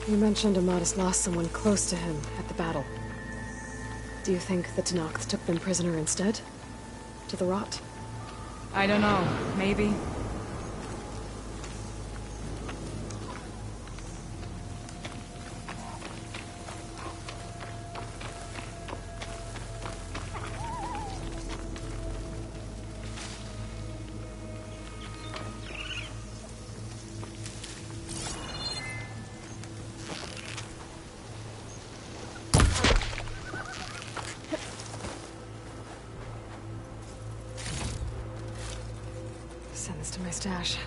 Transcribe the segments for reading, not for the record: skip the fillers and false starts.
You mentioned Amadis lost someone close to him at the battle. Do you think the Tenakth took them prisoner instead? To the rot? I don't know. Maybe. Send this to my stash.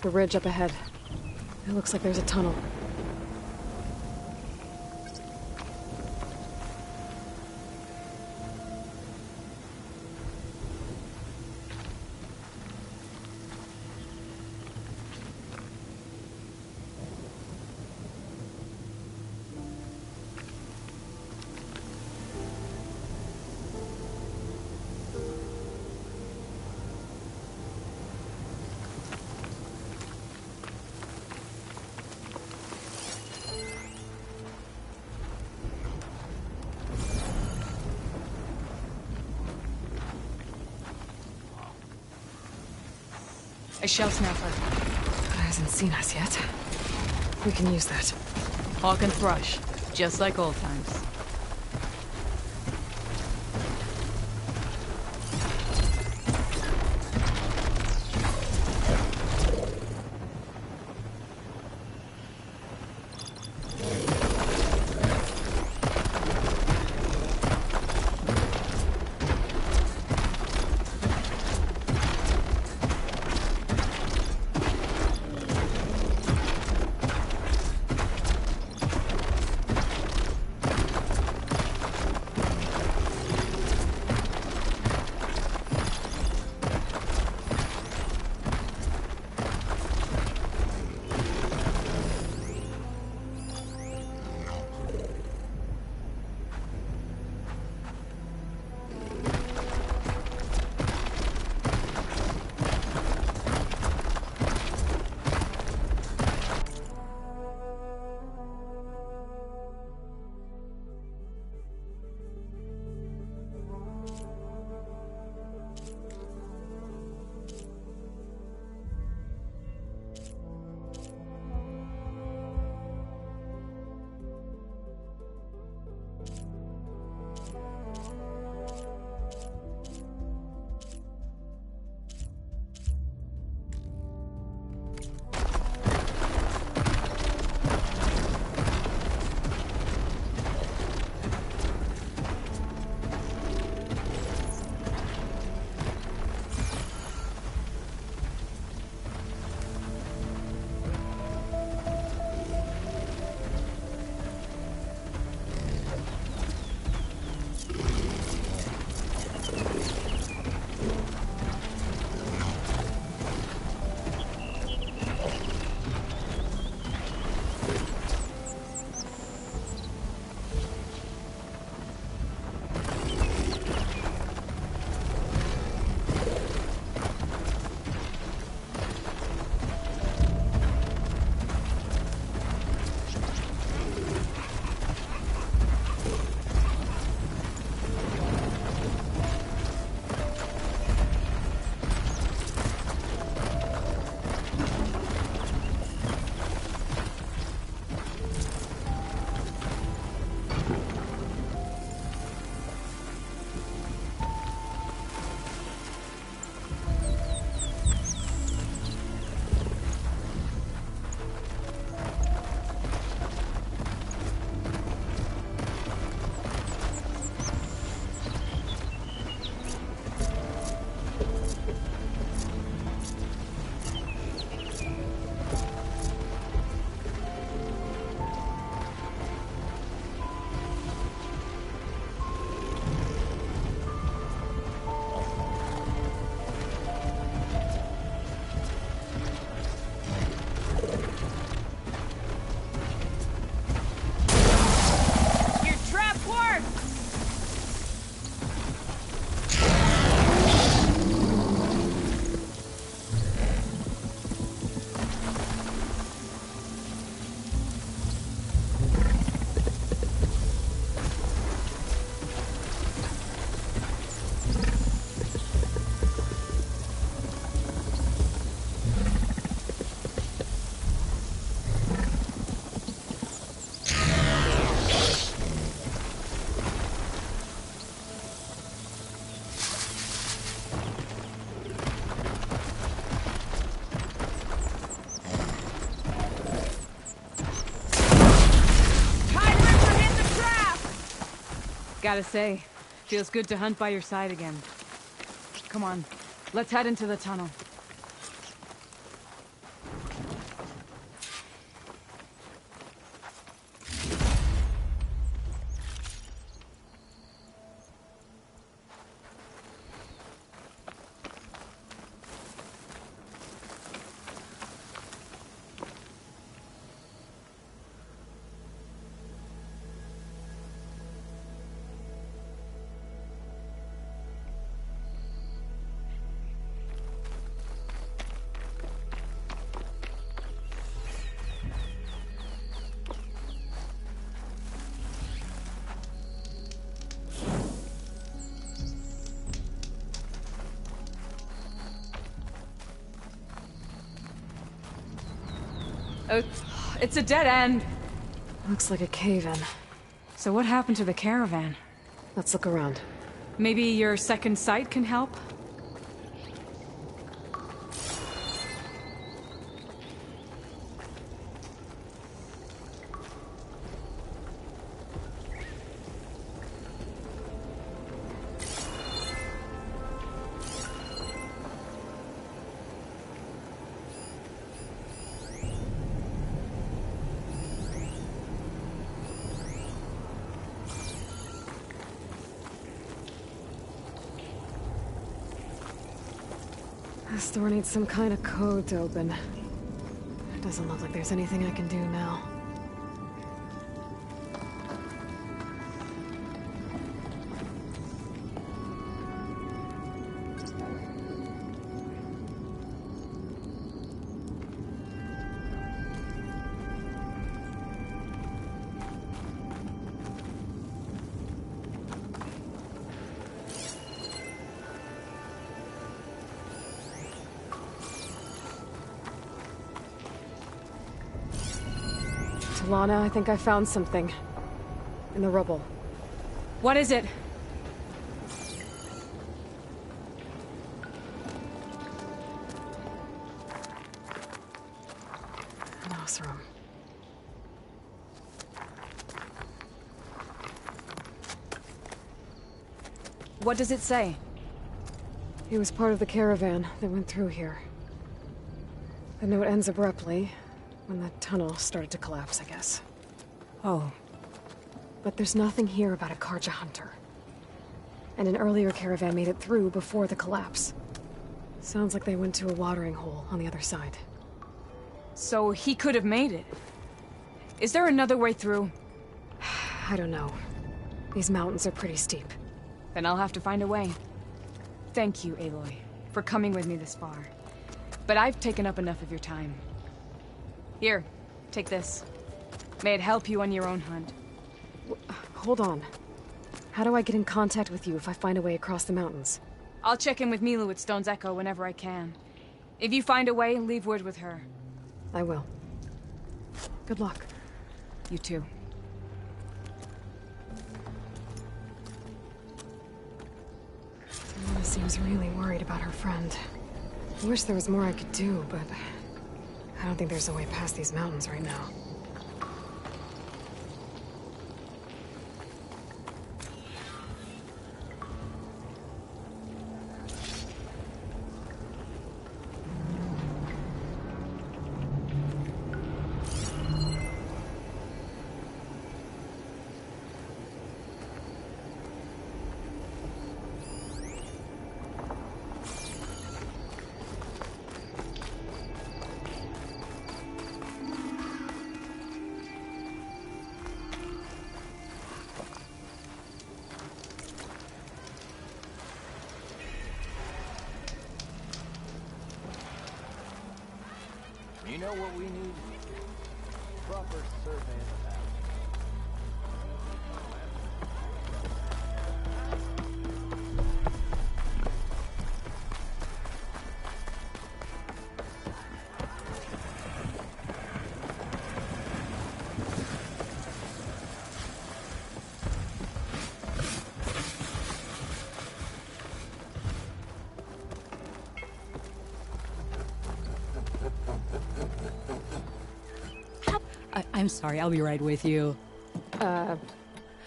The ridge up ahead. It looks like there's a tunnel. A shell snapper. It hasn't seen us yet. We can use that. Hawk and Thrush. Just like old times. Gotta say, feels good to hunt by your side again. Come on, let's head into the tunnel. Oh, it's a dead end. Looks like a cave-in. So what happened to the caravan? Let's look around. Maybe your second sight can help? This door needs some kind of code to open. It doesn't look like there's anything I can do now. Lana, I think I found something. In the rubble. What is it? An Oseram. What does it say? He was part of the caravan that went through here. The note ends abruptly, when the tunnel started to collapse, I guess. Oh. But there's nothing here about a Karja hunter. And an earlier caravan made it through before the collapse. Sounds like they went to a watering hole on the other side. So he could have made it. Is there another way through? I don't know. These mountains are pretty steep. Then I'll have to find a way. Thank you, Aloy, for coming with me this far. But I've taken up enough of your time. Here, take this. May it help you on your own hunt. Hold on. How do I get in contact with you if I find a way across the mountains? I'll check in with Milu at Stone's Echo whenever I can. If you find a way, leave word with her. I will. Good luck. You too. Lana seems really worried about her friend. I wish there was more I could do, but I don't think there's a way past these mountains right now. You know what we need? Proper survey of the map. I'm sorry, I'll be right with you. Uh,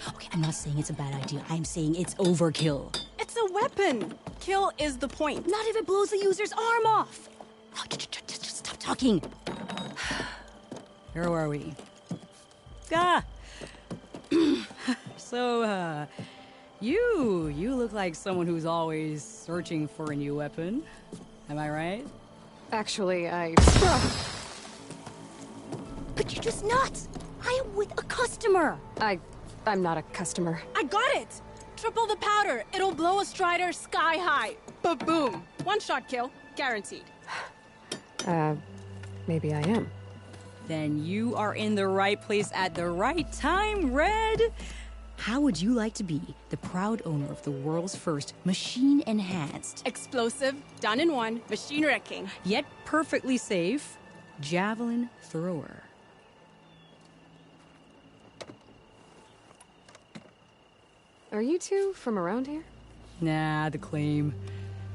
Okay, I'm not saying it's a bad idea. I'm saying it's overkill. It's a weapon. Kill is the point. Not if it blows the user's arm off. Oh, just stop talking. Where are we? So, you look like someone who's always searching for a new weapon. Am I right? Actually, But you're just nuts. I am with a customer. I'm not a customer. I got it. Triple the powder. It'll blow a Strider sky high. Ba-boom. One shot kill. Guaranteed. Maybe I am. Then you are in the right place at the right time, Red. How would you like to be the proud owner of the world's first machine-enhanced, Explosive, done in one, machine wrecking. yet perfectly safe, javelin thrower? Are you two from around here? Nah, the claim.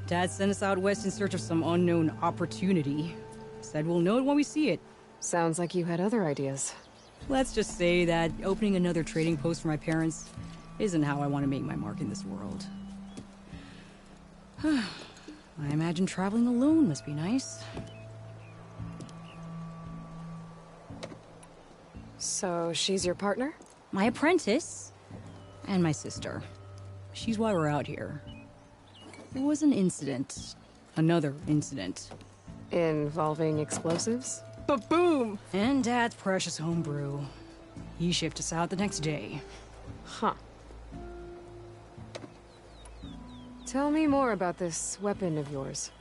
Dad sent us out west in search of some unknown opportunity. Said we'll know it when we see it. Sounds like you had other ideas. Let's just say that opening another trading post for my parents isn't how I want to make my mark in this world. I imagine traveling alone must be nice. So, she's your partner? My apprentice and my sister. She's why we're out here. There was an incident. Another incident. Involving explosives? Ba-boom. And Dad's precious homebrew. He shipped us out the next day. Huh. Tell me more about this weapon of yours.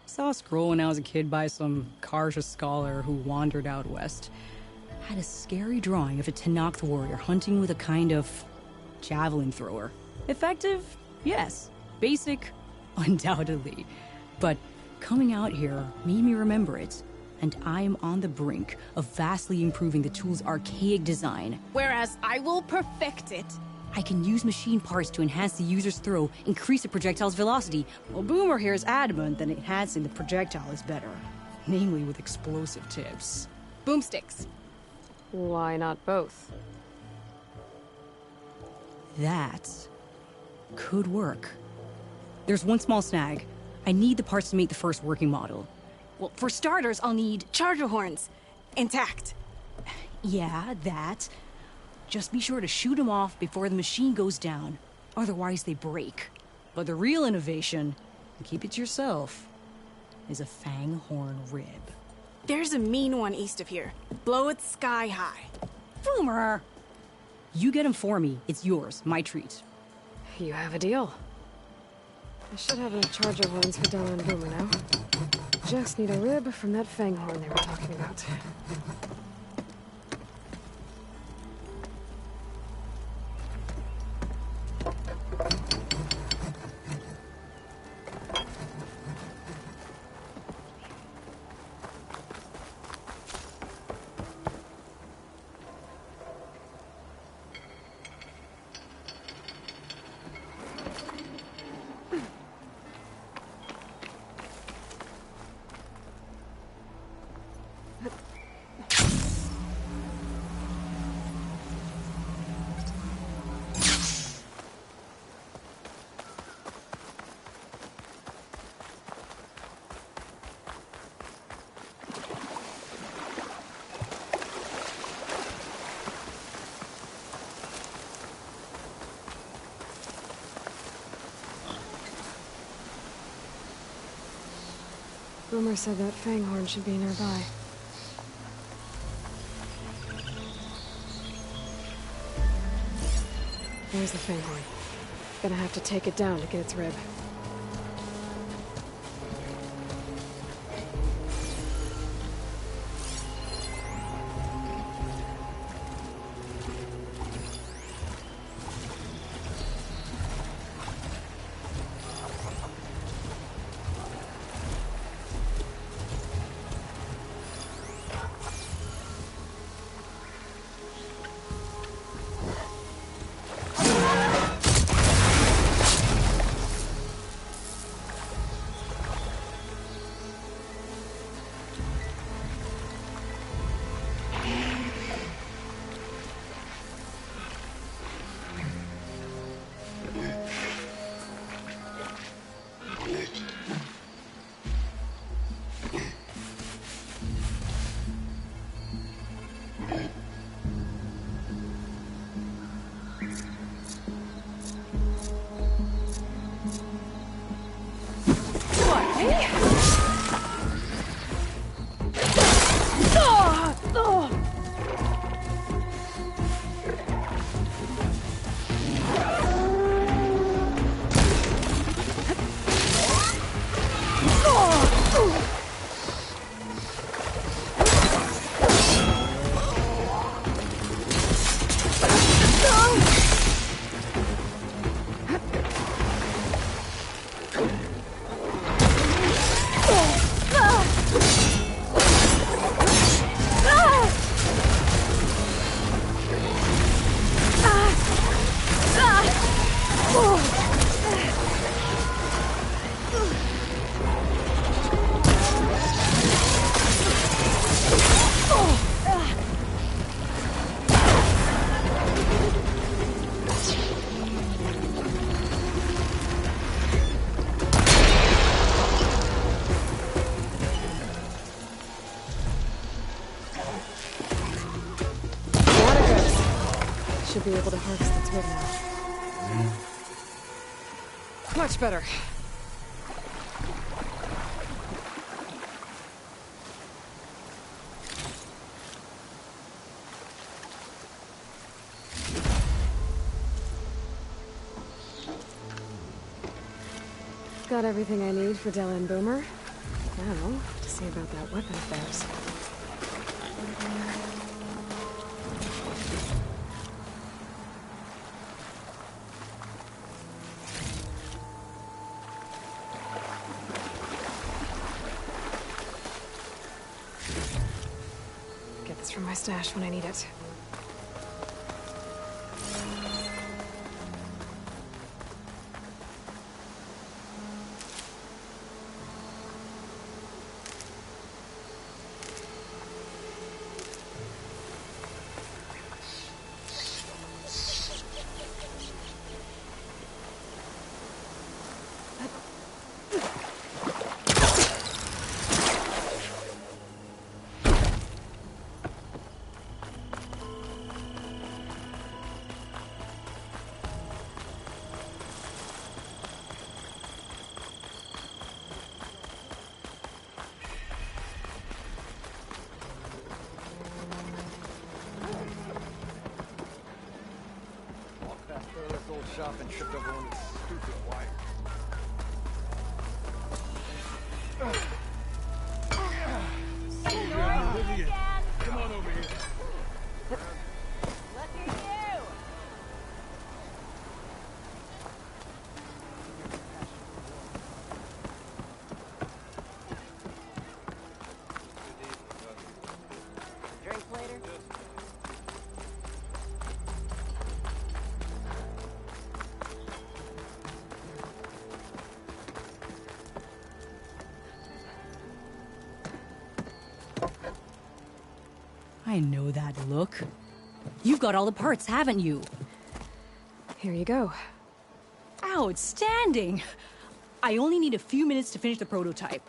Saw a scroll when I was a kid by some Karja scholar who wandered out west. Had a scary drawing of a Tenakth warrior hunting with a kind of javelin thrower. Effective? Yes. Basic? Undoubtedly. But coming out here made me remember it. And I am on the brink of vastly improving the tool's archaic design. Whereas I will perfect it. I can use machine parts to enhance the user's throw, increase the projectile's velocity, while Boomer here is adamant that enhancing the projectile is better. Namely with explosive tips. Boomsticks. Why not both? That could work. There's one small snag. I need the parts to make the first working model. Well, for starters, I'll need charger horns. Intact. Yeah, that. Just be sure to shoot them off before the machine goes down. Otherwise, they break. But the real innovation, and keep it to yourself, is a fang horn rib. There's a mean one east of here. Blow it sky high. Boomer! You get him for me. It's yours. My treat. You have a deal. I should have enough charger horns for Della and Boomer now. Just need a rib from that fang horn they were talking about. Boomer said that fang horn should be nearby. There's the fang horn. Gonna have to take it down to get its rib. Should be able to harvest its wood now. Much better. Got everything I need for Della and Boomer. Now, to see about that weapon of theirs. Get this from my stash when I need it. Shop and tripped over one of the stupid wires. Come on over here. Look at you! Drink later? I know that look. You've got all the parts, haven't you? Here you go. Outstanding! I only need a few minutes to finish the prototype.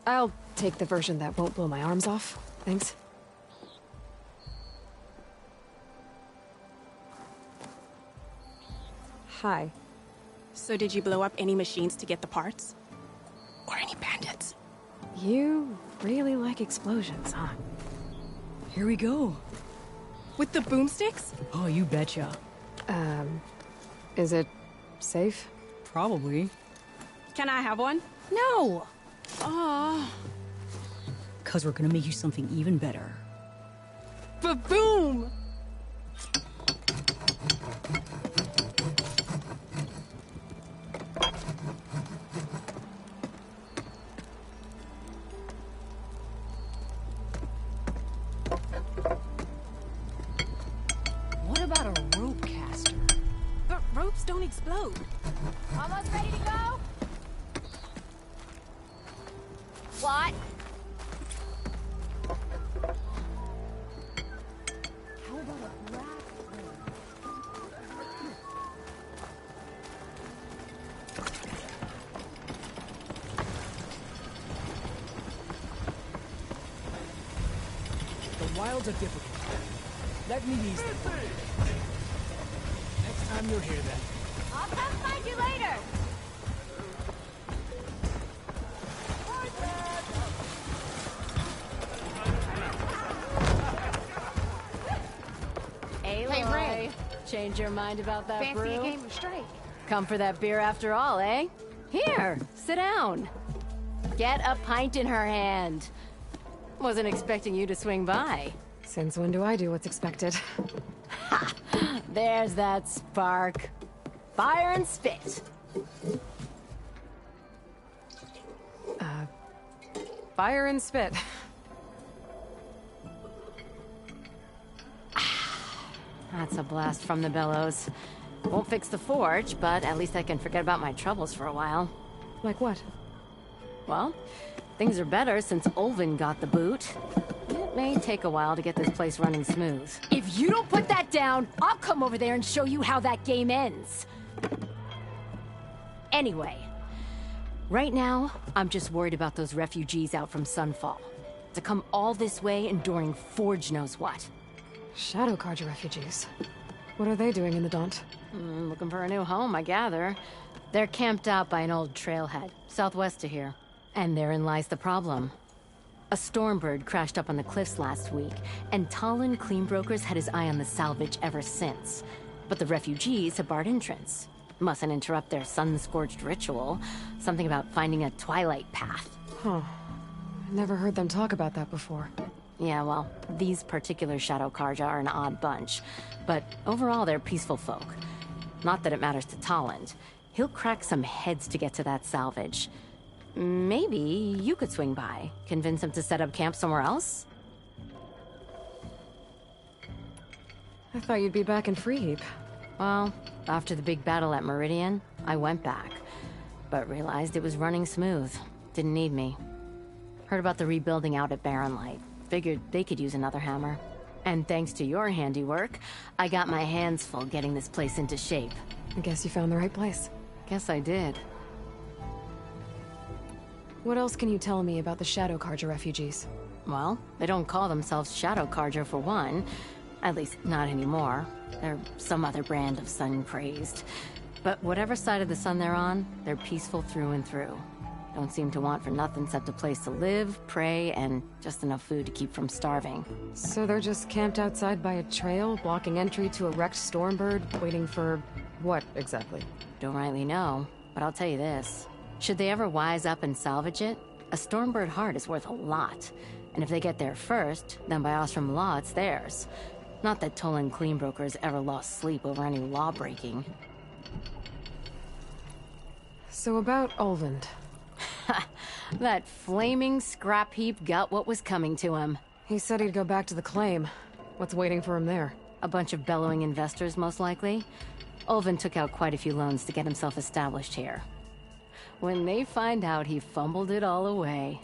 I'll take the version that won't blow my arms off. Thanks. Hi. So did you blow up any machines to get the parts? Or any bandits? You really like explosions, huh? Here we go. With the boomsticks? Oh, you betcha. Is it safe? Probably. Can I have one? No! Aw. Cause we're gonna make you something even better. Ba-boom! What about a rope caster? But ropes don't explode. Almost ready to go? What? How wilds are difficult. Let me ease them. Next time you're here, then. I'll come find you later. Aloy, Hey, Ray. change your mind about that Fancy brew? a game of straight. Come for that beer after all, eh? Here, sit down. Get a pint in her hand. Wasn't expecting you to swing by. Since when do I do what's expected? There's that spark. Fire and spit. Fire and spit. That's a blast from the bellows. Won't fix the forge, but at least I can forget about my troubles for a while. Like what? Well, things are better since Ulvin got the boot. It may take a while to get this place running smooth. If you don't put that down, I'll come over there and show you how that game ends. Anyway, right now, I'm just worried about those refugees out from Sunfall. To come all this way enduring Forge knows what. Shadow Carja refugees. What are they doing in the Daunt? Looking for a new home, I gather. They're camped out by an old trailhead, southwest of here. And therein lies the problem. A Stormbird crashed up on the cliffs last week, and Talon Cleanbrokers had his eye on the salvage ever since. But the refugees have barred entrance. Mustn't interrupt their sun-scorched ritual. Something about finding a twilight path. Huh. Never heard them talk about that before. Yeah, well, these particular Shadow Carja are an odd bunch. But overall, they're peaceful folk. Not that it matters to Talon. He'll crack some heads to get to that salvage. Maybe you could swing by, convince him to set up camp somewhere else? I thought you'd be back in Freeheap. Well, after the big battle at Meridian, I went back. But realized it was running smooth. Didn't need me. Heard about the rebuilding out at Barren Light. Figured they could use another hammer. And thanks to your handiwork, I got my hands full getting this place into shape. I guess you found the right place. Guess I did. What else can you tell me about the Shadow Carja refugees? Well, they don't call themselves Shadow Carja for one. At least, not anymore. They're some other brand of sun-crazed. But whatever side of the sun they're on, they're peaceful through and through. Don't seem to want for nothing except a place to live, pray, and just enough food to keep from starving. So they're just camped outside by a trail, blocking entry to a wrecked Stormbird, waiting for... what, exactly? Don't rightly know, but I'll tell you this. Should they ever wise up and salvage it, a Stormbird heart is worth a lot. And if they get there first, then by Ostrom law, it's theirs. Not that Tolan Cleanbrokers ever lost sleep over any law-breaking. So about Ulvund. That flaming scrap heap got what was coming to him. He said he'd go back to the claim. What's waiting for him there? A bunch of bellowing investors, most likely. Ulvund took out quite a few loans to get himself established here. When they find out he fumbled it all away,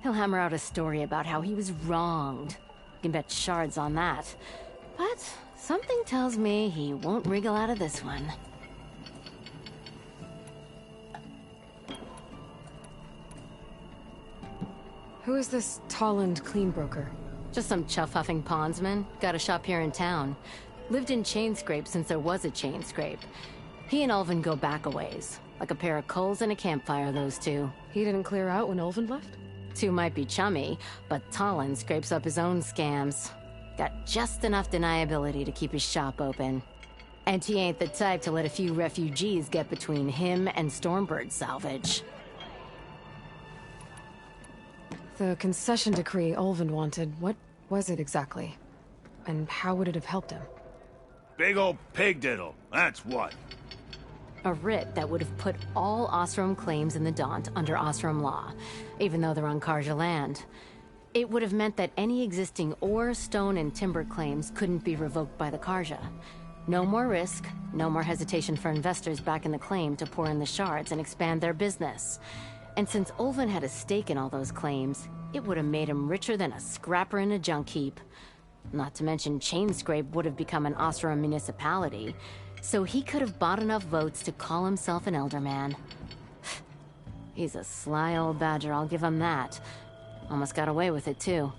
he'll hammer out a story about how he was wronged. You can bet shards on that. But something tells me he won't wriggle out of this one. Who is this Tolland Cleanbroker? Just some chuff-huffing pondsman. Got a shop here in town. Lived in Chainscrape since there was a Chainscrape. He and Ulvund go back a ways. Like a pair of coals and a campfire, those two. He didn't clear out when Ulvund left? Two might be chummy, but Talon scrapes up his own scams. Got just enough deniability to keep his shop open. And he ain't the type to let a few refugees get between him and Stormbird salvage. The concession decree Ulvund wanted, what was it exactly? And how would it have helped him? Big old pig diddle, that's what. A writ that would have put all Osram claims in the Daunt under Osram law, even though they're on Carja land. It would have meant that any existing ore, stone, and timber claims couldn't be revoked by the Carja. No more risk, no more hesitation for investors back in the claim to pour in the shards and expand their business. And since Ulvund had a stake in all those claims, it would have made him richer than a scrapper in a junk heap. Not to mention Chainscrape would have become an Osram municipality, so he could have bought enough votes to call himself an Elderman. He's a sly old badger, I'll give him that. Almost got away with it, too.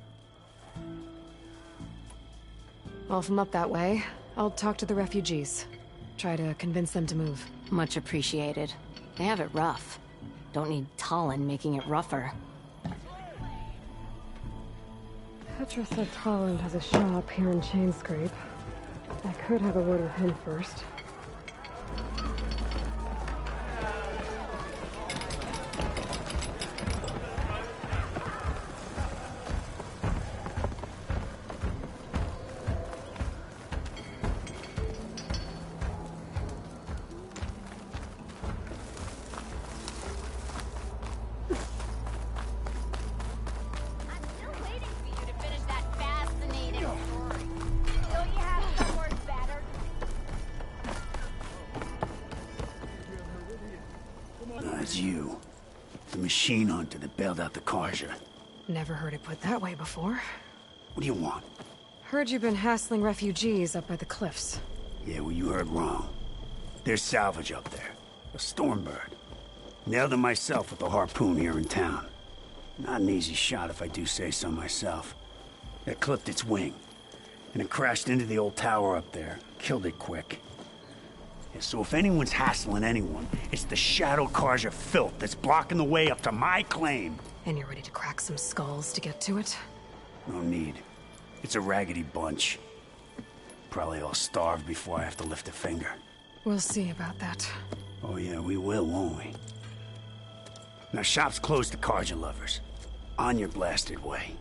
Well, if I'm up that way, I'll talk to the refugees. Try to convince them to move. Much appreciated. They have it rough. Don't need Talon making it rougher. Petra said Talon has a shop here in Chainscrape. I could have a word with him first. It's you. The machine hunter that bailed out the Carja. Never heard it put that way before. What do you want? Heard you've been hassling refugees up by the cliffs. Yeah, well, you heard wrong. There's salvage up there. A Stormbird. Nailed him myself with a harpoon here in town. Not an easy shot if I do say so myself. It clipped its wing. And it crashed into the old tower up there. Killed it quick. Yeah, so if anyone's hassling anyone, it's the Shadow Carja filth that's blocking the way up to my claim. And you're ready to crack some skulls to get to it? No need. It's a raggedy bunch. Probably all starved before I have to lift a finger. We'll see about that. Oh yeah, we will, won't we? Now, shop's closed to Carja lovers. On your blasted way.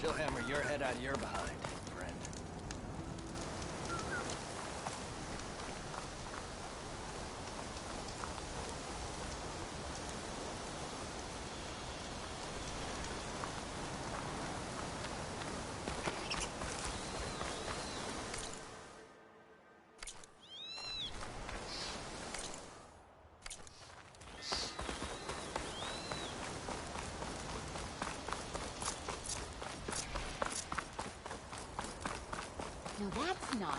She'll hammer your head out of your behind, friend. No, that's not.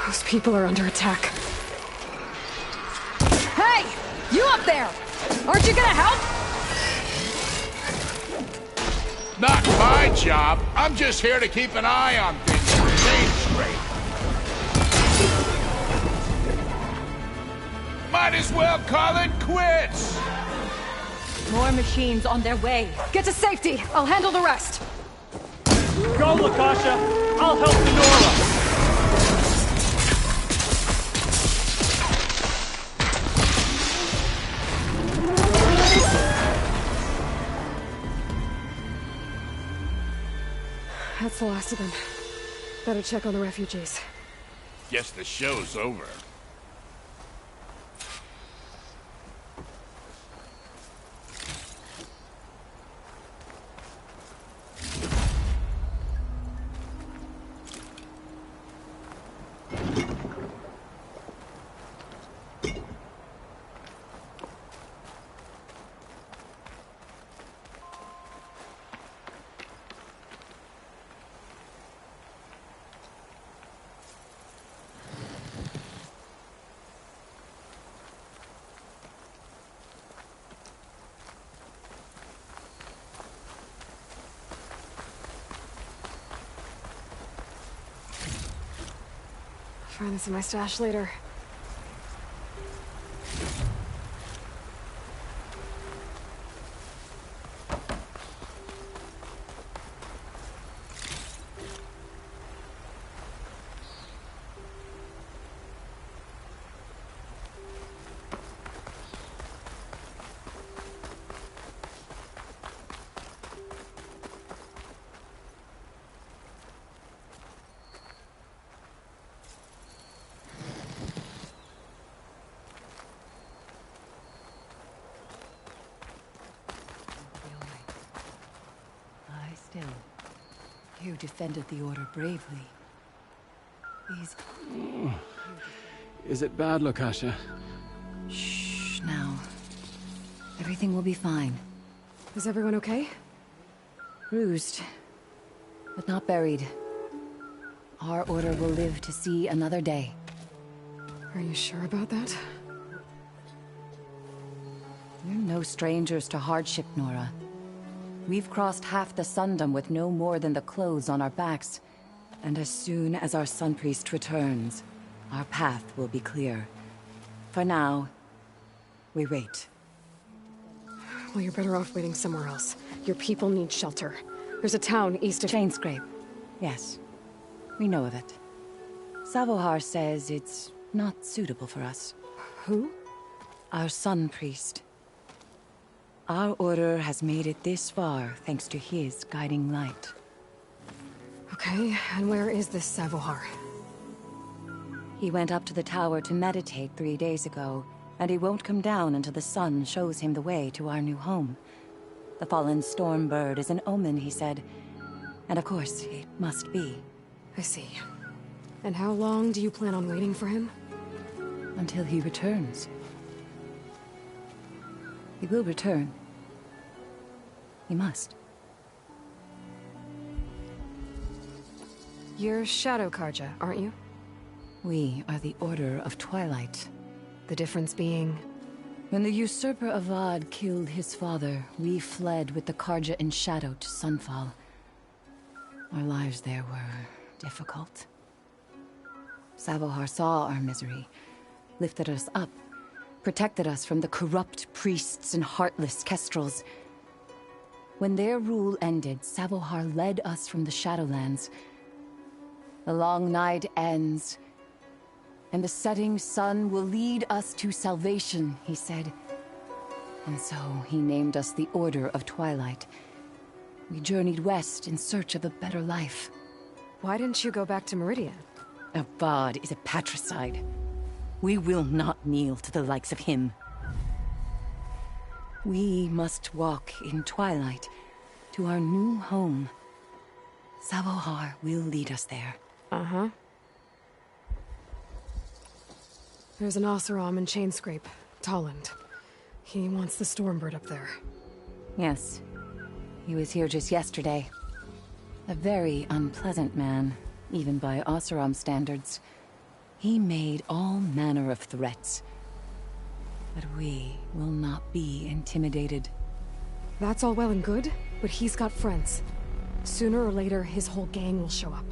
Those people are under attack. Hey! You up there! Aren't you gonna help? Not my job. I'm just here to keep an eye on things and remain straight. Might as well call it quits. More machines on their way. Get to safety. I'll handle the rest. Go, Lakasha! I'll help Denora! That's the last of them. Better check on the refugees. Guess the show's over. Find this in my stash later. You defended the Order bravely. These... Is it bad, Lukasha? Shh, now. Everything will be fine. Is everyone okay? Bruised, but not buried. Our Order will live to see another day. Are you sure about that? We're no strangers to hardship, Nora. We've crossed half the Sundom with no more than the clothes on our backs. And as soon as our Sun Priest returns, our path will be clear. For now, we wait. Well, you're better off waiting somewhere else. Your people need shelter. There's a town east of... Chainscrape. Yes. We know of it. Savohar says it's not suitable for us. Who? Our Sun Priest. Our Order has made it this far thanks to his guiding light. Okay, and where is this Savohar? He went up to the tower to meditate 3 days ago, and he won't come down until the sun shows him the way to our new home. The fallen Stormbird is an omen, he said. And of course, it must be. I see. And how long do you plan on waiting for him? Until he returns. He will return. He must. You're Shadow Carja, aren't you? We are the Order of Twilight. The difference being... When the usurper Avad killed his father, we fled with the Carja in Shadow to Sunfall. Our lives there were difficult. Savohar saw our misery, lifted us up, protected us from the corrupt priests and heartless Kestrels. When their rule ended, Savohar led us from the Shadowlands. The long night ends, and the setting sun will lead us to salvation, he said. And so he named us the Order of Twilight. We journeyed west in search of a better life. Why didn't you go back to Meridian? Avad is a patricide. We will not kneel to the likes of him. We must walk in twilight to our new home. Savohar will lead us there. Uh-huh. There's an Oseram in Chainscrape, Tolland. He wants the Stormbird up there. Yes. He was here just yesterday. A very unpleasant man, even by Oseram standards. He made all manner of threats. But we will not be intimidated. That's all well and good, but he's got friends. Sooner or later, his whole gang will show up.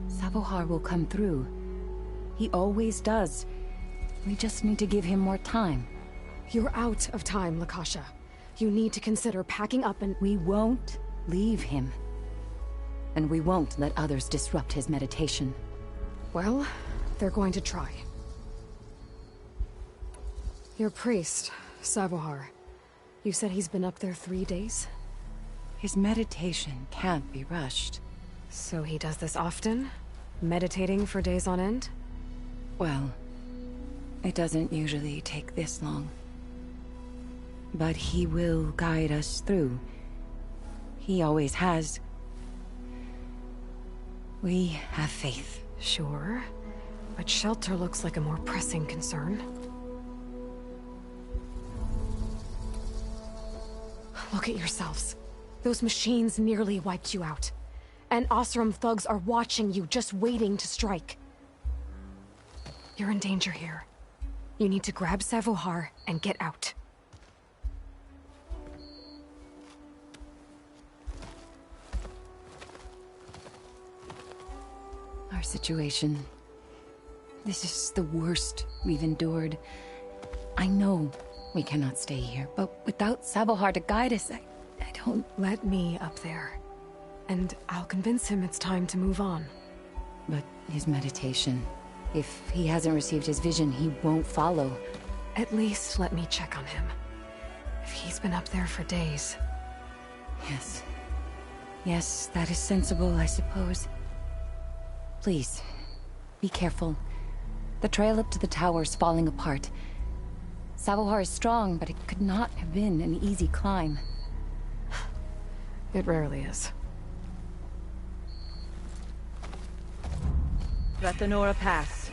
Savohar will come through. He always does. We just need to give him more time. You're out of time, Lukasha. You need to consider packing up and... We won't leave him. And we won't let others disrupt his meditation. Well, they're going to try. Your priest, Savohar. You said he's been up there 3 days? His meditation can't be rushed. So he does this often? Meditating for days on end? Well, it doesn't usually take this long. But he will guide us through. He always has. We have faith. Sure. But shelter looks like a more pressing concern. Look at yourselves. Those machines nearly wiped you out. And Oseram thugs are watching you, just waiting to strike. You're in danger here. You need to grab Savohar and get out. Our situation. This is the worst we've endured. I know we cannot stay here, but without Savohar to guide us, I don't... Let me up there. And I'll convince him it's time to move on. But his meditation... If he hasn't received his vision, he won't follow. At least let me check on him. If he's been up there for days. Yes. Yes, that is sensible, I suppose. Please, be careful. The trail up to the tower's falling apart. Savohar is strong, but it could not have been an easy climb. It rarely is. Let the Nora pass.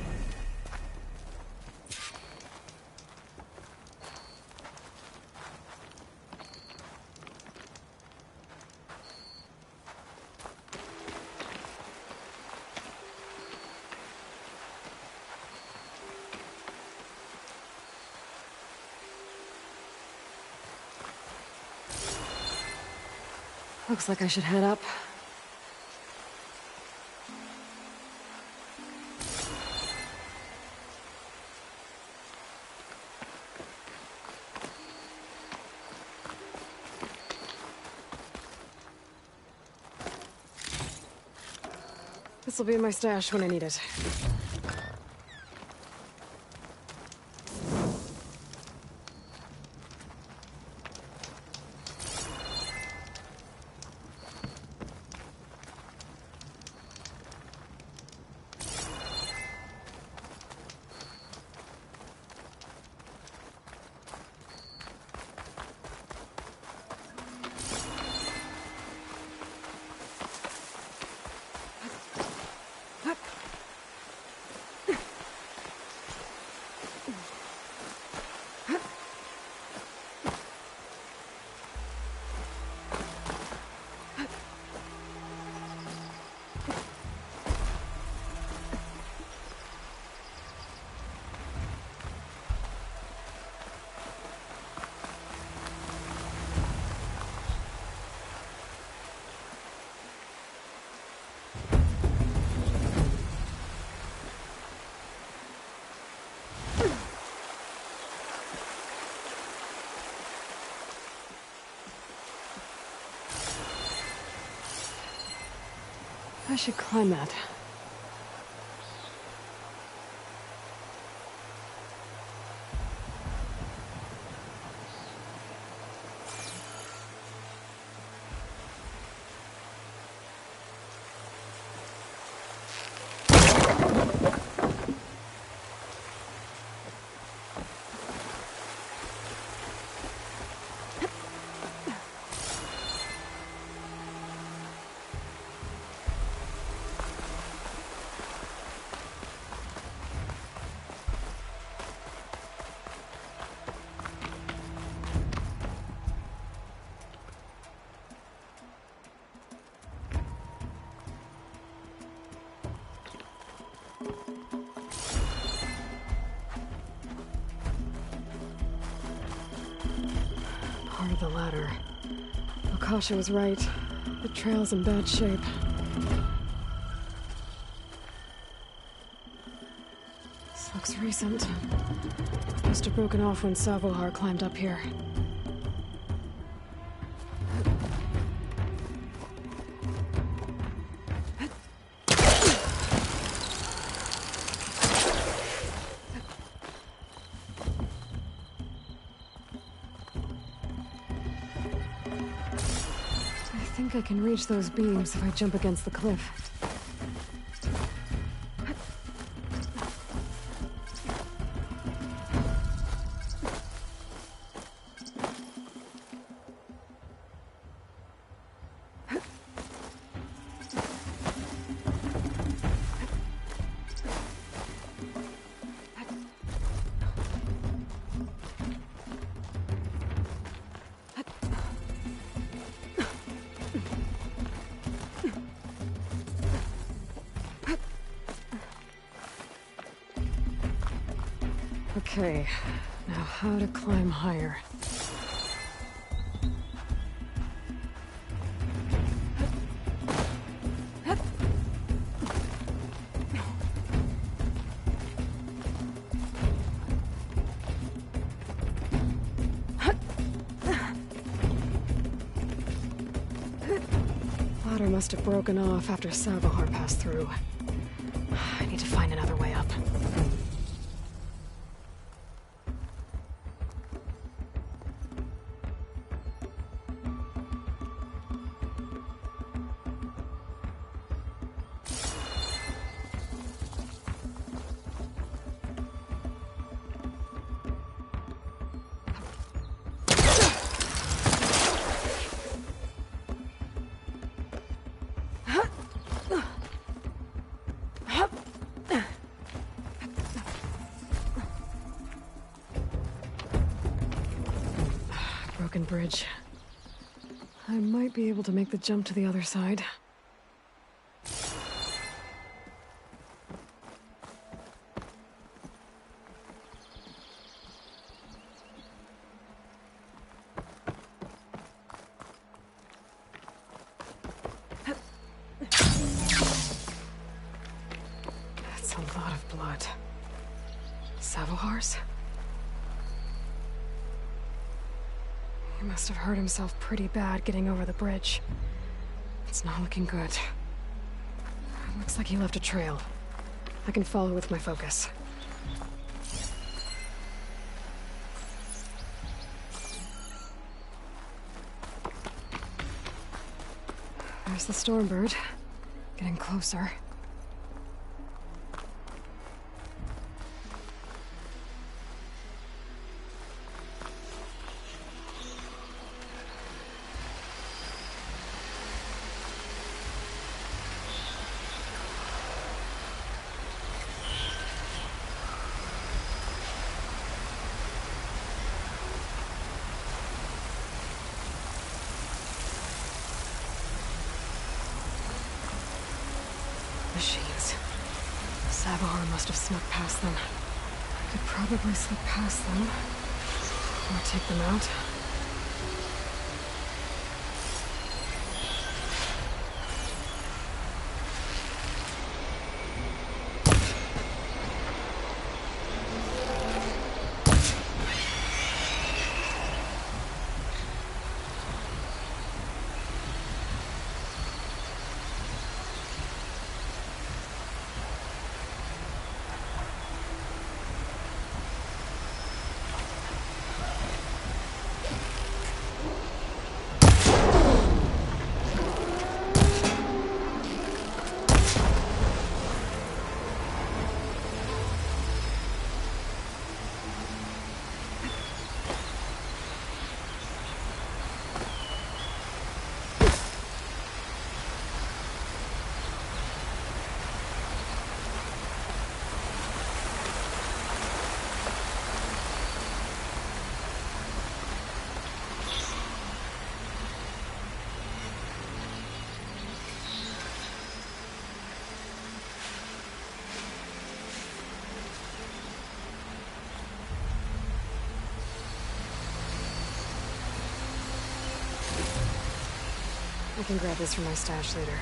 Looks like I should head up. This'll be in my stash when I need it. I should climb that. Part of the ladder. Akasha was right. The trail's in bad shape. This looks recent. Must have broken off when Savohar climbed up here. I think think I can reach those beams if I jump against the cliff. Okay, now how to climb higher. Ladder must have broken off after Savahar passed through. I need to find another way up. Broken bridge. I might be able to make the jump to the other side. That's a lot of blood. Savohar's? He must have hurt himself pretty bad getting over the bridge. It's not looking good. Looks like he left a trail. I can follow with my focus. There's the Stormbird. Getting closer. Machines. Savahar must have snuck past them. I could probably slip past them. Or take them out. I can grab this from my stash later.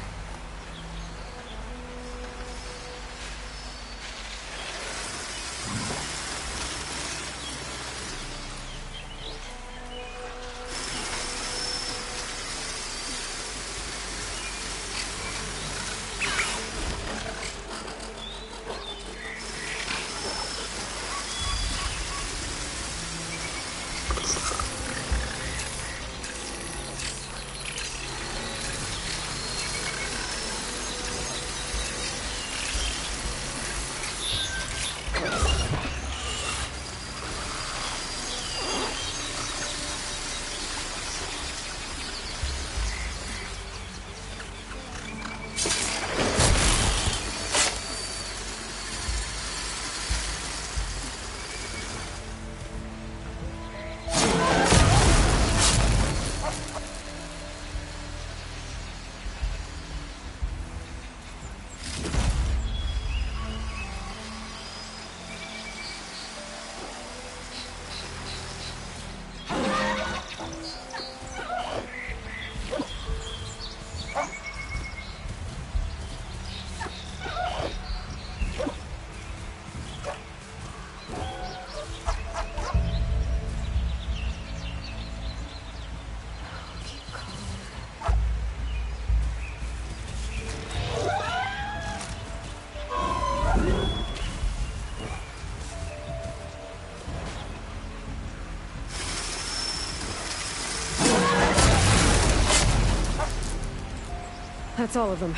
That's all of them.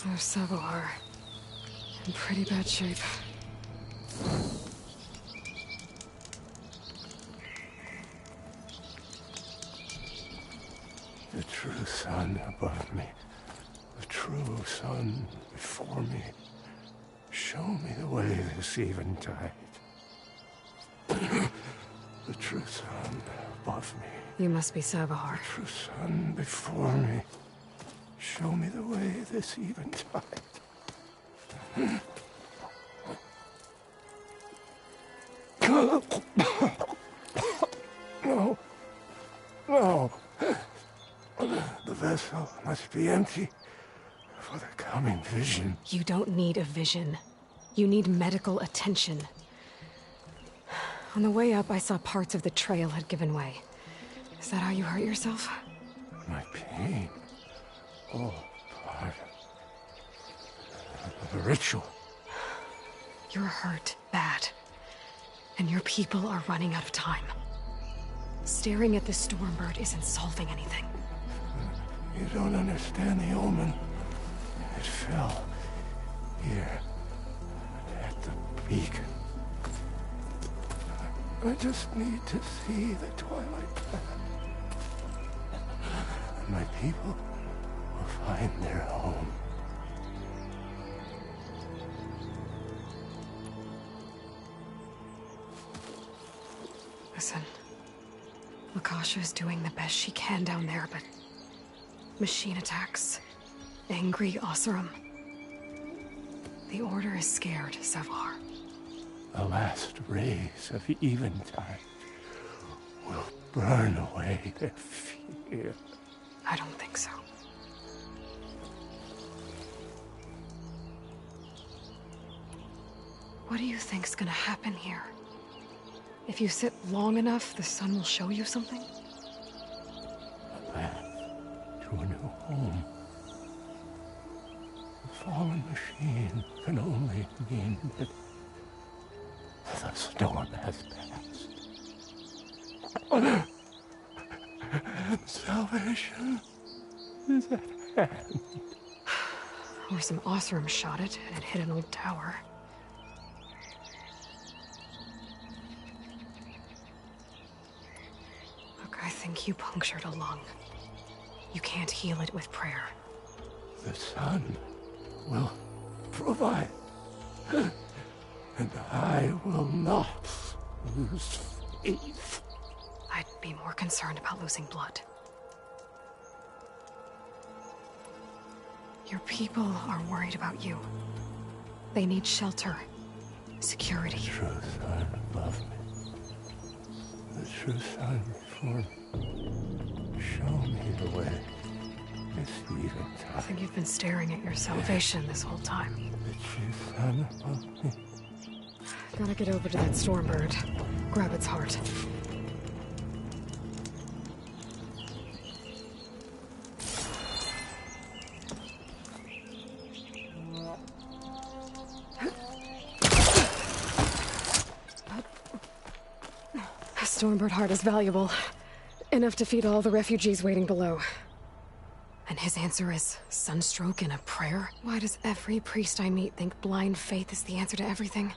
There's Savohar. In pretty bad shape. The true sun above me. The true sun before me. Show me the way this eventide. The true sun above me. You must be Savohar. The true sun before me. Show me the way this eventide. No. No. The vessel must be empty for the coming vision. You don't need a vision. You need medical attention. On the way up, I saw parts of the trail had given way. Is that how you hurt yourself? My pain. All part of the ritual. You're hurt bad. And your people are running out of time. Staring at the Stormbird isn't solving anything. You don't understand the omen. It fell here at the beacon. I just need to see the Twilight Planet. And my people will find their home. Listen, Lakasha is doing the best she can down there, but machine attacks, angry Oseram. The Order is scared, Savohar. The last rays of eventide will burn away their fear. I don't think so. What do you think's gonna happen here? If you sit long enough, the sun will show you something? A path to a new home. The fallen machine can only mean that the storm has passed. Salvation is at hand. Or some Oseram shot it, and it hit an old tower. Look, I think you punctured a lung. You can't heal it with prayer. The sun will provide. And I will not lose faith. I'd be more concerned about losing blood. Your people are worried about you. They need shelter, security. The true sun above me. The true sun before me. Show me the way. This eventide. I think you've been staring at your salvation this whole time. The true sun above me. Gotta get over to that Stormbird. Grab its heart. A Stormbird heart is valuable. Enough to feed all the refugees waiting below. And his answer is sunstroke and a prayer? Why does every priest I meet think blind faith is the answer to everything?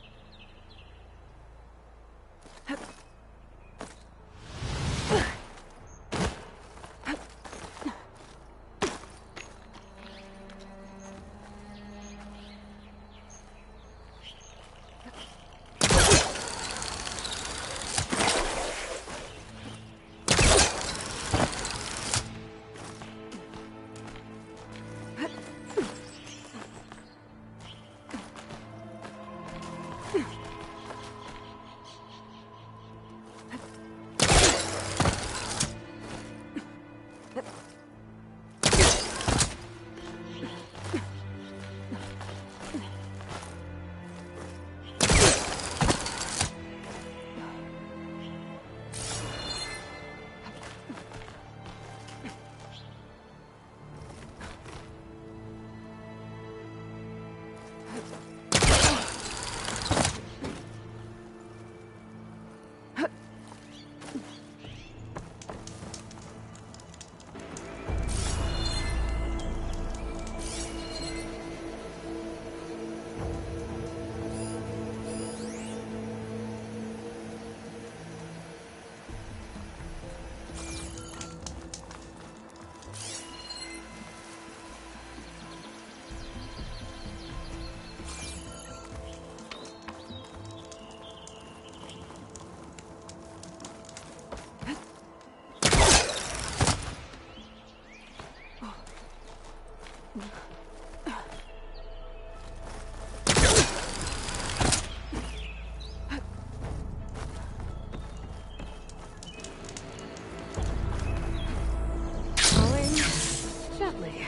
Gently.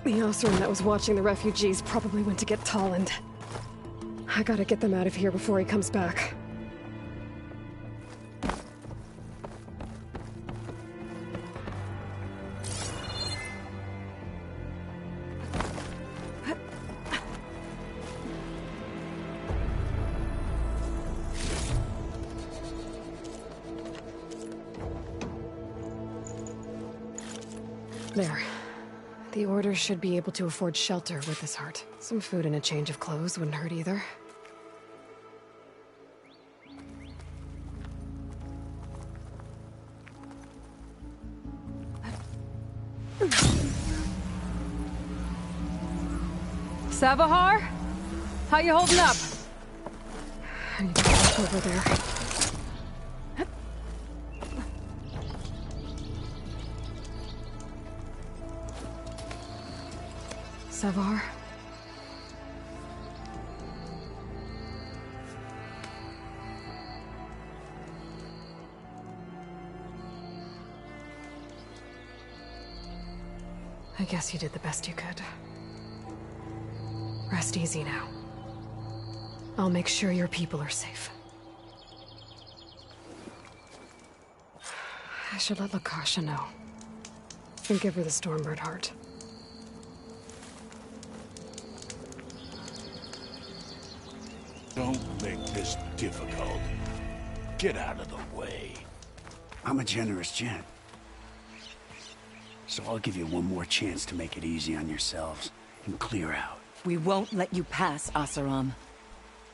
The Osram that was watching the refugees probably went to get Tolland. I gotta get them out of here before he comes back. There. The Order should be able to afford shelter with this heart. Some food and a change of clothes wouldn't hurt either. Savahar? How you holding up? I need to walk over there. Savar? I guess you did the best you could. Rest easy now. I'll make sure your people are safe. I should let Lakasha know. And give her the Stormbird heart. Don't make this difficult. Get out of the way. I'm a generous gent. So I'll give you one more chance to make it easy on yourselves and clear out. We won't let you pass, Oseram.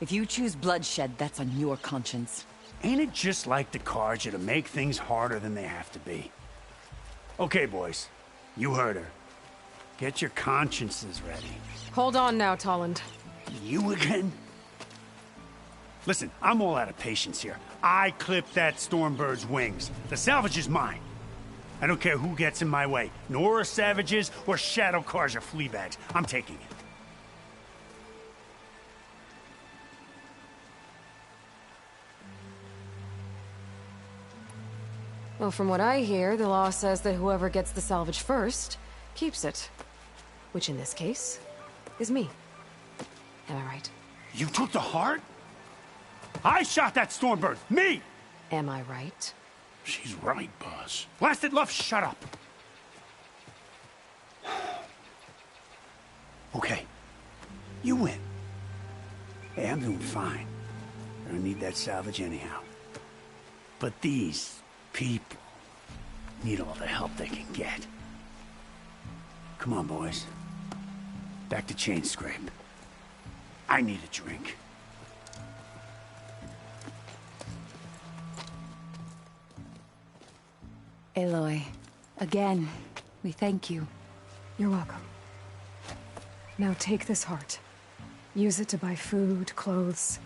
If you choose bloodshed, that's on your conscience. Ain't it just like the Carja to make things harder than they have to be? Okay, boys. You heard her. Get your consciences ready. Hold on now, Tolland. You again? Listen, I'm all out of patience here. I clipped that Stormbird's wings. The salvage is mine. I don't care who gets in my way. Nora savages or Shadow Carja fleabags. I'm taking it. Well, from what I hear, the law says that whoever gets the salvage first keeps it. Which in this case is me. Am I right? You took the heart? I shot that Stormbird! Me! Am I right? She's right, boss. Blasted Luff, shut up! Okay. You win. Hey, I'm doing fine. I don't need that salvage anyhow. But these people need all the help they can get. Come on, boys. Back to Chainscrape. I need a drink. Aloy, again, we thank you. You're welcome. Now take this heart. Use it to buy food, clothes,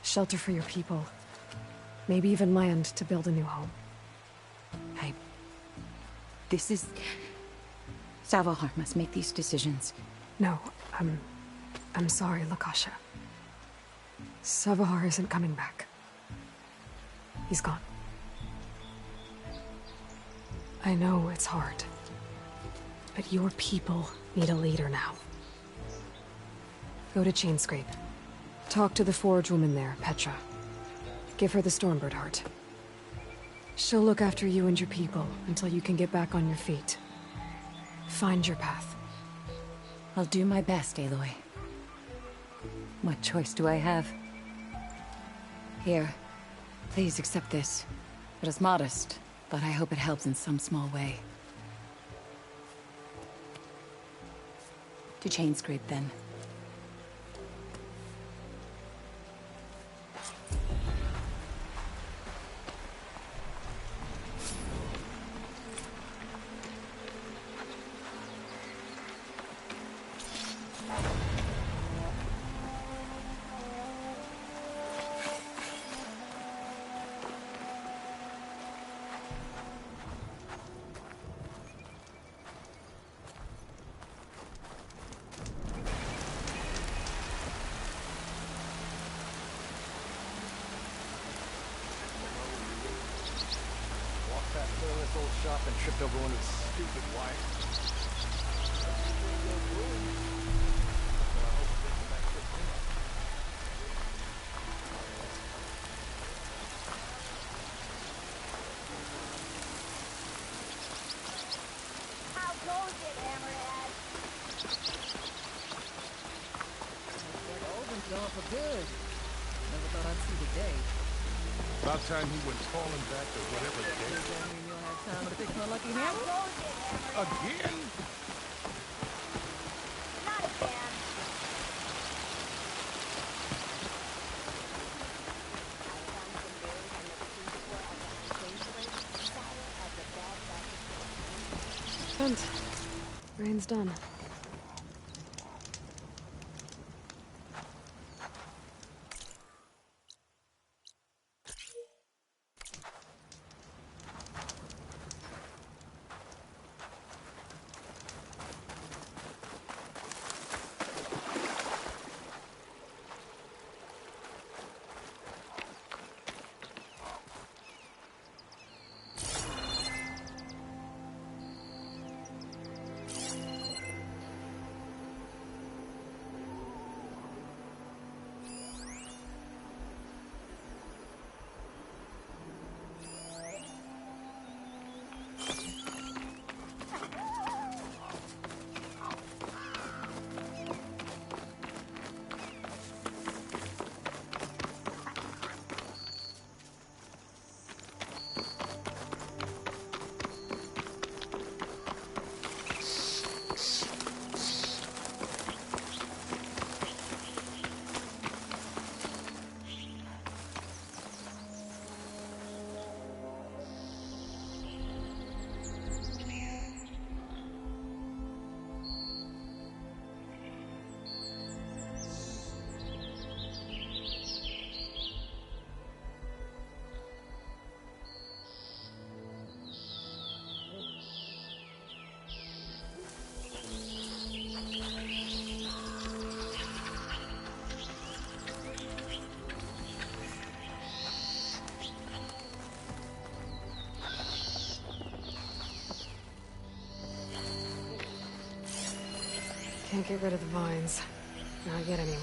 shelter for your people. Maybe even land to build a new home. This is... Savahar must make these decisions. No, I'm sorry, Lakasha. Savahar isn't coming back. He's gone. I know it's hard, but your people need a leader now. Go to Chainscrape. Talk to the Forge woman there, Petra. Give her the Stormbird heart. She'll look after you and your people until you can get back on your feet. Find your path. I'll do my best, Aloy. What choice do I have? Here. Please accept this. It is modest, but I hope it helps in some small way. To Chainscrape, then. Shop and tripped over one of the stupid wires. How goes it, Hammerhead? Owen's gone for good. Never thought I'd see the day. About time he went falling back to whatever day. Time to pick up a lucky hammer? Again? Not again. And rain's done. Can't get rid of the vines. Not yet, anyway.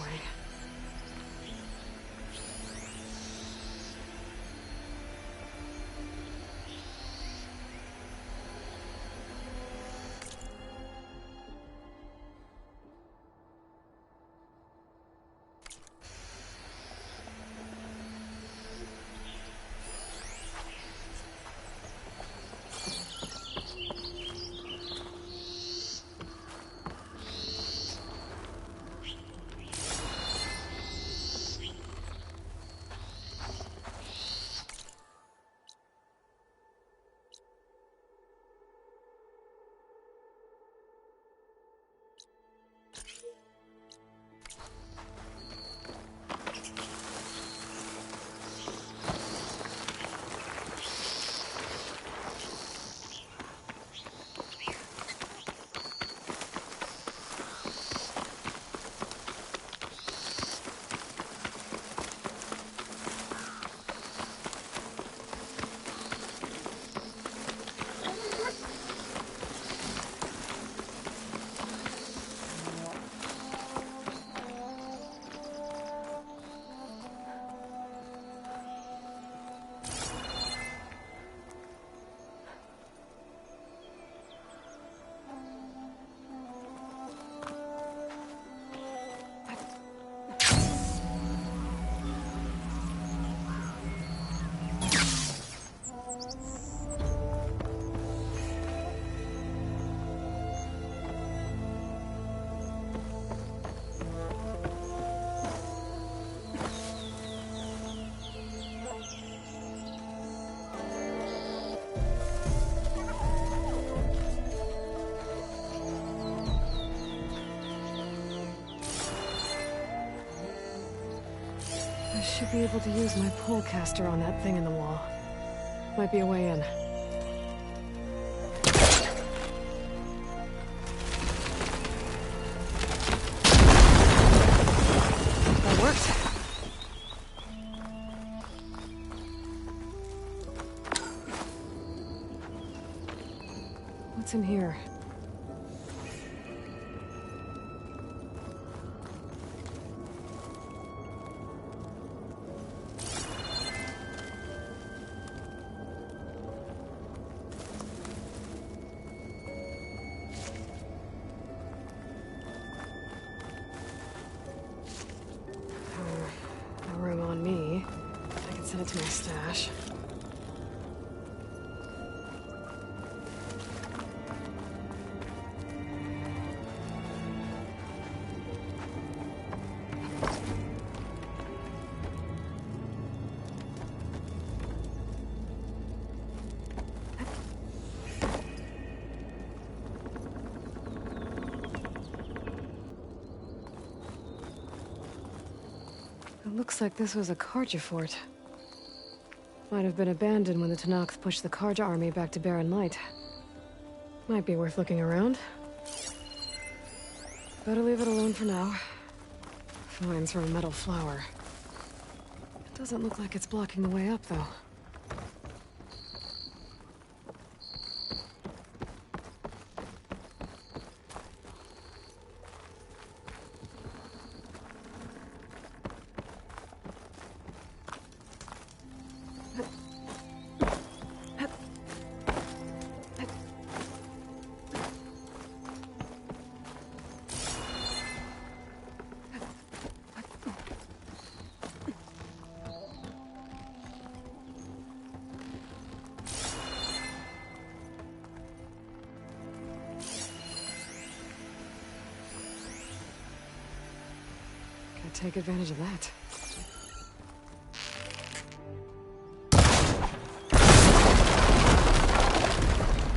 Should be able to use my polecaster on that thing in the wall. Might be a way in. That worked. What's in here? No room on me. I can send it to my stash. It looks like this was a Karja fort. Might have been abandoned when the Tenakth pushed the Karja army back to Barren Light. Might be worth looking around. Better leave it alone for now. Vines from a metal flower. It doesn't look like it's blocking the way up, though. Take advantage of that.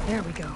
There we go.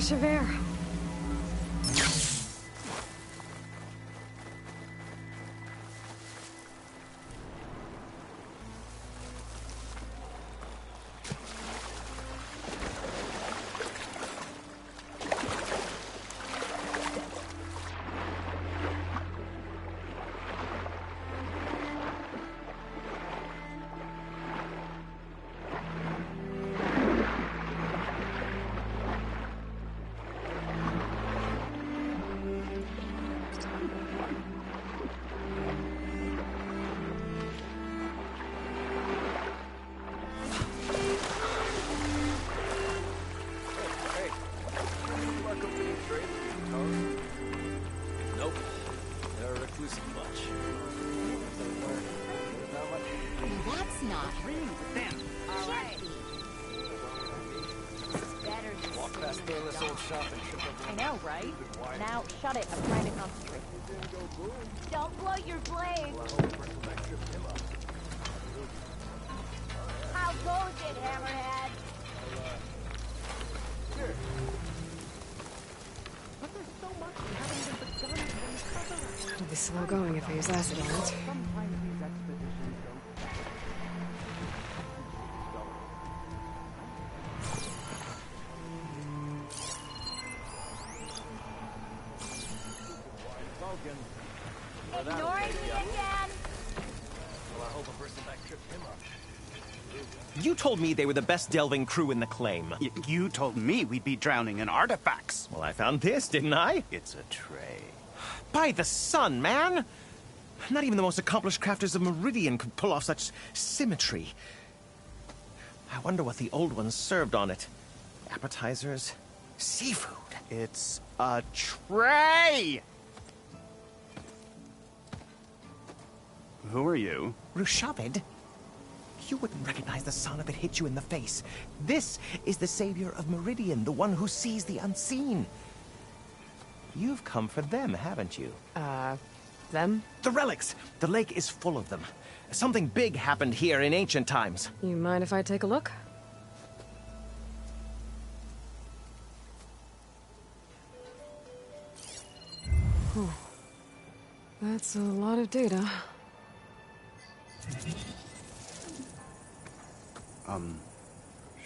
fresh of air. Nope. They're a reclusive bunch. That's not them. All right. Better Walk past Bayless old shop and trip over. I know, right? Now, shut it. I'm trying to concentrate. Don't blow your blade. How goes it, Hammerhead? It'll be slow going if I use acid on it. Ignoring me again? Well, I hope a person back tripped him up. You told me they were the best delving crew in the claim. You told me we'd be drowning in artifacts. Well, I found this, didn't I? It's a tray. By the sun, man! Not even the most accomplished crafters of Meridian could pull off such symmetry. I wonder what the old ones served on it. Appetizers? Seafood? It's a tray! Who are you? Rushabed? You wouldn't recognize the son if it hit you in the face. This is the savior of Meridian, the one who sees the unseen. You've come for them, haven't you? Them? The relics! The lake is full of them. Something big happened here in ancient times. You mind if I take a look? Whew. That's a lot of data.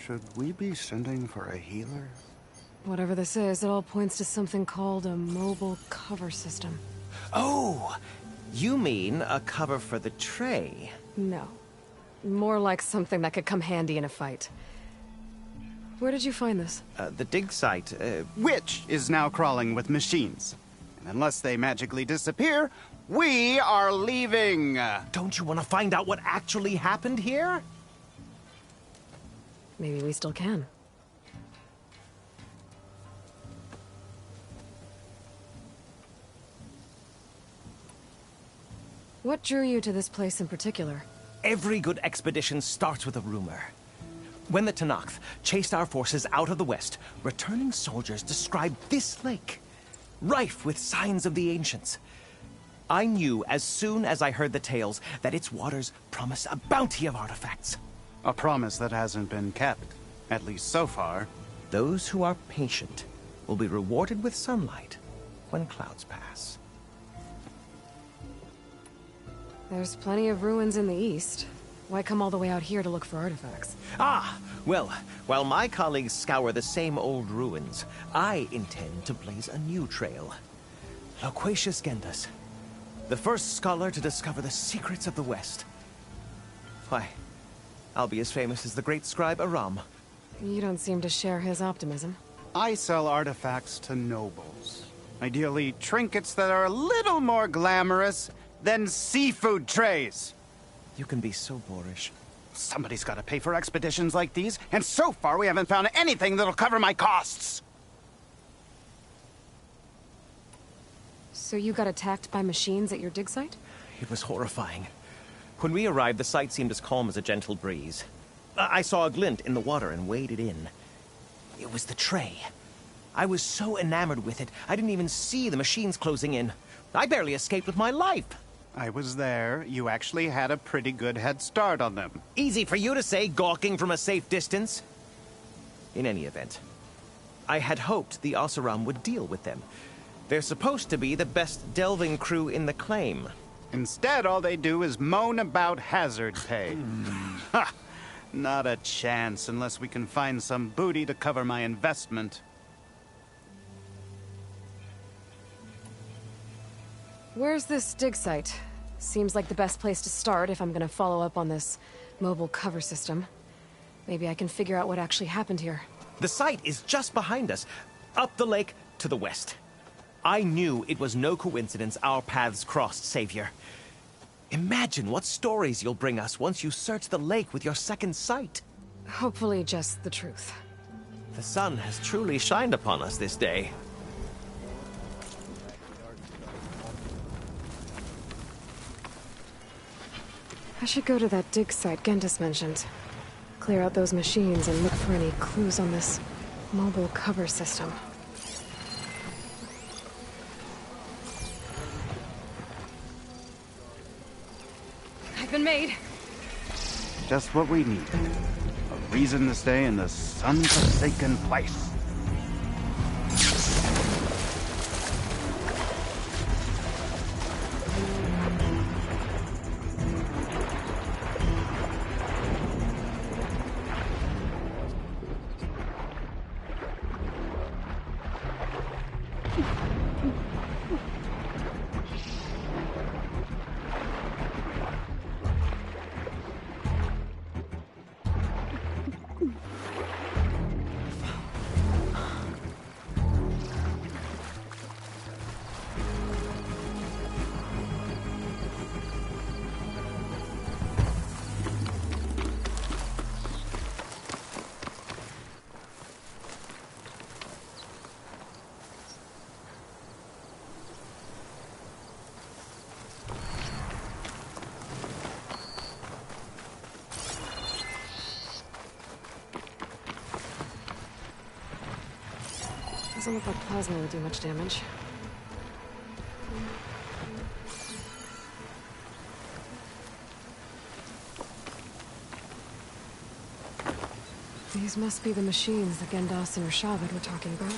Should we be sending for a healer? Whatever this is, it all points to something called a mobile cover system. Oh! You mean a cover for the tray? No. More like something that could come handy in a fight. Where did you find this? The dig site, Which is now crawling with machines. And unless they magically disappear, we are leaving! Don't you want to find out what actually happened here? Maybe we still can. What drew you to this place in particular? Every good expedition starts with a rumor. When the Tenakth chased our forces out of the west, returning soldiers described this lake, rife with signs of the ancients. I knew as soon as I heard the tales that its waters promised a bounty of artifacts. A promise that hasn't been kept, at least so far. Those who are patient will be rewarded with sunlight when clouds pass. There's plenty of ruins in the east. Why come all the way out here to look for artifacts? Ah! Well, while my colleagues scour the same old ruins, I intend to blaze a new trail. Loquacious Gendas, the first scholar to discover the secrets of the West. Why, I'll be as famous as the great scribe Aram. You don't seem to share his optimism. I sell artifacts to nobles. Ideally, trinkets that are a little more glamorous than seafood trays. You can be so boorish. Somebody's got to pay for expeditions like these, and so far we haven't found anything that'll cover my costs. So you got attacked by machines at your dig site? It was horrifying. When we arrived, the site seemed as calm as a gentle breeze. I saw a glint in the water and waded in. It was the tray. I was so enamored with it, I didn't even see the machines closing in. I barely escaped with my life. I was there. You actually had a pretty good head start on them. Easy for you to say, gawking from a safe distance. In any event, I had hoped the Oseram would deal with them. They're supposed to be the best delving crew in the claim. Instead, all they do is moan about hazard pay. Ha! Not a chance unless we can find some booty to cover my investment. Where's this dig site? Seems like the best place to start if I'm gonna follow up on this mobile cover system. Maybe I can figure out what actually happened here. The site is just behind us, up the lake to the west. I knew it was no coincidence our paths crossed, Savior. Imagine what stories you'll bring us once you search the lake with your second sight. Hopefully just the truth. The sun has truly shined upon us this day. I should go to that dig site Gentis mentioned. Clear out those machines and look for any clues on this mobile cover system. I've been made. Just what we need. A reason to stay in this sun-forsaken place. Doesn't look like plasma will do much damage. These must be the machines that Gendas and Rashavad were talking about.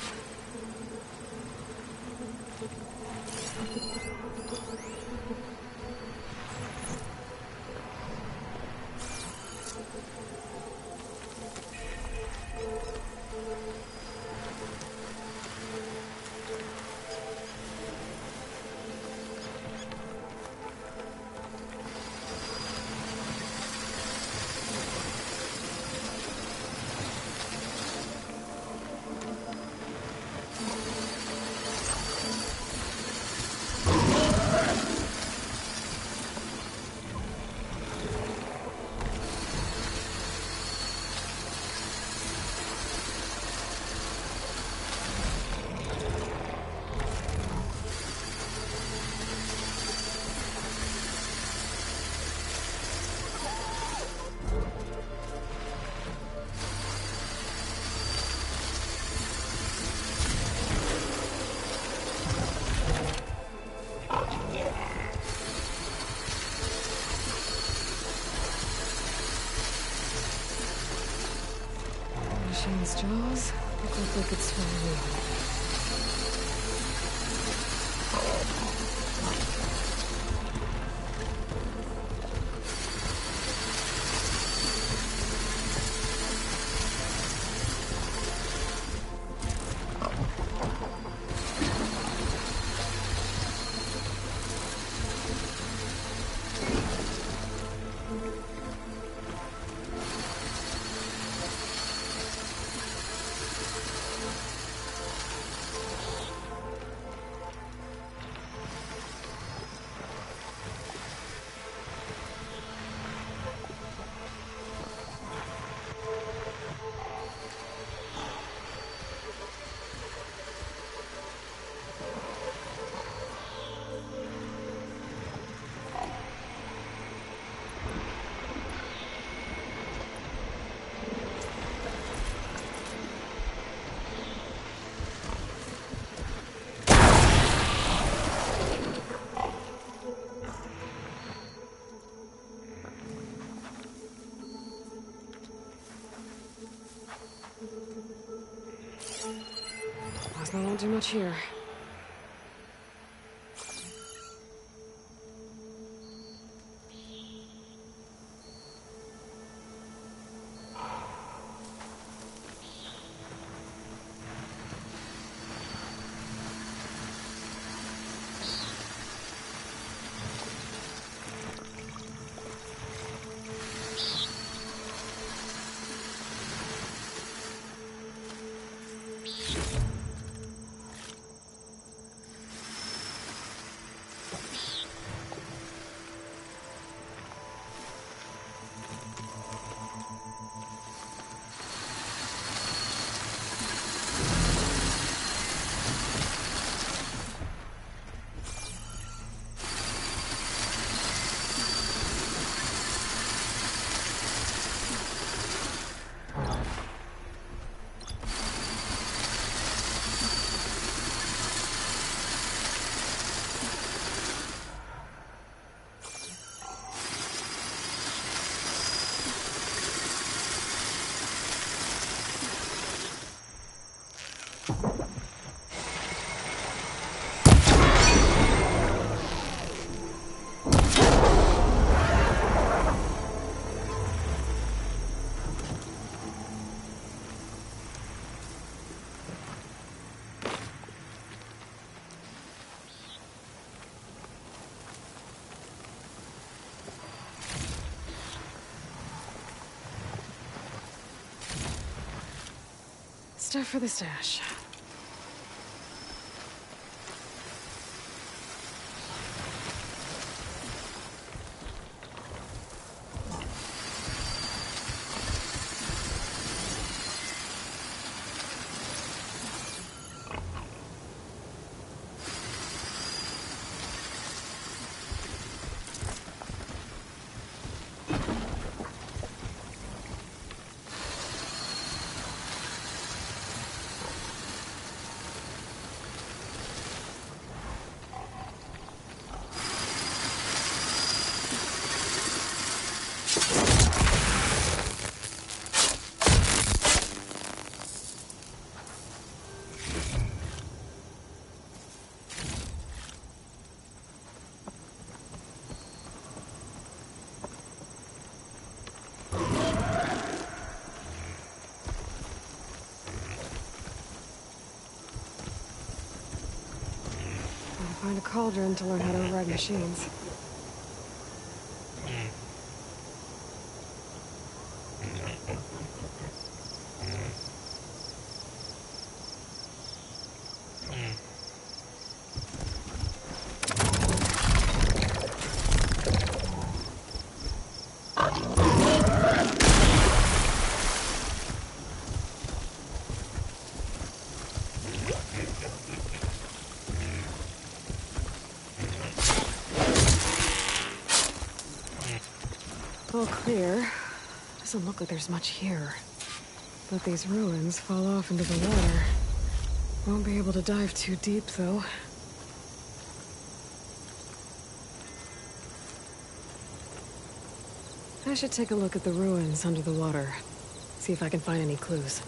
Machine's jaws look like they could swallow me. Guess I won't do much here. Stuff for the stash. Find a cauldron to learn how to override machines. All clear. Doesn't look like there's much here. Let these ruins fall off into the water. Won't be able to dive too deep, though. I should take a look at the ruins under the water. See if I can find any clues.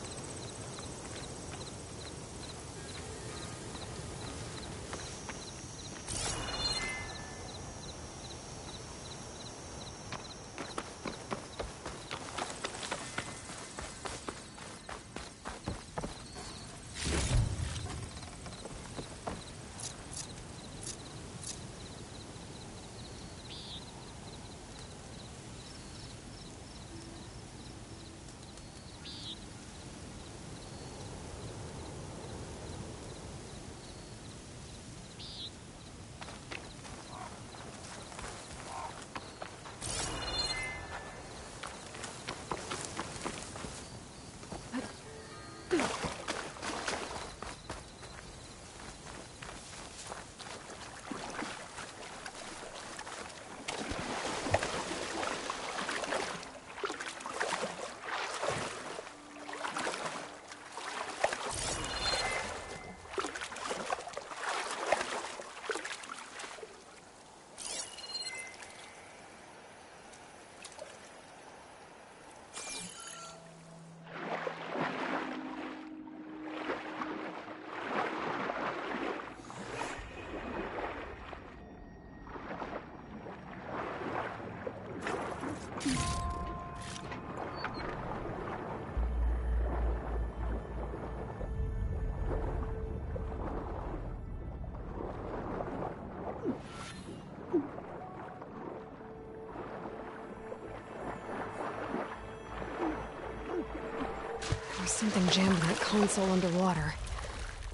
There's something jammed in that console underwater,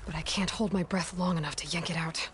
but I can't hold my breath long enough to yank it out.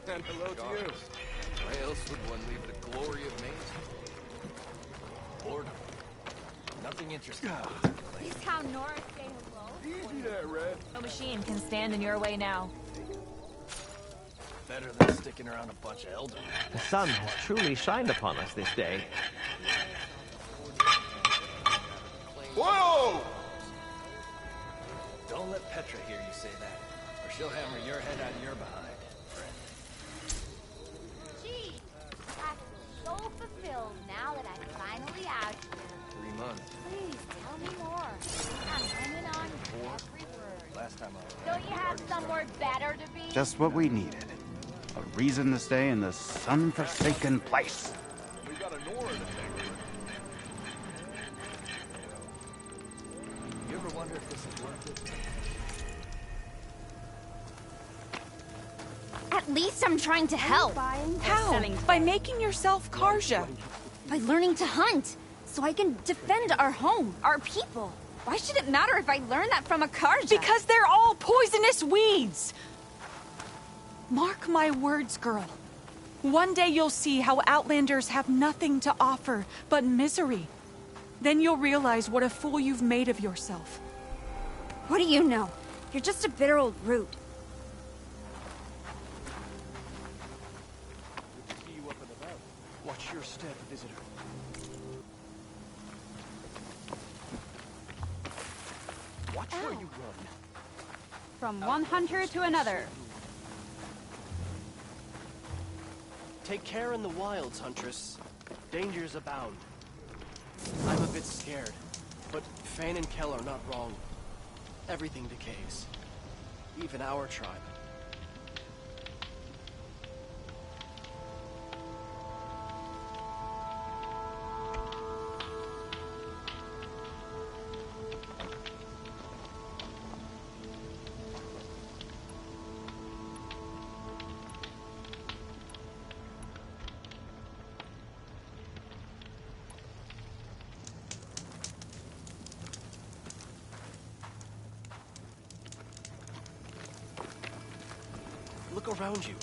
And hello to you. Why else would one leave the glory of Maze? Boredom. Nothing interesting. Please how Nora say hello. Easy there, Red. No machine can stand in your way now. Better than sticking around a bunch of elders. The sun has truly shined upon us this day. Whoa! Don't let Petra hear you say that, or she'll hammer your head out of your behind, friend. Gee, I feel so fulfilled now that I'm finally out here. 3 months. Please tell me more. I'm hanging on to every word. Last time I was Don't you have somewhere better to be? Just what we needed. A reason to stay in this sun-forsaken place. We got a Nora to thank. You ever wonder if this is worth it? At least I'm trying to help. How? By making yourself Karja. By learning to hunt, so I can defend our home, our people. Why should it matter if I learn that from a Karja? Because they're all poisonous weeds! Mark my words, girl. One day you'll see how Outlanders have nothing to offer but misery. Then you'll realize what a fool you've made of yourself. What do you know? You're just a bitter old root. Good to see you up and about. Watch your step, visitor. Watch where you run. From one hunter to another. Take care in the wilds, Huntress. Dangers abound. I'm a bit scared, but Fane and Kell are not wrong. Everything decays. Even our tribe. Look around you.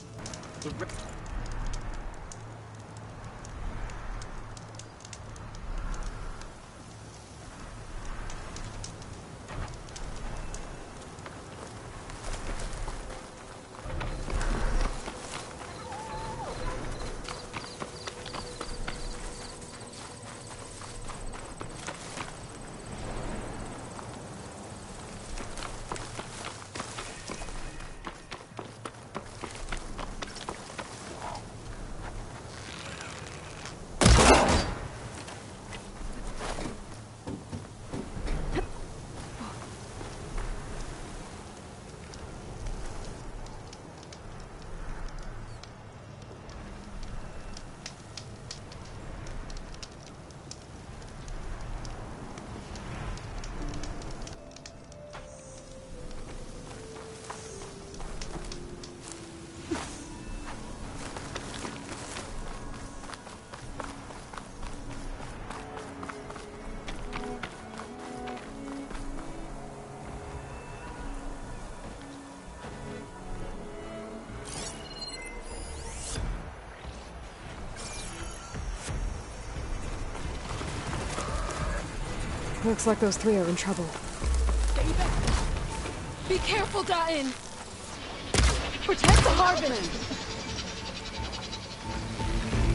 Looks like those three are in trouble. Stay back. Be careful, Da'in. Protect the harvest.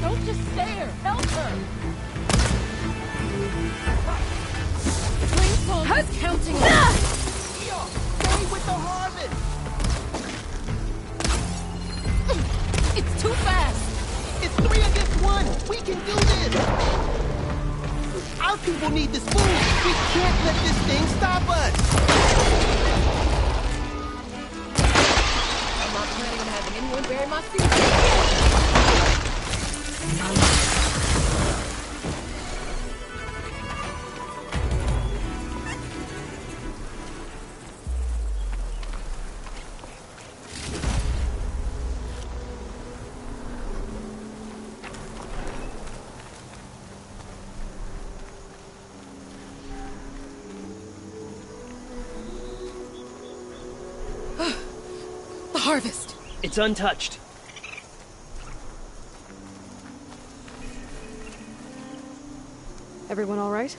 Don't just stare. Help her. Plainsong is counting us. Stay with the harvest. It's too fast. It's 3 against 1. We can do this. Our people need this food. We can't let this thing stop us. I'm not planning on having anyone bury my seeds. Harvest. It's untouched. Everyone all right?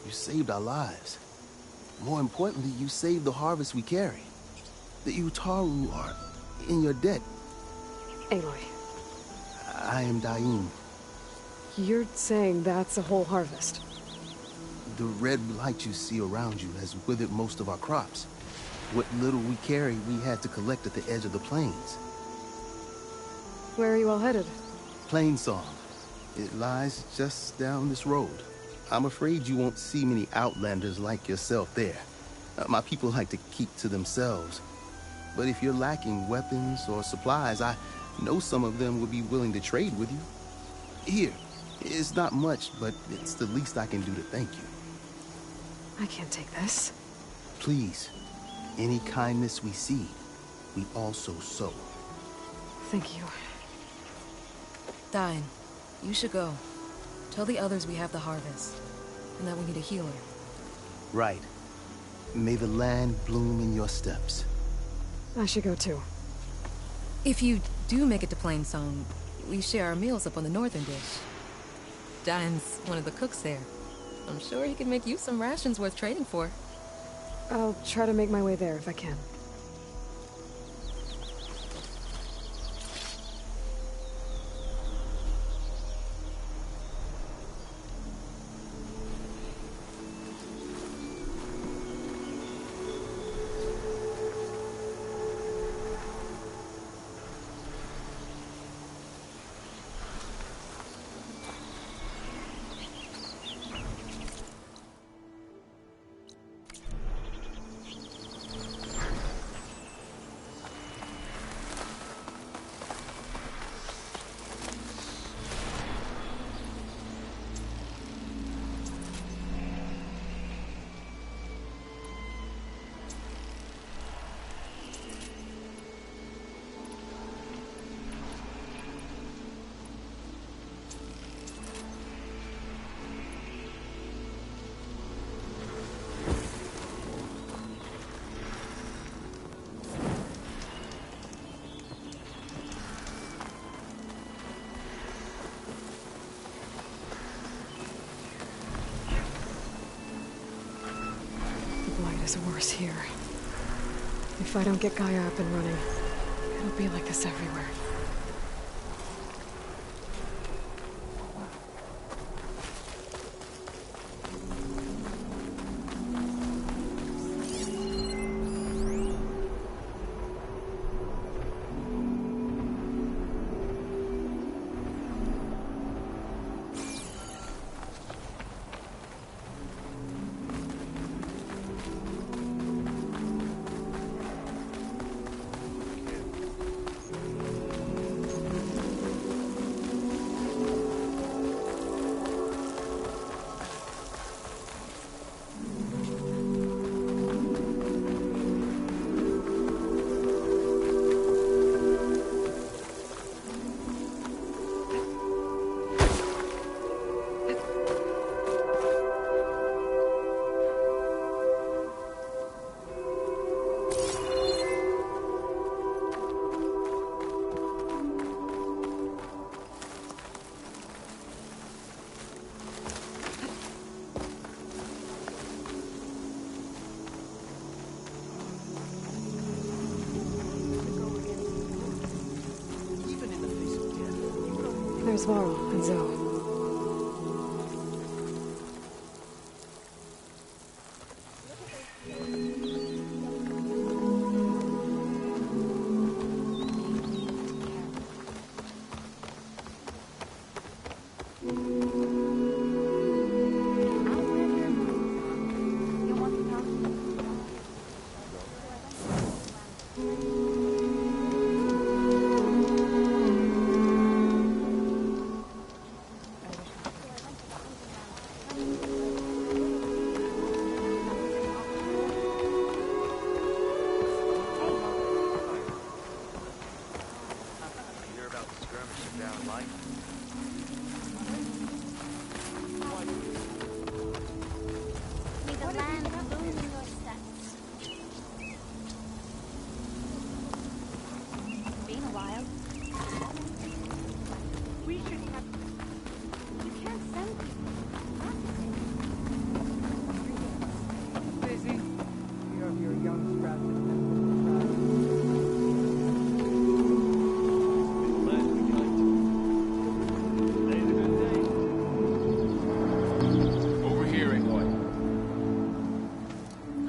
You saved our lives. More importantly, you saved the harvest we carry. The Utaru are in your debt. Aloy. I am Da'in. You're saying that's a whole harvest? The red light you see around you has withered most of our crops. What little we carry, we had to collect at the edge of the plains. Where are you all headed? Plainsong. It lies just down this road. I'm afraid you won't see many outlanders like yourself there. My people like to keep to themselves. But if you're lacking weapons or supplies, I know some of them would be willing to trade with you. Here, it's not much, but it's the least I can do to thank you. I can't take this. Please. Any kindness we see, we also sow. Thank you. Da'in, you should go. Tell the others we have the harvest, and that we need a healer. Right. May the land bloom in your steps. I should go too. If you do make it to Plainsong, we share our meals up on the northern dish. Da'in's one of the cooks there. I'm sure he can make you some rations worth trading for. I'll try to make my way there if I can. Is worse here. If I don't get Gaia up and running, it'll be like this everywhere. There's Varl and Zoe.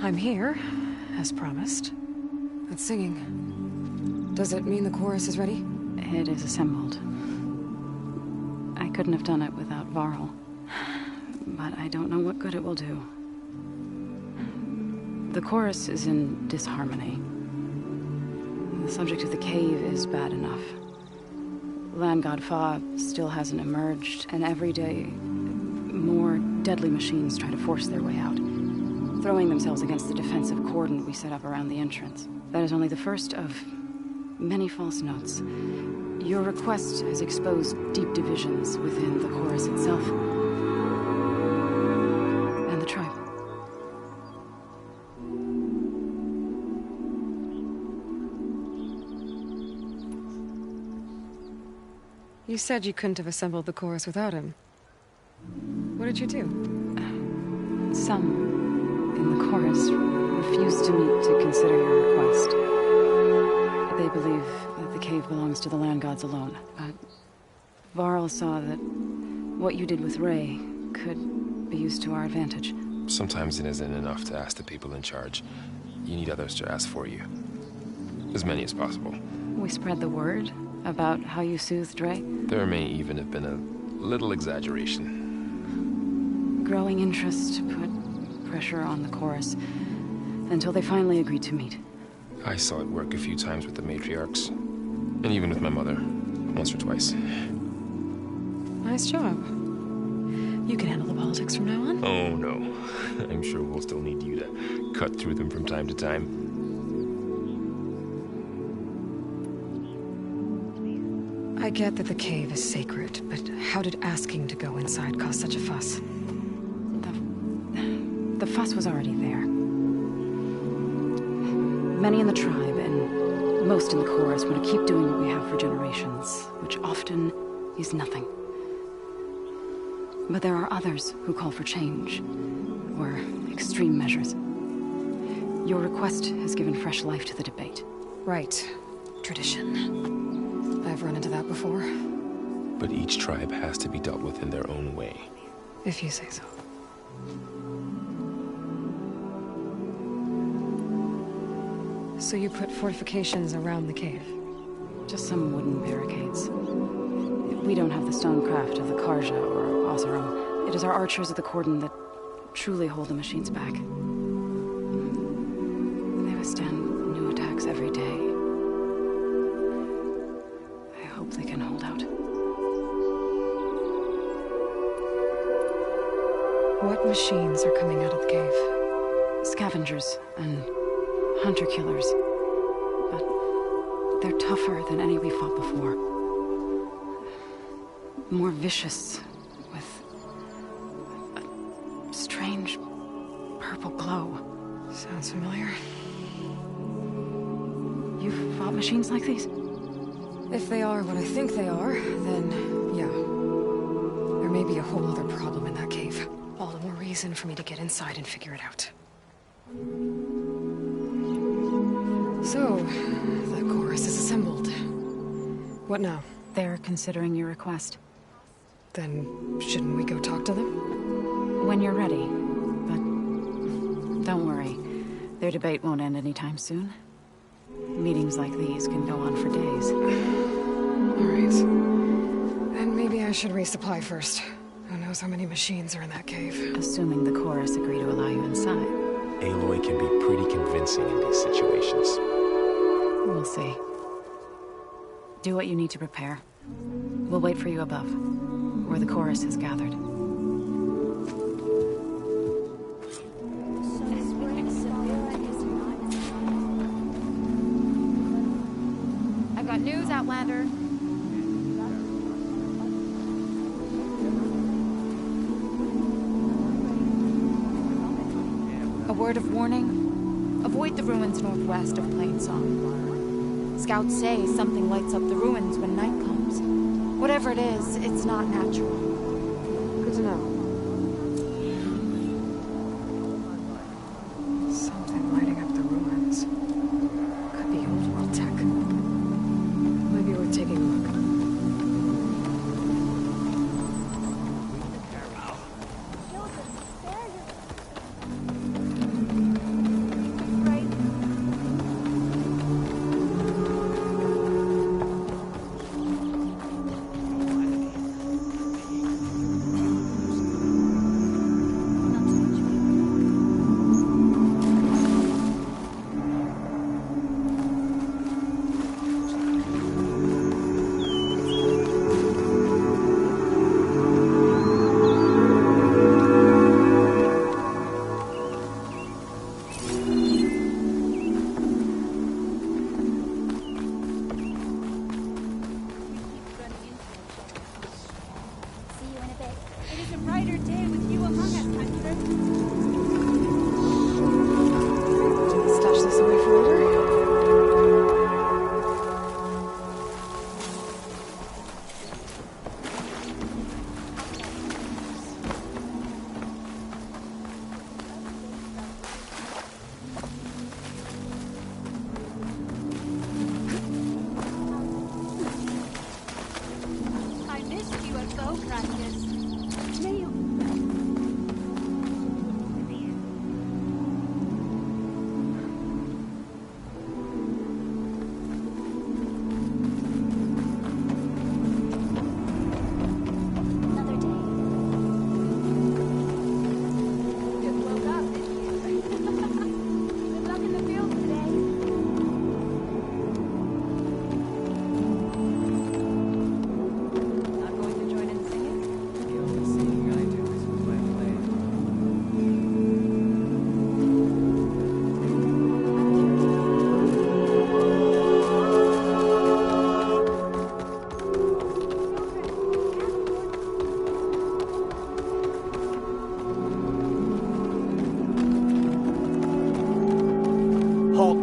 I'm here, as promised. It's singing. Does it mean the chorus is ready? It is assembled. I couldn't have done it without Varl. But I don't know what good it will do. The chorus is in disharmony. The subject of the cave is bad enough. Land God Fa still hasn't emerged, and every day, more deadly machines try to force their way out, throwing themselves against the defensive cordon we set up around the entrance. That is only the first of many false notes. Your request has exposed deep divisions within the chorus itself and the tribe. You said you couldn't have assembled the chorus without him. What did you do? Some in the chorus refused to meet to consider your request. They believe that the cave belongs to the land gods alone. But Varl saw that what you did with Ray could be used to our advantage. Sometimes it isn't enough to ask the people in charge. You need others to ask for you. As many as possible. We spread the word about how you soothed Ray. There may even have been a little exaggeration. Growing interest put pressure on the chorus until they finally agreed to meet. I saw it work a few times with the matriarchs, and even with my mother, once or twice. Nice job. You can handle the politics from now on. Oh no, I'm sure we'll still need you to cut through them from time to time. I get that the cave is sacred, but how did asking to go inside cause such a fuss? The fuss was already there. Many in the tribe, and most in the chorus, want to keep doing what we have for generations, which often is nothing. But there are others who call for change, or extreme measures. Your request has given fresh life to the debate. Right. Tradition. I've run into that before. But each tribe has to be dealt with in their own way. If you say so. So you put fortifications around the cave? Just some wooden barricades. We don't have the stonecraft of the Carja or Oseram. It is our archers of the cordon that truly hold the machines back. They withstand new attacks every day. I hope they can hold out. What machines are coming out of the cave? Scavengers and hunter-killers. But they're tougher than any we fought before. More vicious, with a strange purple glow. Sounds familiar. You've fought machines like these? If they are what I think they are, then yeah. There may be a whole other problem in that cave. All the more reason for me to get inside and figure it out. So, the chorus is assembled. What now? They're considering your request. Then, shouldn't we go talk to them? When you're ready. But don't worry. Their debate won't end anytime soon. Meetings like these can go on for days. Alright. Then maybe I should resupply first. Who knows how many machines are in that cave? Assuming the chorus agree to allow you inside. Aloy can be pretty convincing in these situations. We'll see. Do what you need to prepare. We'll wait for you above, where the chorus is gathered. I've got news, Outlander. A word of warning. Avoid the ruins northwest of Plainsong. Scouts say something lights up the ruins when night comes. Whatever it is, it's not natural. Good to know. Something lighting up the ruins. Could be old world tech. Might be worth taking a look.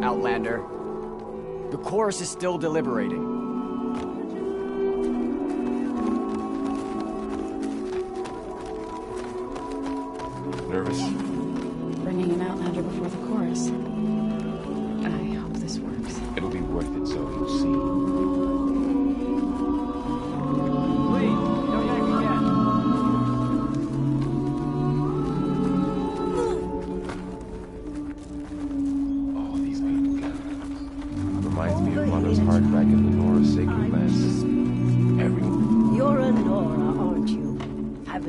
Outlander. The chorus is still deliberating. Nervous? Bringing an Outlander before the chorus. I hope this works. It'll be worth it, Zoe. You'll see.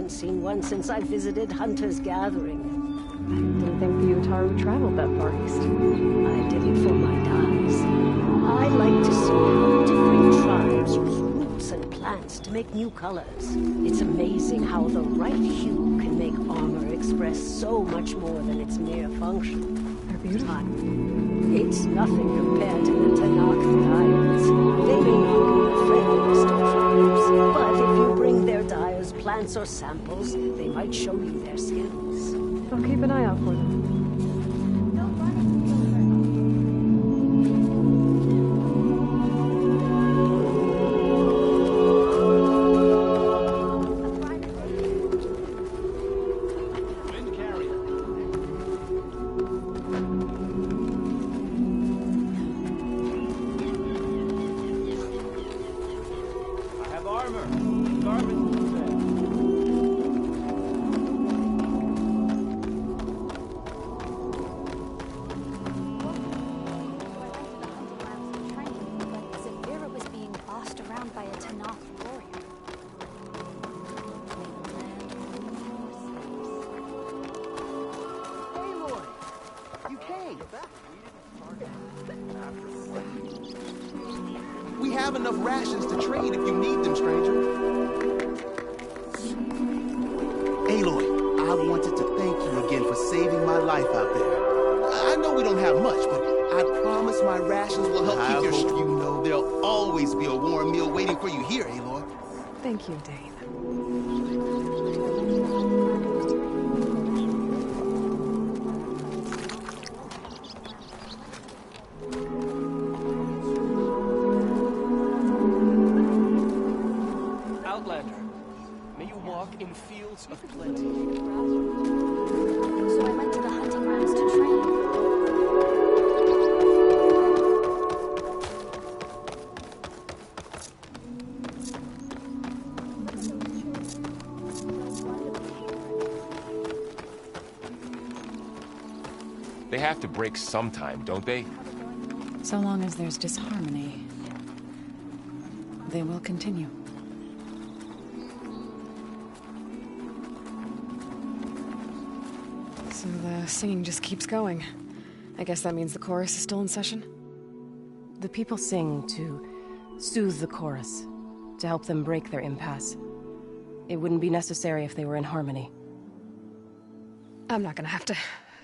Seen one since I visited Hunter's Gathering. Didn't think the Utaru traveled that far east. I did it for my dyes. I like to see how different tribes use roots and plants to make new colors. It's amazing how the right hue can make armor express so much more than its mere function. They're beautiful. It's nothing compared to the Tanakh dyers. They may not be the friendliest of tribes, but if you bring their dyers plants or samples, they might show you their skills. I'll keep an eye out for them. I have armor. Garments. a Tanakh warrior. Aloy! You came! We have enough rations to trade if you need them, stranger. Aloy, I wanted to thank you again for saving my life out there. I know we don't have much, but I promise my rations will help keep your... I hope you know there'll always be a warm meal waiting for you here, Aloy. Thank you, Dane. Outlander, may you walk in fields of plenty. So I went to the hunting grounds to train. They have to break sometime, don't they? So long as there's disharmony, they will continue. So the singing just keeps going. I guess that means the chorus is still in session? The people sing to soothe the chorus, to help them break their impasse. It wouldn't be necessary if they were in harmony. I'm not gonna have to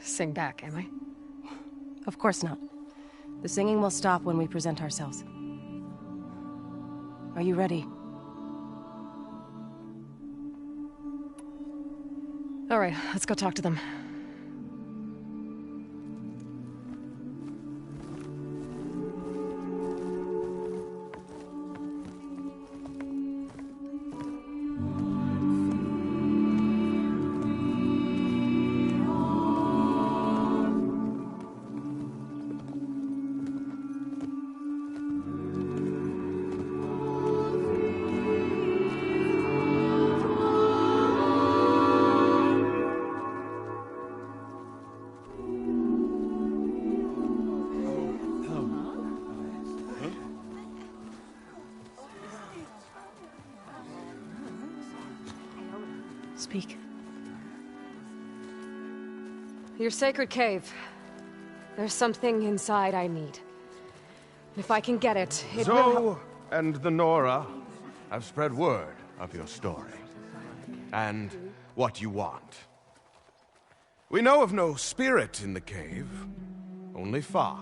sing back, am I? Of course not. The singing will stop when we present ourselves. Are you ready? All right, let's go talk to them. Speak. Your sacred cave. There's something inside I need. If I can get it, it will Zoe and the Nora have spread word of your story. And what you want. We know of no spirit in the cave. Only Fa,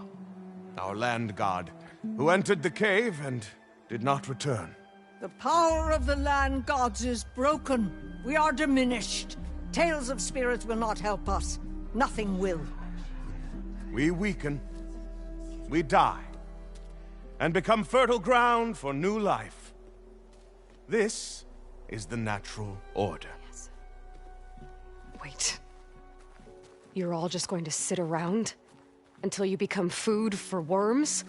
our land god, who entered the cave and did not return. The power of the land gods is broken. We are diminished. Tales of spirits will not help us. Nothing will. We weaken. We die. And become fertile ground for new life. This is the natural order. Wait. You're all just going to sit around until you become food for worms?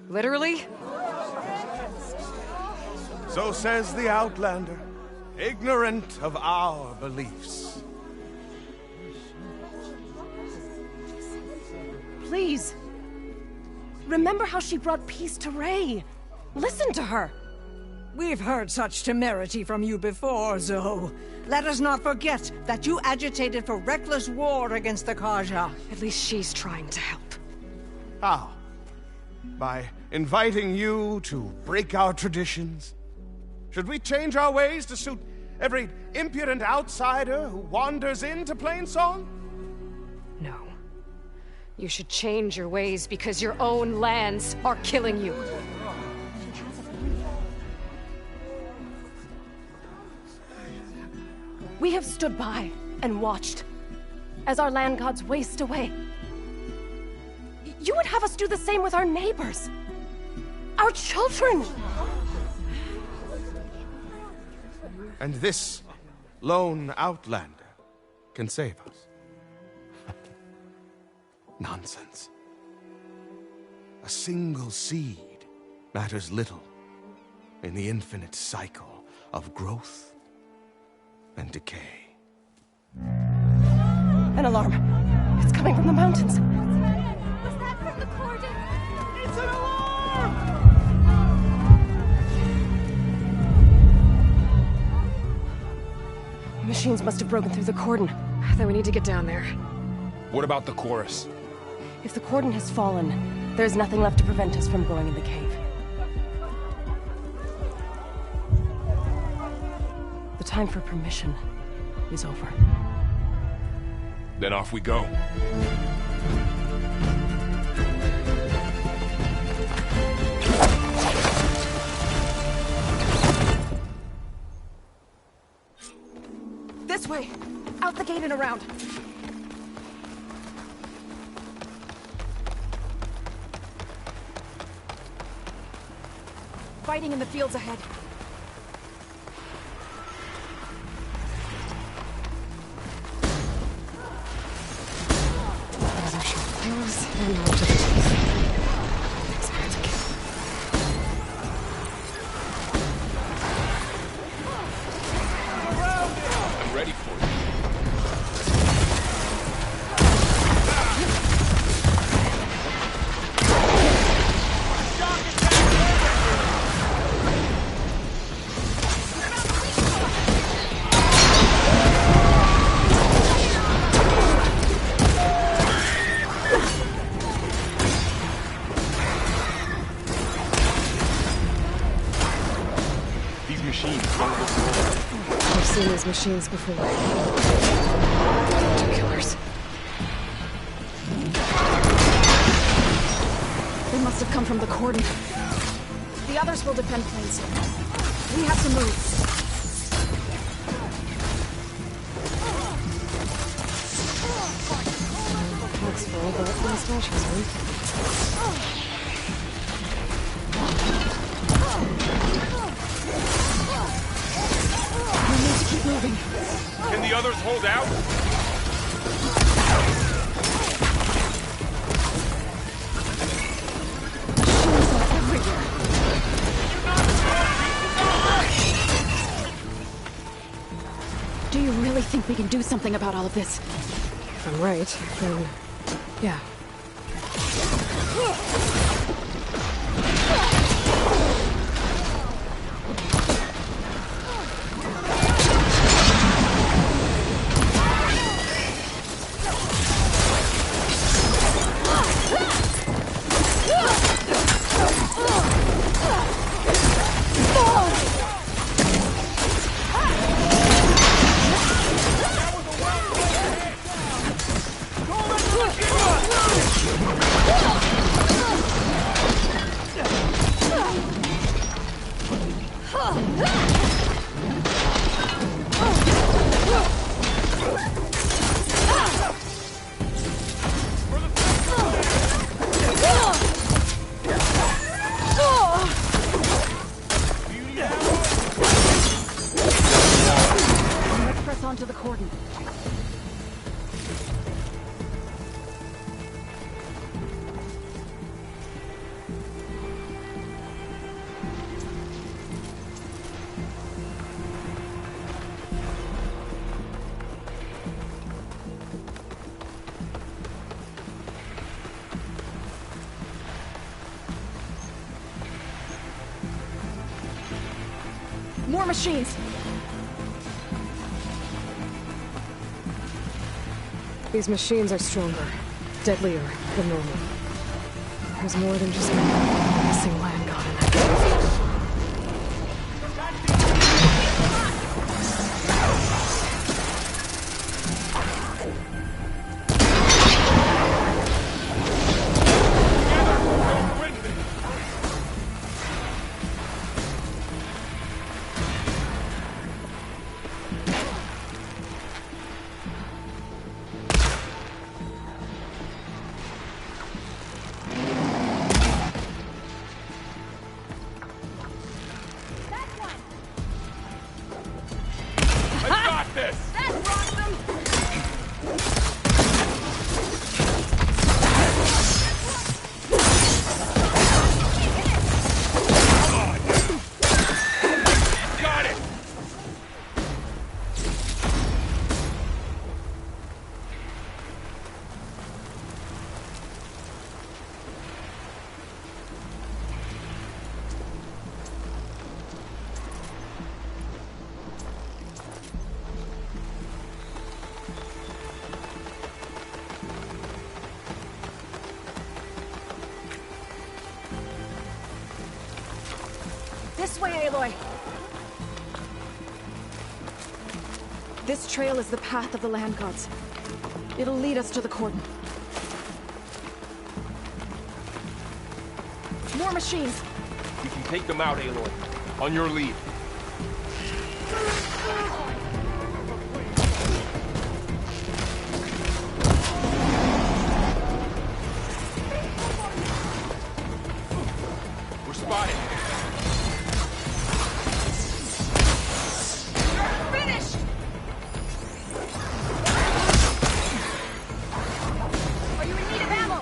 Literally? So says the Outlander, ignorant of our beliefs. Please. Remember how she brought peace to Ray. Listen to her. We've heard such temerity from you before, Zoe. Let us not forget that you agitated for reckless war against the Carja. At least she's trying to help. How? By inviting you to break our traditions? Should we change our ways to suit every impudent outsider who wanders into Plainsong? No. You should change your ways because your own lands are killing you. We have stood by and watched as our land gods waste away. You would have us do the same with our neighbors, our children. And this lone Outlander can save us. Nonsense. A single seed matters little in the infinite cycle of growth and decay. An alarm. It's coming from the mountains. Was that from the Cordon? It's an alarm! machines must have broken through the cordon. Then we need to get down there. What about the chorus? If the cordon has fallen, there's nothing left to prevent us from going in the cave. The time for permission is over. Then off we go. This way! Out the gate and around! Fighting in the fields ahead. Those are short clothes and more to the teeth. Expect to kill. I'm ready for you. I've seen these machines before. Two killers. They must have come from the cordon. The others will defend Plainstone. We have to move. Looks full, but the mustache was weak. We need to keep moving. Can the others hold out? Machines are everywhere. Do you really think we can do something about all of this? If I'm right, then... yeah. Let's press onto the cordon. More machines! These machines are stronger, deadlier than normal. There's more than just one missing land god in that cave. This way, Aloy! This trail is the path of the land gods. It'll lead us to the cordon. More machines! You can take them out, Aloy. On your lead. We're spotted. Finished! Are you in need of ammo?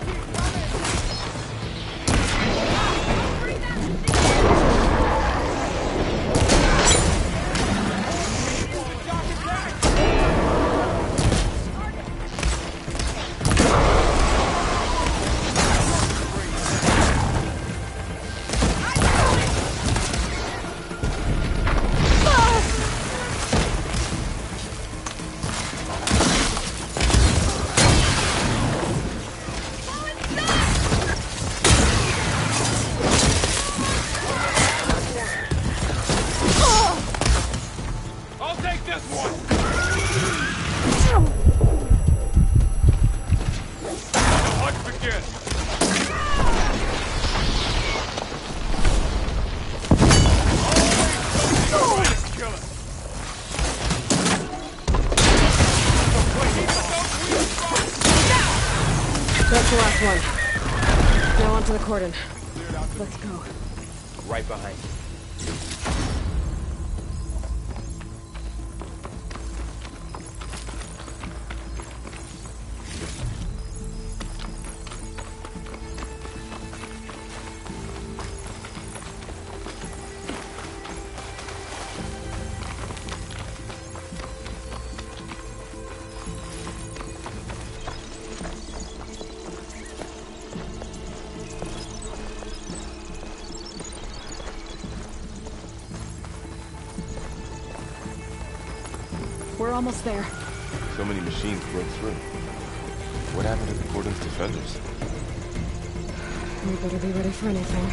I'll take this one! The hunt begins! That's the last one. Now onto the cordon. Let's go. Right behind you. We're almost there. So many machines broke through. What happened to the cordon's defenders? We better be ready for anything.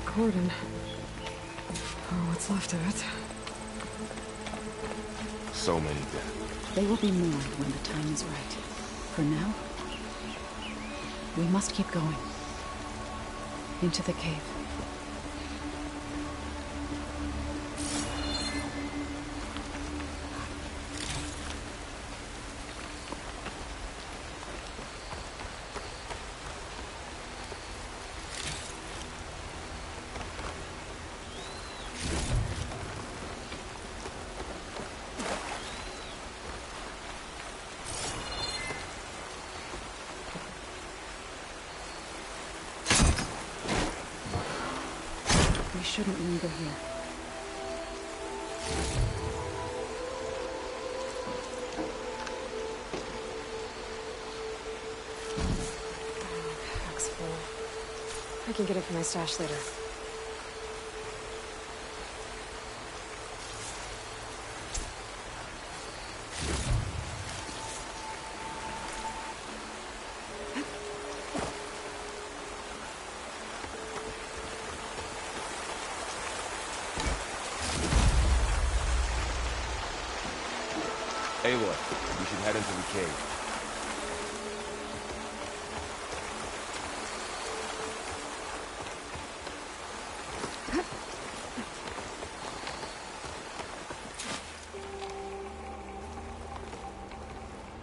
Cordon. Oh, what's left of it. So many dead. They will be mourned when the time is right. For now, we must keep going. Into the cave. We shouldn't linger here. Pack's full. I can get it from my stash later. Aloy, we should head into the cave.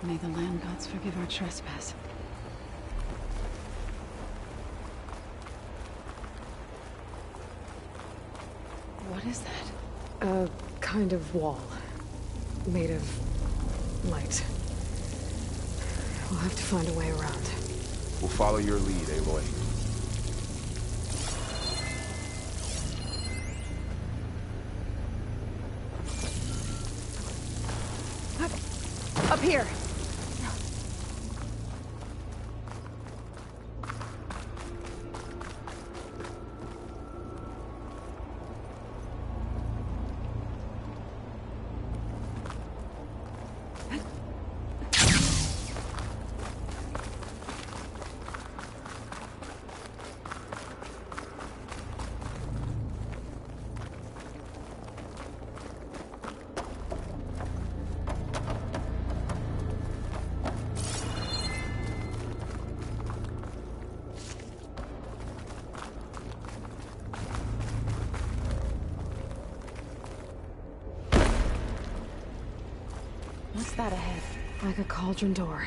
May the land gods forgive our trespass. What is that? A kind of wall. Made of light. We'll have to find a way around. We'll follow your lead, Aloy. Up here! What's that ahead? Like a cauldron door.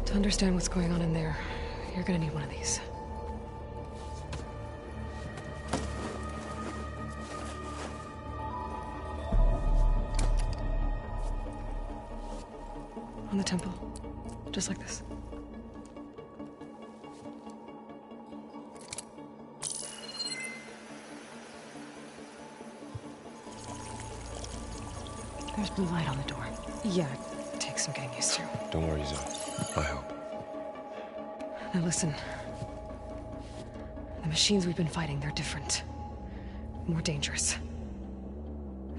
To understand what's going on in there, you're gonna need one of these. On the temple. Just like this. There's blue light on the door. Yeah, it takes some getting used to. Don't worry, Zoe. I help. Now listen. The machines we've been fighting, they're different. More dangerous.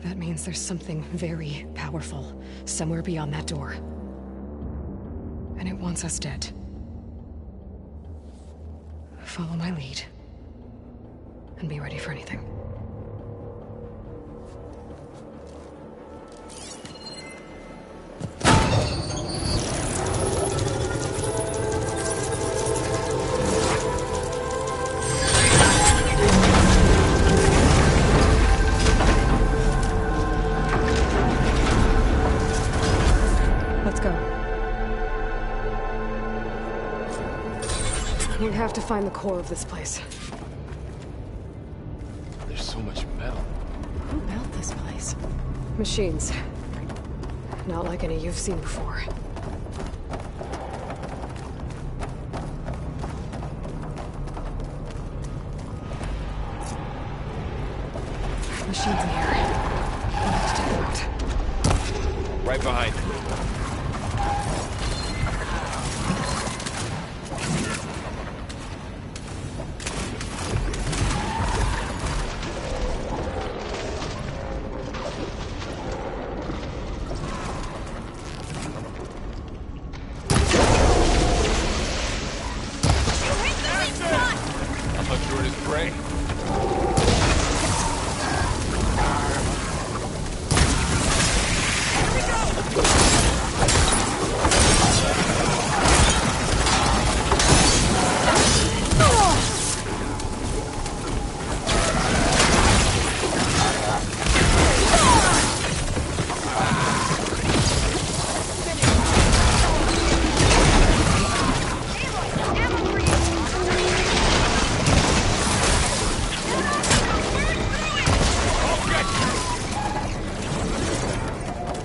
That means there's something very powerful somewhere beyond that door. And it wants us dead. Follow my lead. And be ready for anything. Let's go. We have to find the core of this place. There's so much metal. Who built this place? Machines. Not like any you've seen before. Machines in here. We'll have to take them out. Right behind. I'm not sure it is prey.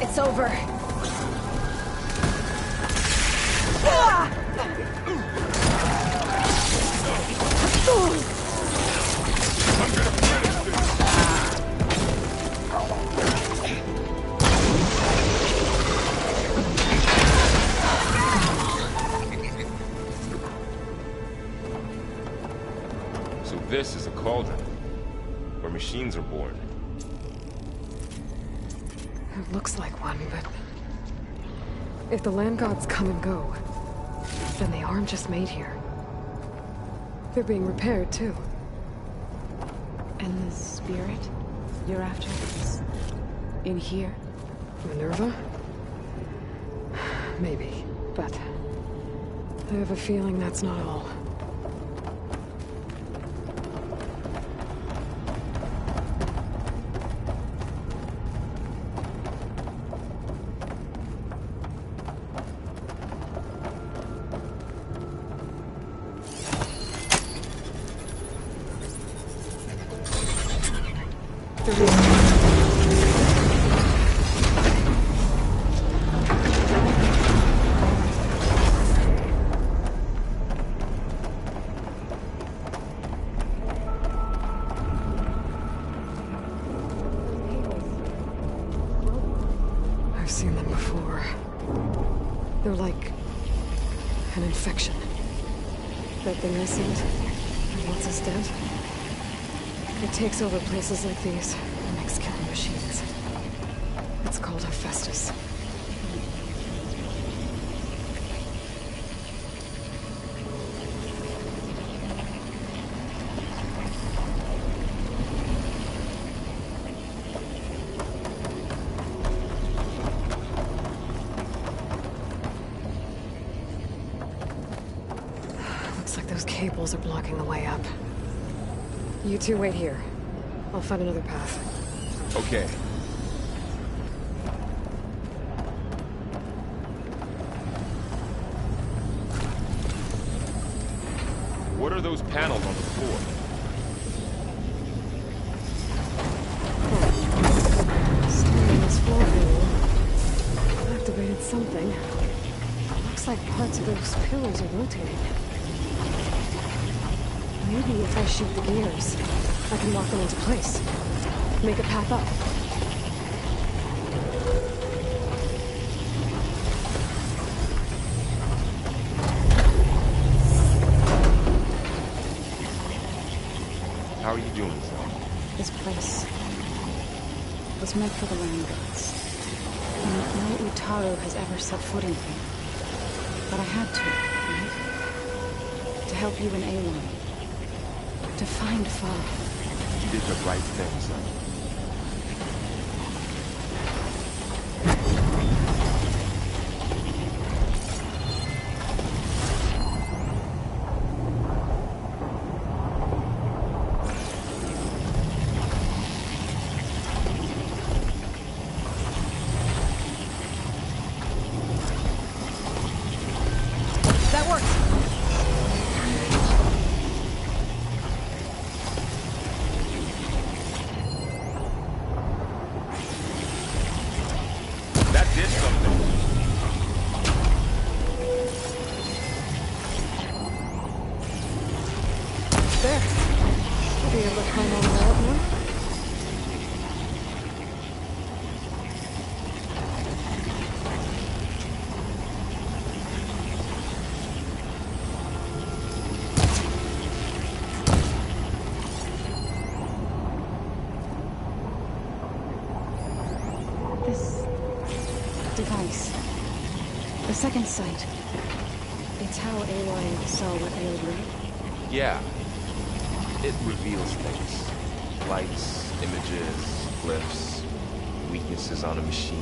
It's over. So this is a cauldron, where machines are born. It looks like one, but... if the land gods come and go, then they aren't just made here. They're being repaired, too. And the spirit you're after is in here? Minerva? Maybe, but I have a feeling that's not all. I've seen them before. They're like an infection. That thing I sent, and once it's dead, it takes over places like these and makes killing machines. It's called Hephaestus. Looks like those cables are blocking the way up. You two wait here. I'll find another path. Okay. What are those panels on the floor? Standing on this floor panel activated something. Looks like parts of those pillars are rotating. Maybe if I shoot the gears, I can lock them into place. Make a path up. How are you doing this? This place was meant for the land gods. No Utaru has ever set foot in here. But I had to, right? To help you and Aloy. To find Father. You did the right thing, son. That works! That did something. There. I'll be able to climb on the wall more. This device. The second sight. It's how Aloy saw what ailed Ray. Yeah. It reveals things. Lights, images, glyphs, weaknesses on a machine.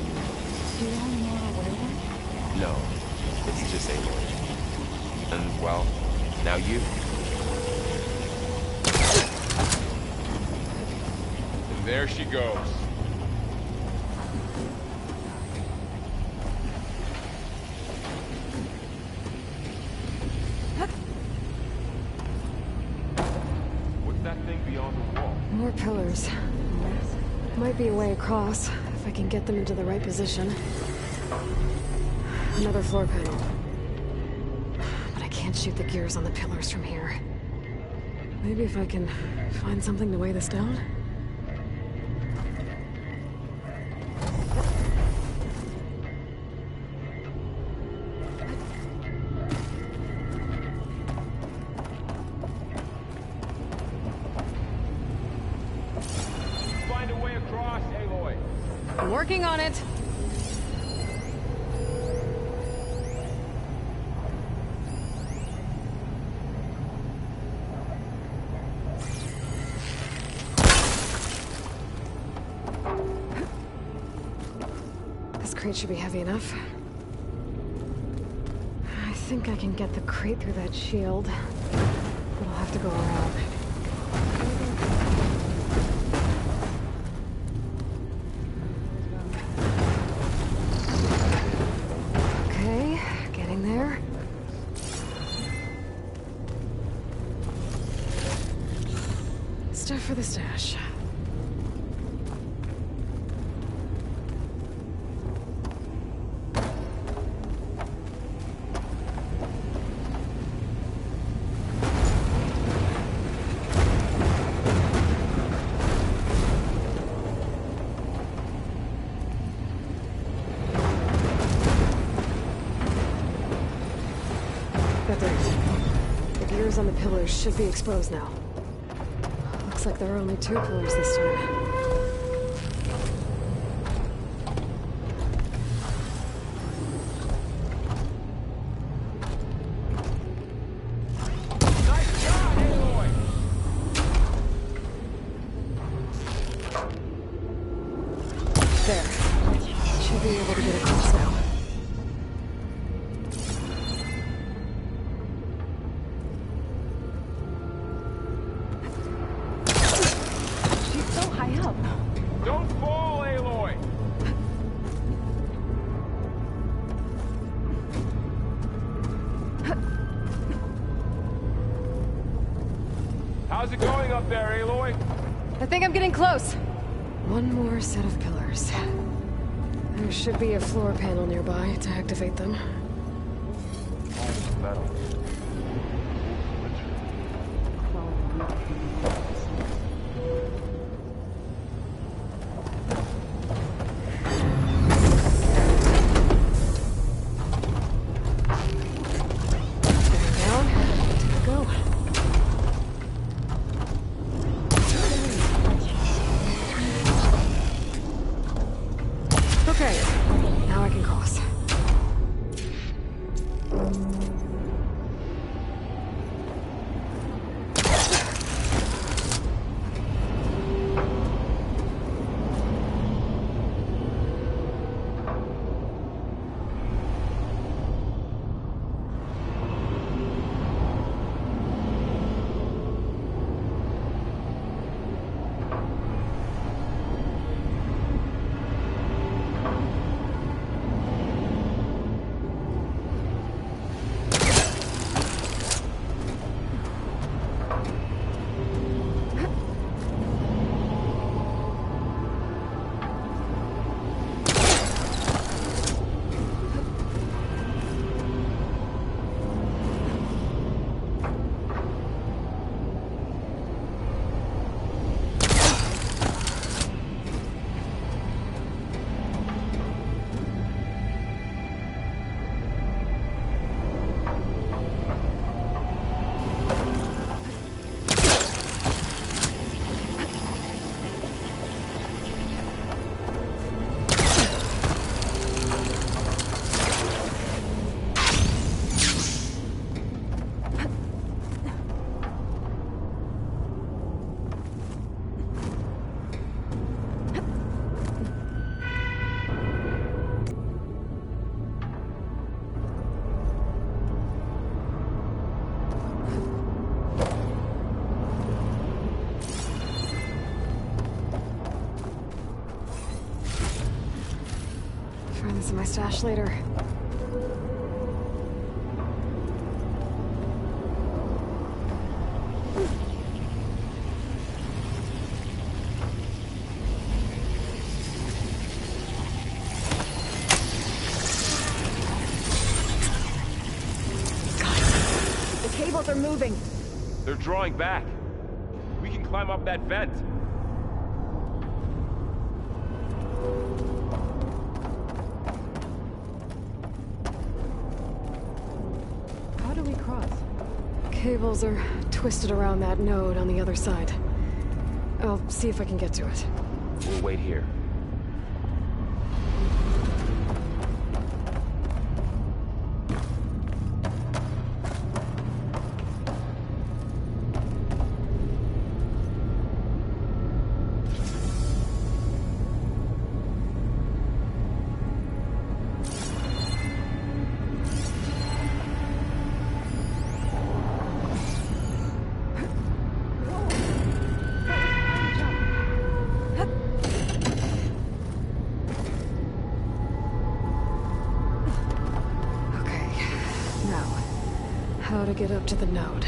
Do you all know where that? No, it's just Aloy. And, well, now you. And there she goes. What's that thing beyond the wall? More pillars. Might be a way across, if I can get them into the right position. Another floor panel. But I can't shoot the gears on the pillars from here. Maybe if I can find something to weigh this down? Find a way across, Aloy. Working on it! This crate should be heavy enough. I think I can get the crate through that shield, but I'll have to go around. Okay, getting there. Stuff for the stash. On the pillars should be exposed now. Looks like there are only 2 pillars this time. There. Should be able to get across now. How's it going up there, Aloy? I think I'm getting close. One more set of pillars. There should be a floor panel nearby to activate them. Metal. In my stash later. The cables are moving. They're drawing back. We can climb up that vent. Cables are twisted around that node on the other side. I'll see if I can get to it. We'll wait here. how to get up to the node.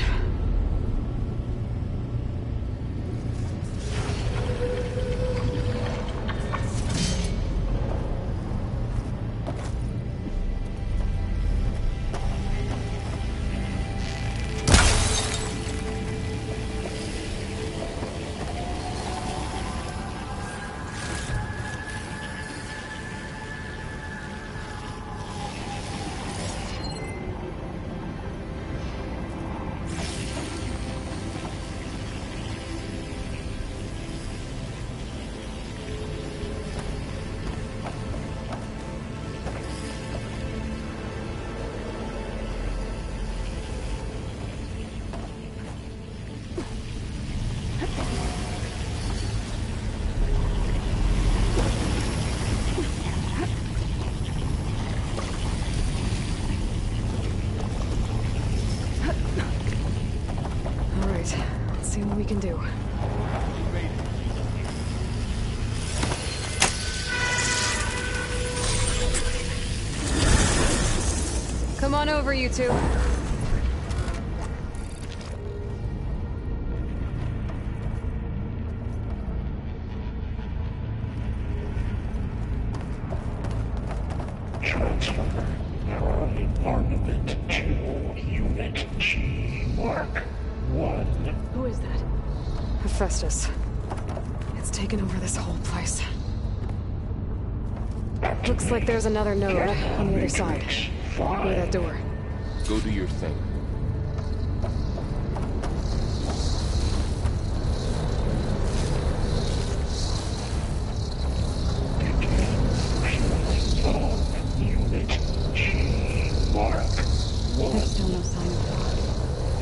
See what we can do. Come on over, you two. Transfer Neuron Ornament to Unit G Mark 1. Who is that? Hephaestus. It's taken over this whole place. Looks like there's another node on the other side. Near that door. Go do your thing. Unit G Mark 1. There's still no sign of Claude.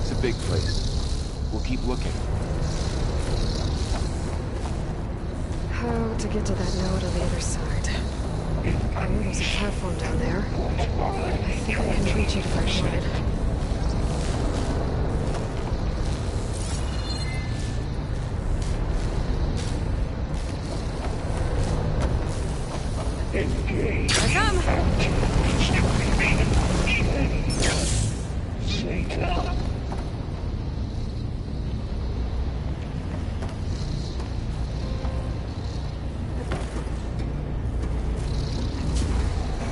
It's a big place. We'll keep looking. How to get to that node on the other side? Oh, there's a platform down there. I think I can reach it if I should. Engage. I come! Zeta.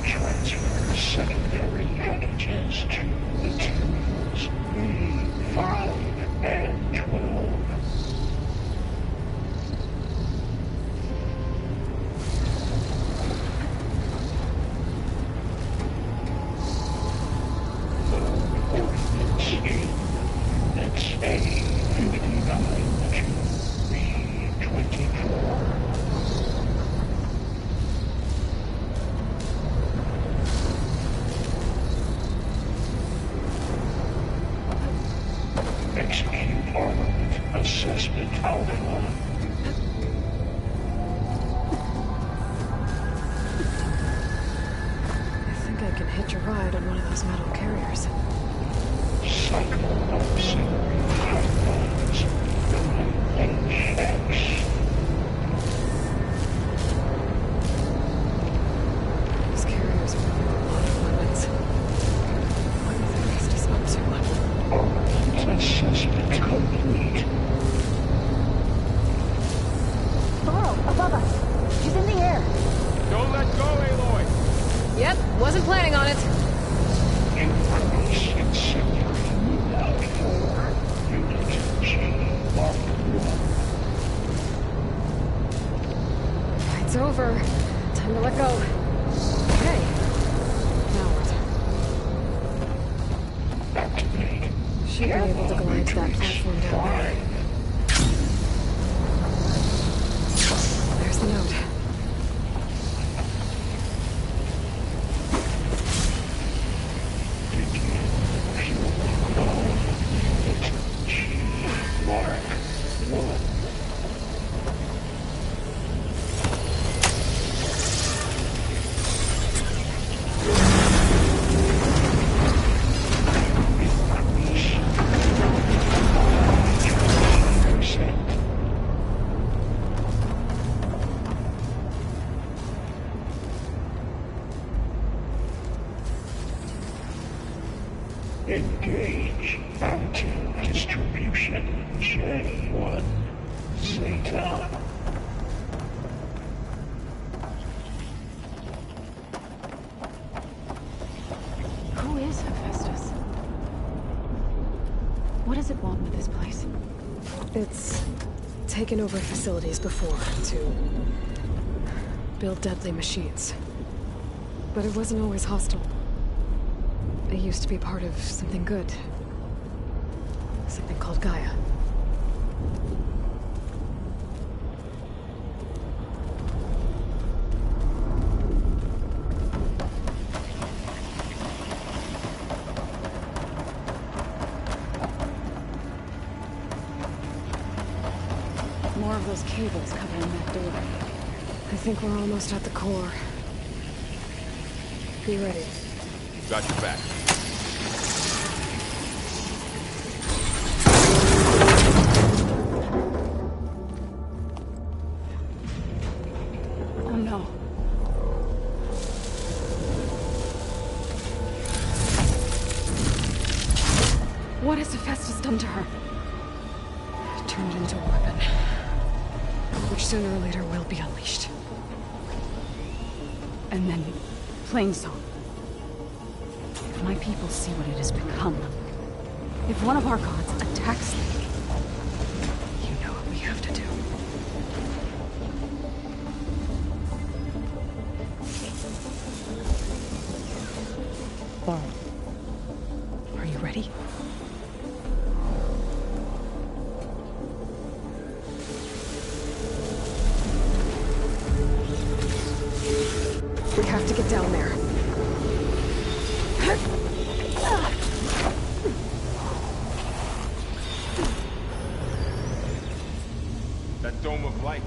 Transfer secondary antigens to materials E5 and 12. Units A59 to B24. Execute armament assessment alpha. I think I can hitch a ride on one of those metal carriers. Cycle auxiliary pipelines. HX. These carriers will have a lot of weapons. What is Hephaestus up to? Armament assessment complete. Burrow, above us. She's in the air. Don't let go, Aloy! Yep, wasn't planning on it. Increase incendiary loadout for Unit G Mark 1. Fight's over. Time to let go. Okay. Now what? Activate. Should be able to glide to that platform down there. There's the node. Mark 1. Engage. Active distribution. J1. Zeta. Who is Hephaestus? What does it want with this place? It's taken over facilities before to build deadly machines. But it wasn't always hostile. It used to be part of something good. Something called Gaia. More of those cables covering that door. I think we're almost at the core. Be ready. Got your back. Oh no. What has Hephaestus done to her? Turned into a weapon. Which sooner or later will be unleashed. And then, Plainsong. If my people see what it has become, if one of our gods attacks them, you know what we have to do. Laurel, are you ready? We have to get down there. That dome of light.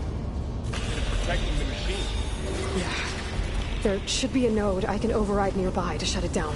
It's protecting the machine. Yeah. There should be a node I can override nearby to shut it down.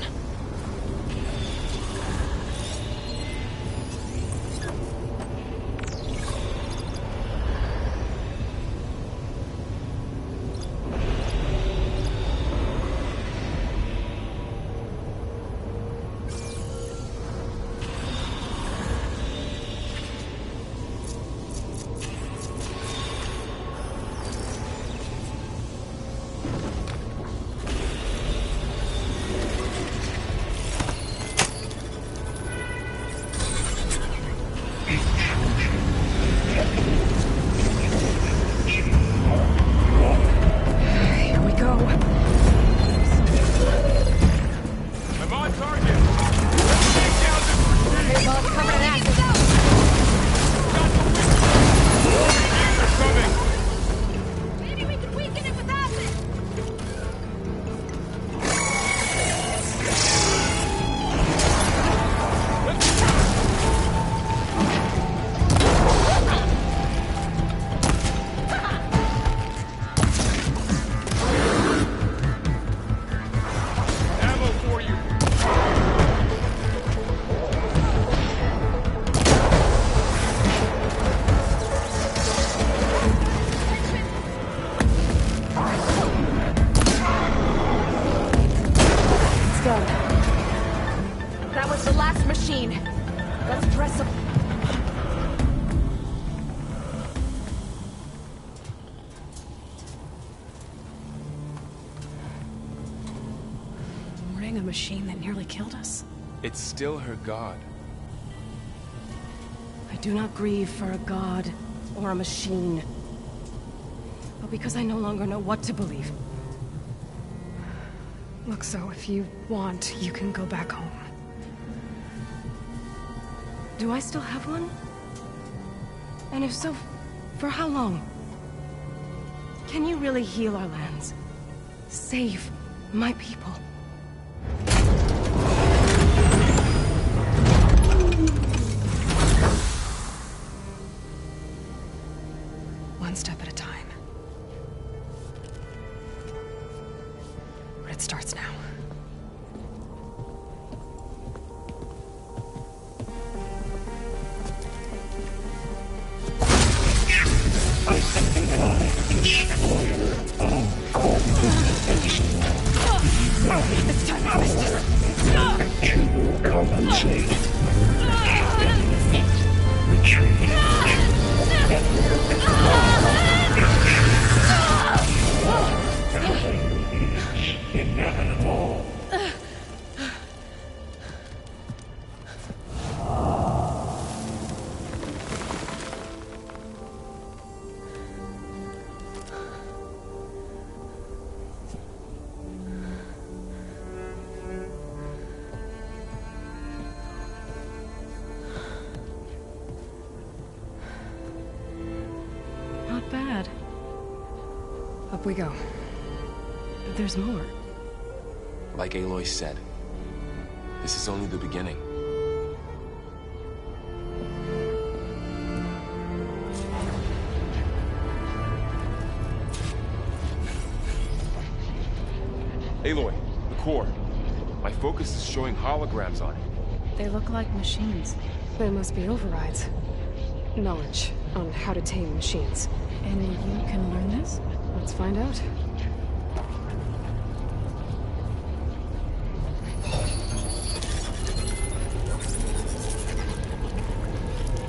A machine that nearly killed us. It's still her god. I do not grieve for a god or a machine, but because I no longer know what to believe. Look, so if you want, you can go back home. Do I still have one? And if so, for how long? Can you really heal our lands? Save my people? One step at a time. But it starts now. Destroyer, I'll call this Safe. Retreat. Everything is inevitable. Not bad. Up we go. There's more. Like Aloy said, this is only the beginning. Aloy, the core. My focus is showing holograms on it. They look like machines. They must be overrides. Knowledge on how to tame machines. And you can learn this? Let's find out.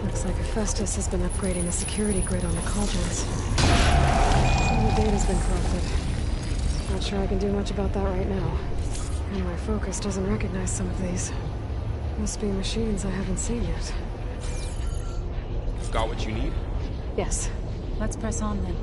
Looks like Hephaestus has been upgrading the security grid on the cauldrons. Some of the data's been corrupted. Not sure I can do much about that right now. And my focus doesn't recognize some of these. Must be machines I haven't seen yet. Got what you need? Yes. Let's press on then.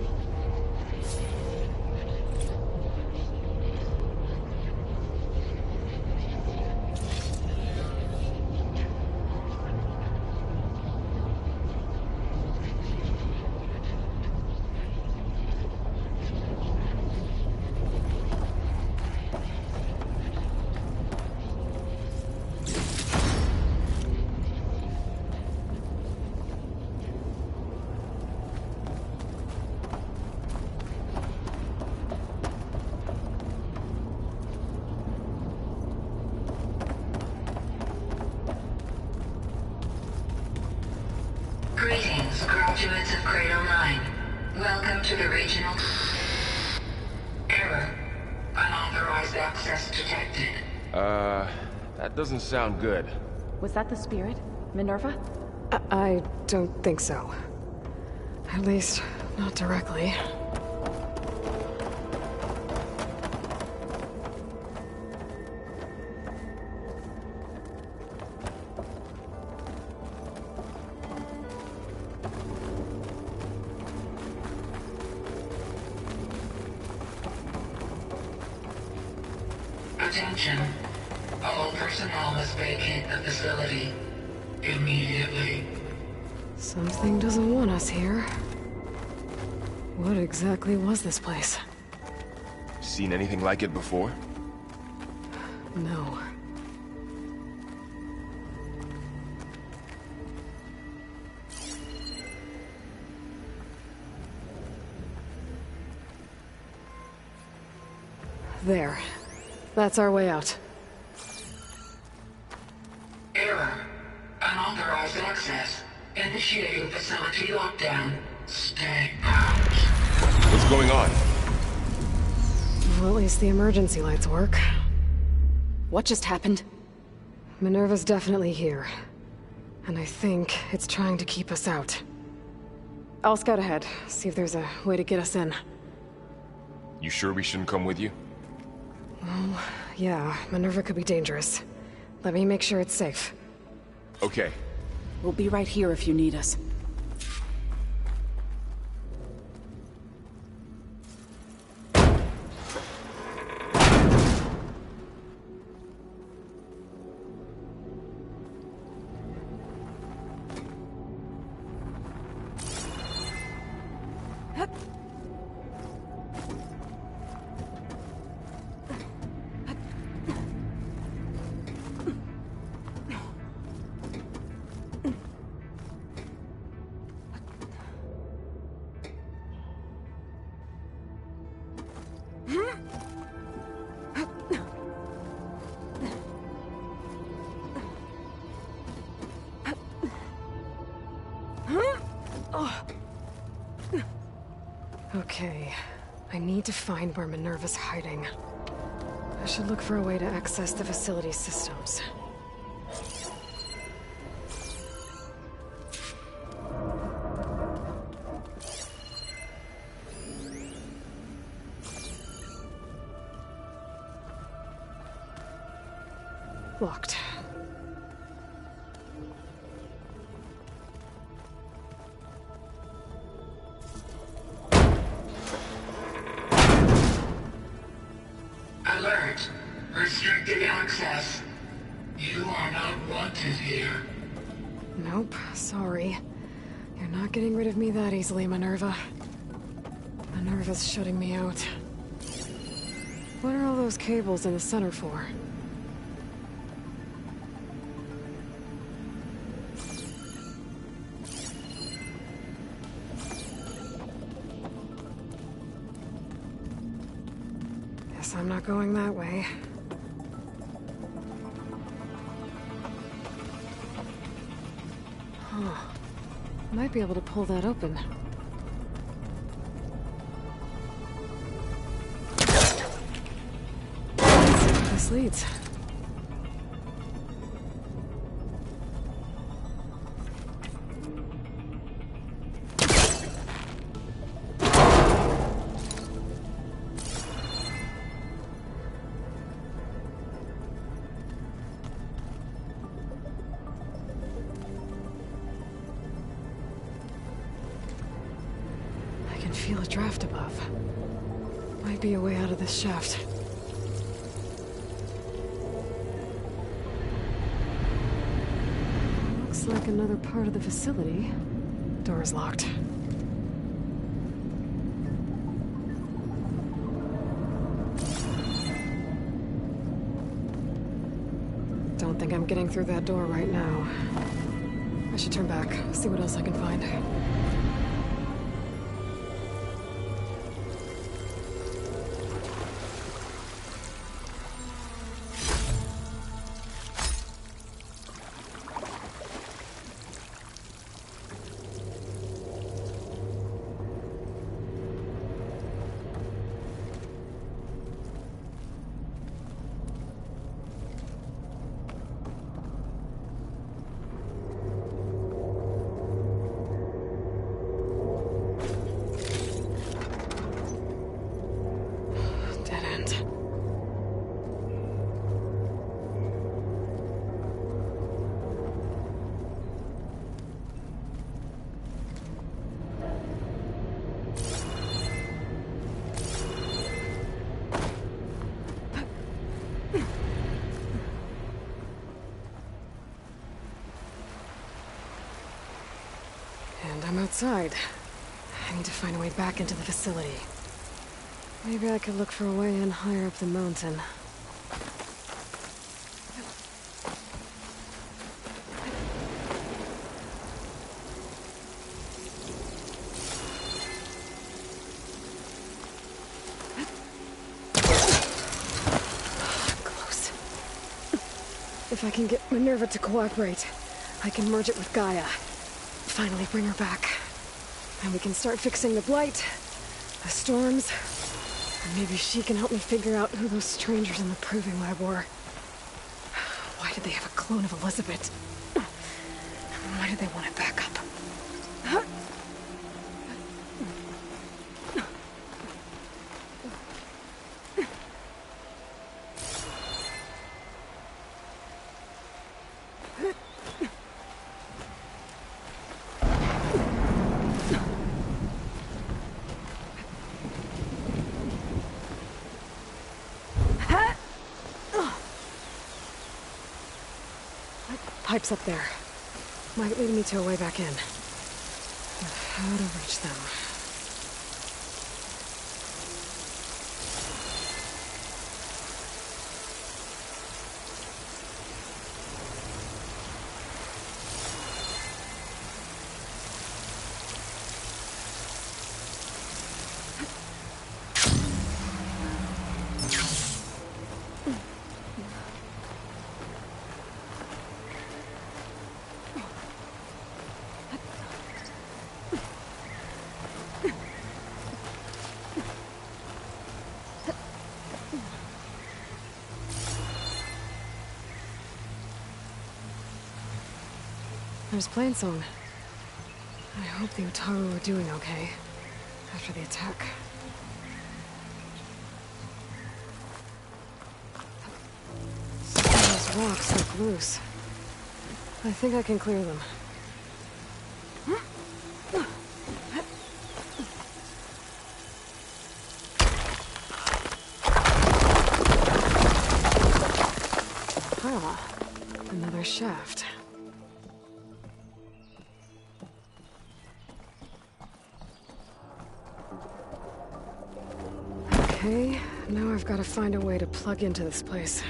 Greetings, graduates of Cradle 9. Welcome to the regional... Error. Unauthorized access detected. That doesn't sound good. Was that the spirit? Minerva? I don't think so. At least, not directly. Attention. All personnel must vacate the facility immediately. Something doesn't want us here. What exactly was this place? Seen anything like it before? No. There. That's our way out. Error. Unauthorized access. Initiating facility lockdown. Stay out. What's going on? Well, at least the emergency lights work. What just happened? Minerva's definitely here. And I think it's trying to keep us out. I'll scout ahead, see if there's a way to get us in. You sure we shouldn't come with you? Well, yeah, Minerva could be dangerous. Let me make sure it's safe. Okay. We'll be right here if you need us. Okay, I need to find where Minerva's hiding. I should look for a way to access the facility's systems. Locked. Alert! Restricted access. You are not wanted here. Nope, sorry. You're not getting rid of me that easily, Minerva. Minerva's shutting me out. What are all those cables in the center for? Guess I'm not going that way. Huh. Might be able to pull that open. Let's see where this leads. I can feel a draft above. Might be a way out of this shaft. Looks like another part of the facility. Door's locked. Don't think I'm getting through that door right now. I should turn back, see what else I can find. And I'm outside. I need to find a way back into the facility. Maybe I could look for a way in higher up the mountain. Close. If I can get Minerva to cooperate, I can merge it with Gaia. Finally bring her back. And we can start fixing the Blight, the storms, and maybe she can help me figure out who those strangers in the Proving Lab were. Why did they have a clone of Elizabeth? Why did they want it back up? Pipes up there. Might lead me to a way back in. But how to reach them? There's Plainsong. I hope the Utaru are doing okay after the attack. Someone's rocks look loose. I think I can clear them. Ah, another shaft. Okay, now I've got to find a way to plug into this place.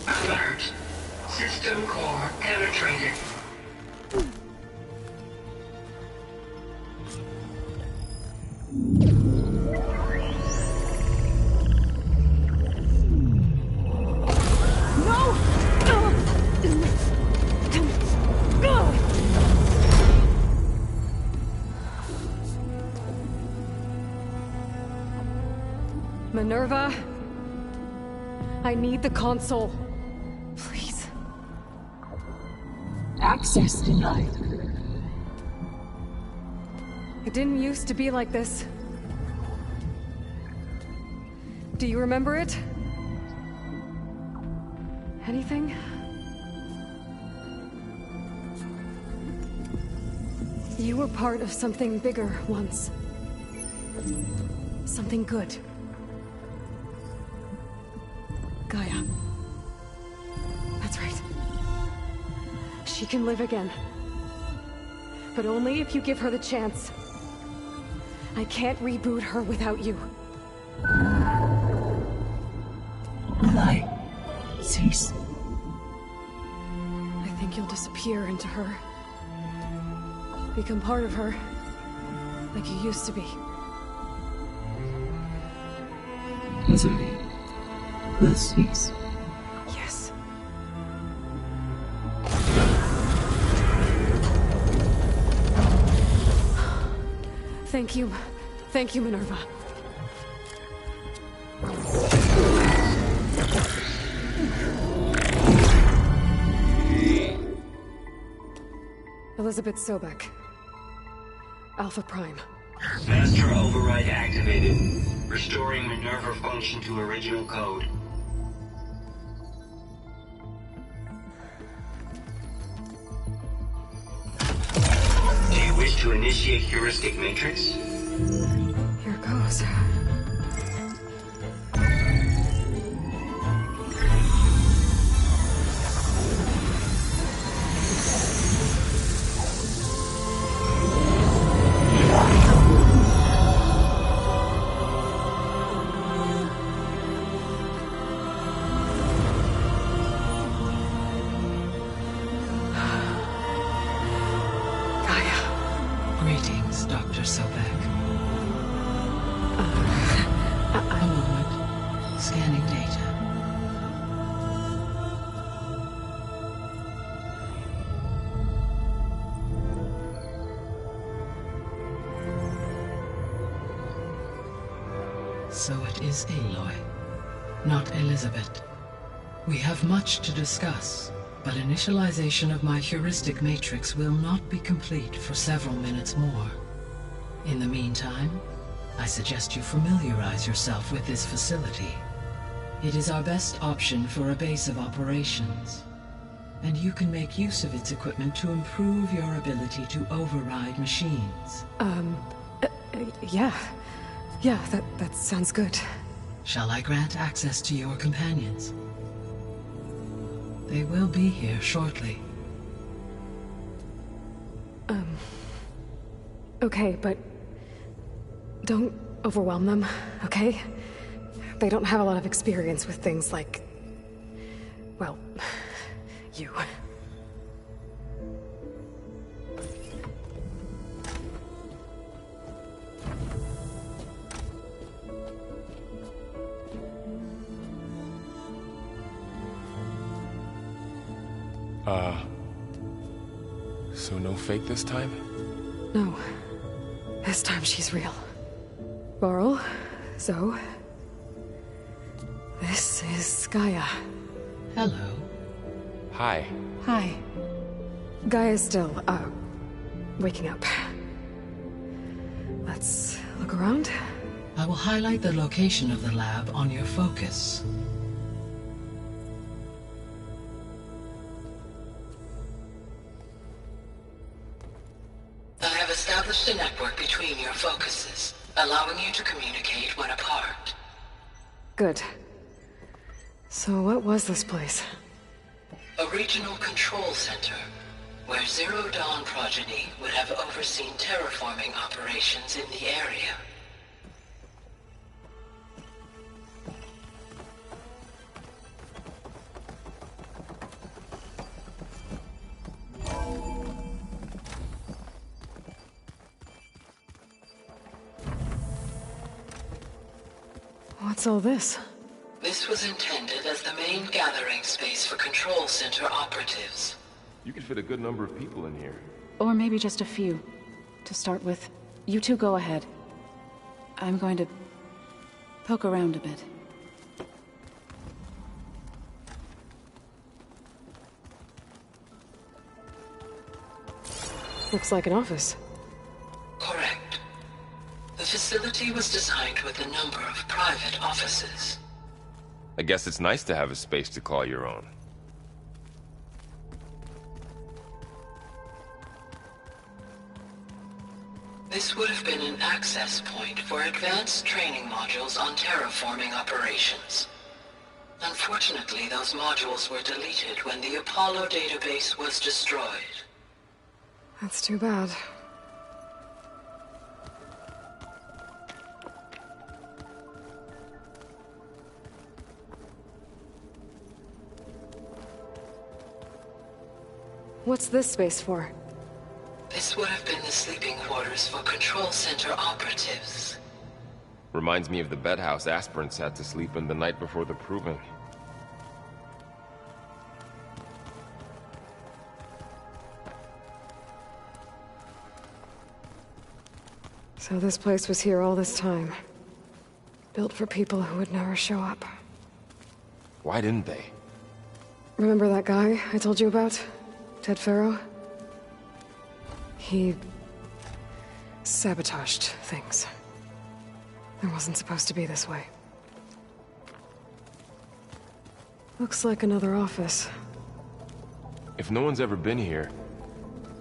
Alert. System core penetrated. Minerva, I need the console. Please. Access denied. It didn't used to be like this. Do you remember it? Anything? You were part of something bigger once. Something good. Gaia. That's right. She can live again. But only if you give her the chance. I can't reboot her without you. Lie. Cease. I think you'll disappear into her. Become part of her. Like you used to be. Misery. The cease. Yes. Thank you. Thank you, Minerva. Elizabeth Sobek. Alpha Prime. Master override activated. Restoring Minerva function to original code. Do you wish to initiate heuristic matrix? Here goes. Greetings, Dr. Sobek. A moment. Scanning data. So it is Aloy, not Elizabeth. We have much to discuss, but initialization of my heuristic matrix will not be complete for several minutes more. In the meantime, I suggest you familiarize yourself with this facility. It is our best option for a base of operations, and you can make use of its equipment to improve your ability to override machines. Yeah. Yeah, that sounds good. Shall I grant access to your companions? They will be here shortly. Okay, but don't overwhelm them, okay? They don't have a lot of experience with things like, well, you. So no fake this time? No. This time she's real. Varl, Zoe. This is Gaia. Hello. Hi. Hi. Gaia's still, waking up. Let's look around. I will highlight the location of the lab on your focus. I have established a network between your focuses, allowing you to communicate when apart. Good. So what was this place? A regional control center, where Zero Dawn progeny would have overseen terraforming operations in the area. What's all this? This was intended as the main gathering space for control center operatives. You could fit a good number of people in here. Or maybe just a few. To start with. You two go ahead. I'm going to poke around a bit. Looks like an office. Correct. The facility was designed with a number of private offices. I guess it's nice to have a space to call your own. This would have been an access point for advanced training modules on terraforming operations. Unfortunately, those modules were deleted when the Apollo database was destroyed. That's too bad. What's this space for? This would have been the sleeping quarters for control center operatives. Reminds me of the bedhouse aspirants had to sleep in the night before the proving. So this place was here all this time. Built for people who would never show up. Why didn't they? Remember that guy I told you about? Ted Faro? He sabotaged things. It wasn't supposed to be this way. Looks like another office. If no one's ever been here,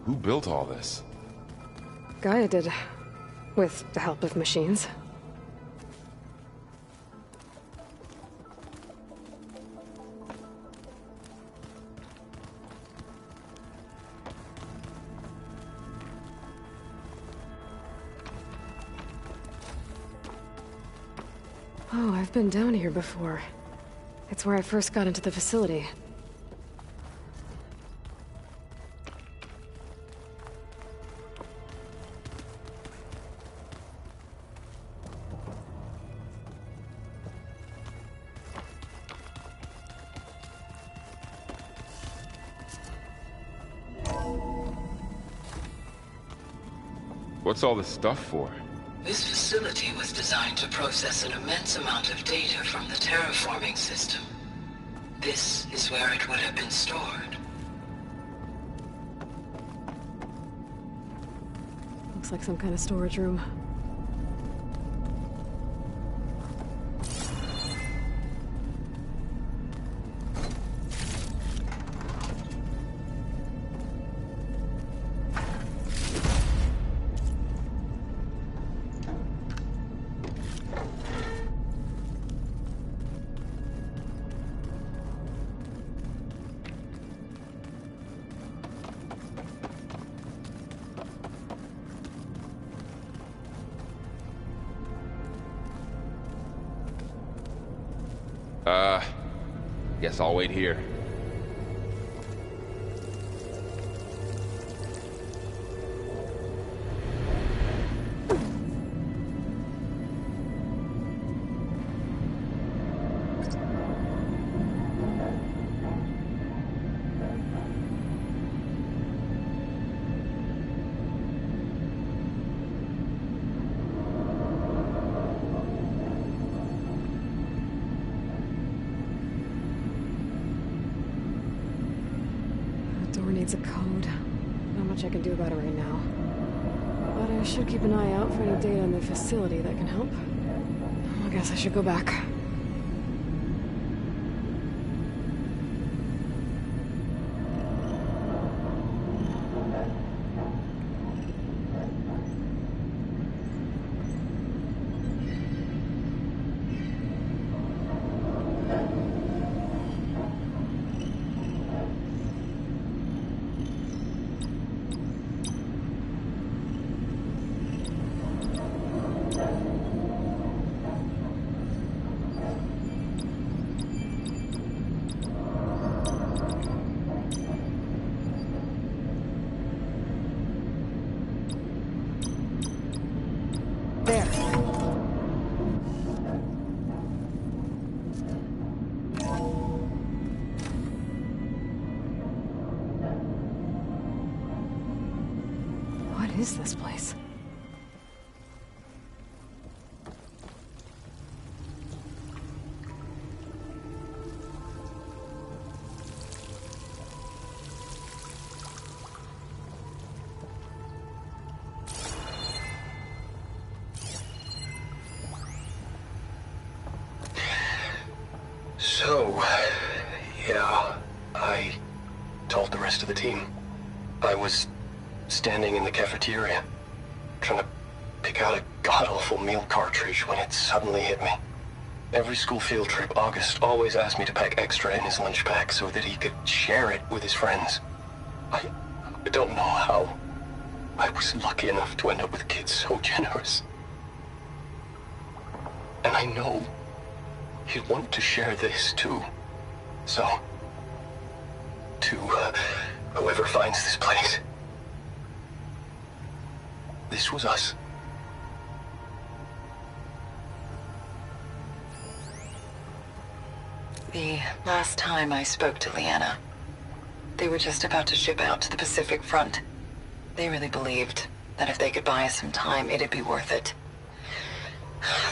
who built all this? Gaia did. With the help of machines. Oh, I've been down here before. It's where I first got into the facility. What's all this stuff for? This facility was designed to process an immense amount of data from the terraforming system. This is where it would have been stored. Looks like some kind of storage room. Guess I'll wait here. Needs a code. Not much I can do about it right now. But I should keep an eye out for any data in the facility that can help. guess I should go back. What is this place? So, yeah, I told the rest of the team. I was standing in the cafeteria, trying to pick out a god-awful meal cartridge when it suddenly hit me. Every school field trip, August always asked me to pack extra in his lunch pack so that he could share it with his friends. I don't know how. I was lucky enough to end up with kids so generous. And I know he'd want to share this too. So, to whoever finds this place, this was us. The last time I spoke to Leanna, they were just about to ship out to the Pacific Front. They really believed that if they could buy us some time, it'd be worth it.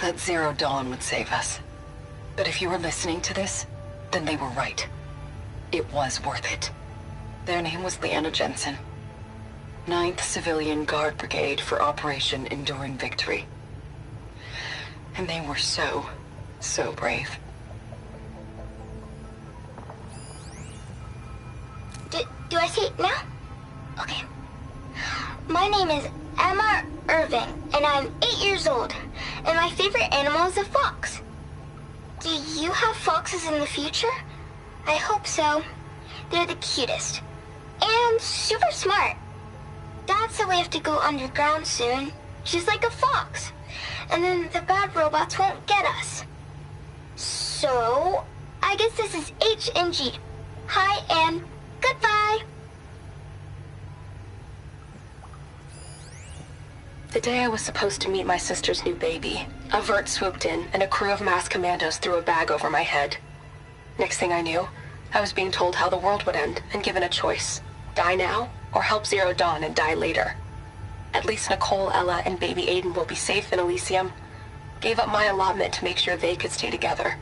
That Zero Dawn would save us. But if you were listening to this, then they were right. It was worth it. Their name was Leanna Jensen. 9th Civilian Guard Brigade for Operation Enduring Victory. And they were so brave. Do I say it now? Okay. My name is Emma Irving, and I'm 8 years old, and my favorite animal is a fox. Do you have foxes in the future? I hope so. They're the cutest. And super smart. Dad said we have to go underground soon, just like a fox. And then the bad robots won't get us. So, I guess this is H and G. Hi and goodbye. The day I was supposed to meet my sister's new baby, a vert swooped in and a crew of masked commandos threw a bag over my head. Next thing I knew, I was being told how the world would end and given a choice. Die now, or help Zero Dawn and die later. At least Nicole, Ella, and baby Aiden will be safe in Elysium. Gave up my allotment to make sure they could stay together.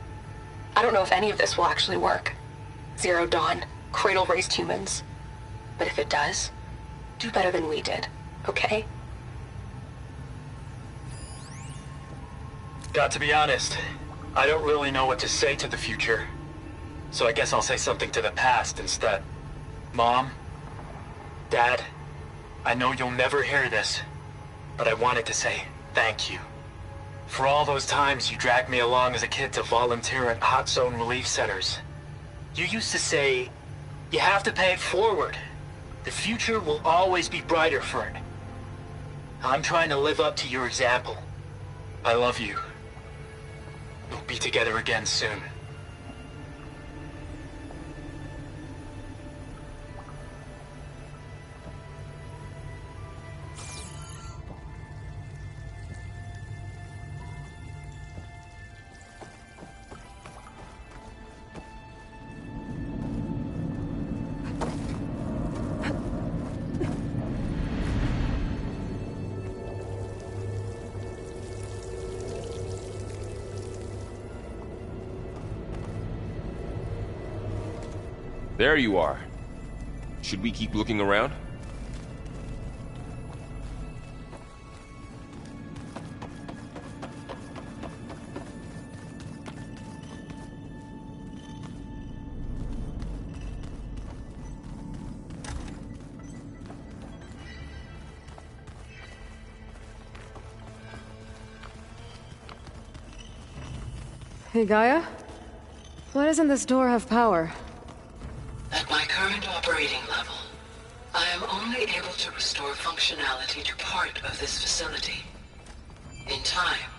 I don't know if any of this will actually work. Zero Dawn, cradle-raised humans. But if it does, do better than we did, okay? Got to be honest, I don't really know what to say to the future. So I guess I'll say something to the past instead. Mom, Dad, I know you'll never hear this, but I wanted to say thank you. For all those times you dragged me along as a kid to volunteer at hot zone relief centers. You used to say, you have to pay it forward. The future will always be brighter for it. I'm trying to live up to your example. I love you. We'll be together again soon. There you are. Should we keep looking around? Hey, Gaia? Why doesn't this door have power? At my current operating level, I am only able to restore functionality to part of this facility. In time,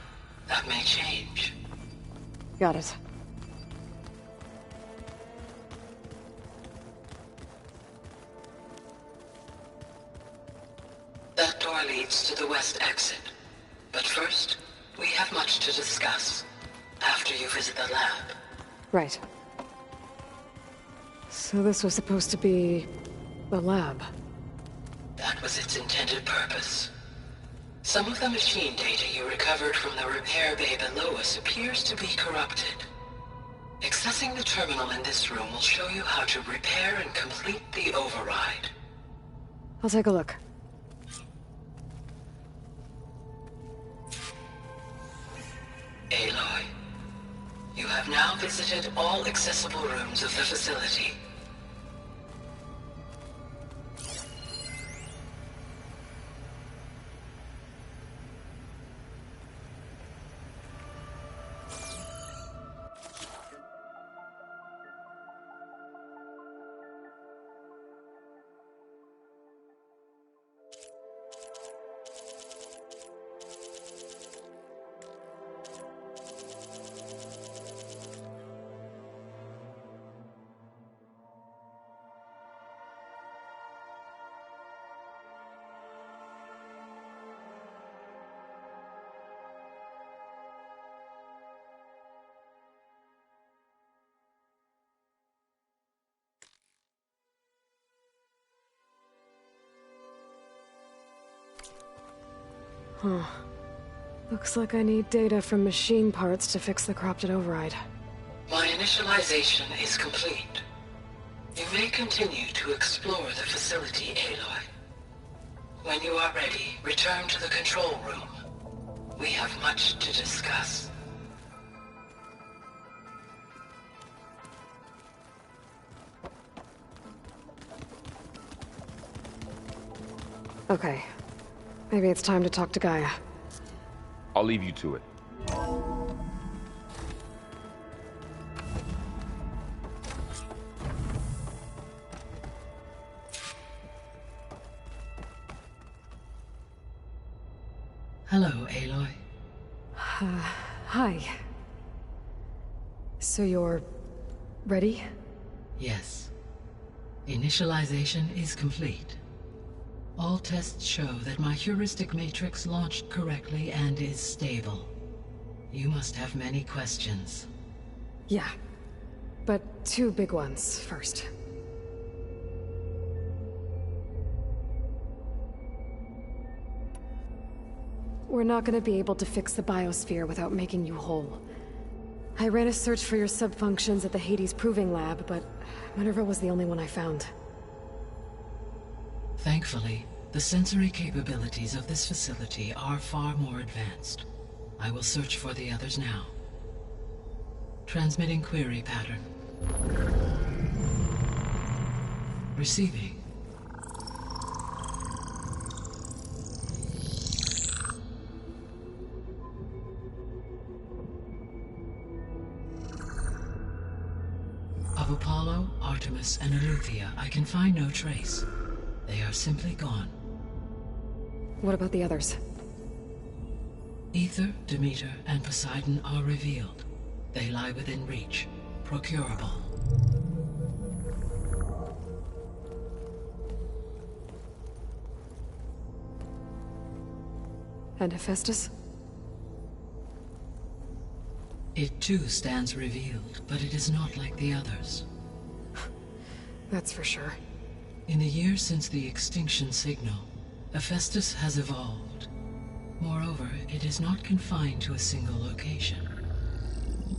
that may change. Got it. That door leads to the west exit. But first, we have much to discuss after you visit the lab. Right. So this was supposed to be the lab. That was its intended purpose. Some of the machine data you recovered from the repair bay below us appears to be corrupted. Accessing the terminal in this room will show you how to repair and complete the override. I'll take a look. Aloy, you have now visited all accessible rooms of the facility. Huh. Looks like I need data from machine parts to fix the corrupted override. My initialization is complete. You may continue to explore the facility, Aloy. When you are ready, return to the control room. We have much to discuss. Okay. Maybe it's time to talk to Gaia. I'll leave you to it. Hello, Aloy. Hi. So you're... ready? Yes. Initialization is complete. All tests show that my heuristic matrix launched correctly and is stable. You must have many questions. Yeah. But two big ones first. We're not gonna be able to fix the biosphere without making you whole. I ran a search for your subfunctions at the Hades Proving Lab, but Minerva was the only one I found. Thankfully, the sensory capabilities of this facility are far more advanced. I will search for the others now. Transmitting query pattern. Receiving. Of Apollo, Artemis, and Eleuthia, I can find no trace. They are simply gone. What about the others? Aether, Demeter, and Poseidon are revealed. They lie within reach, procurable. And Hephaestus? It too stands revealed, but it is not like the others. That's for sure. In the years since the extinction signal, Hephaestus has evolved. Moreover, it is not confined to a single location.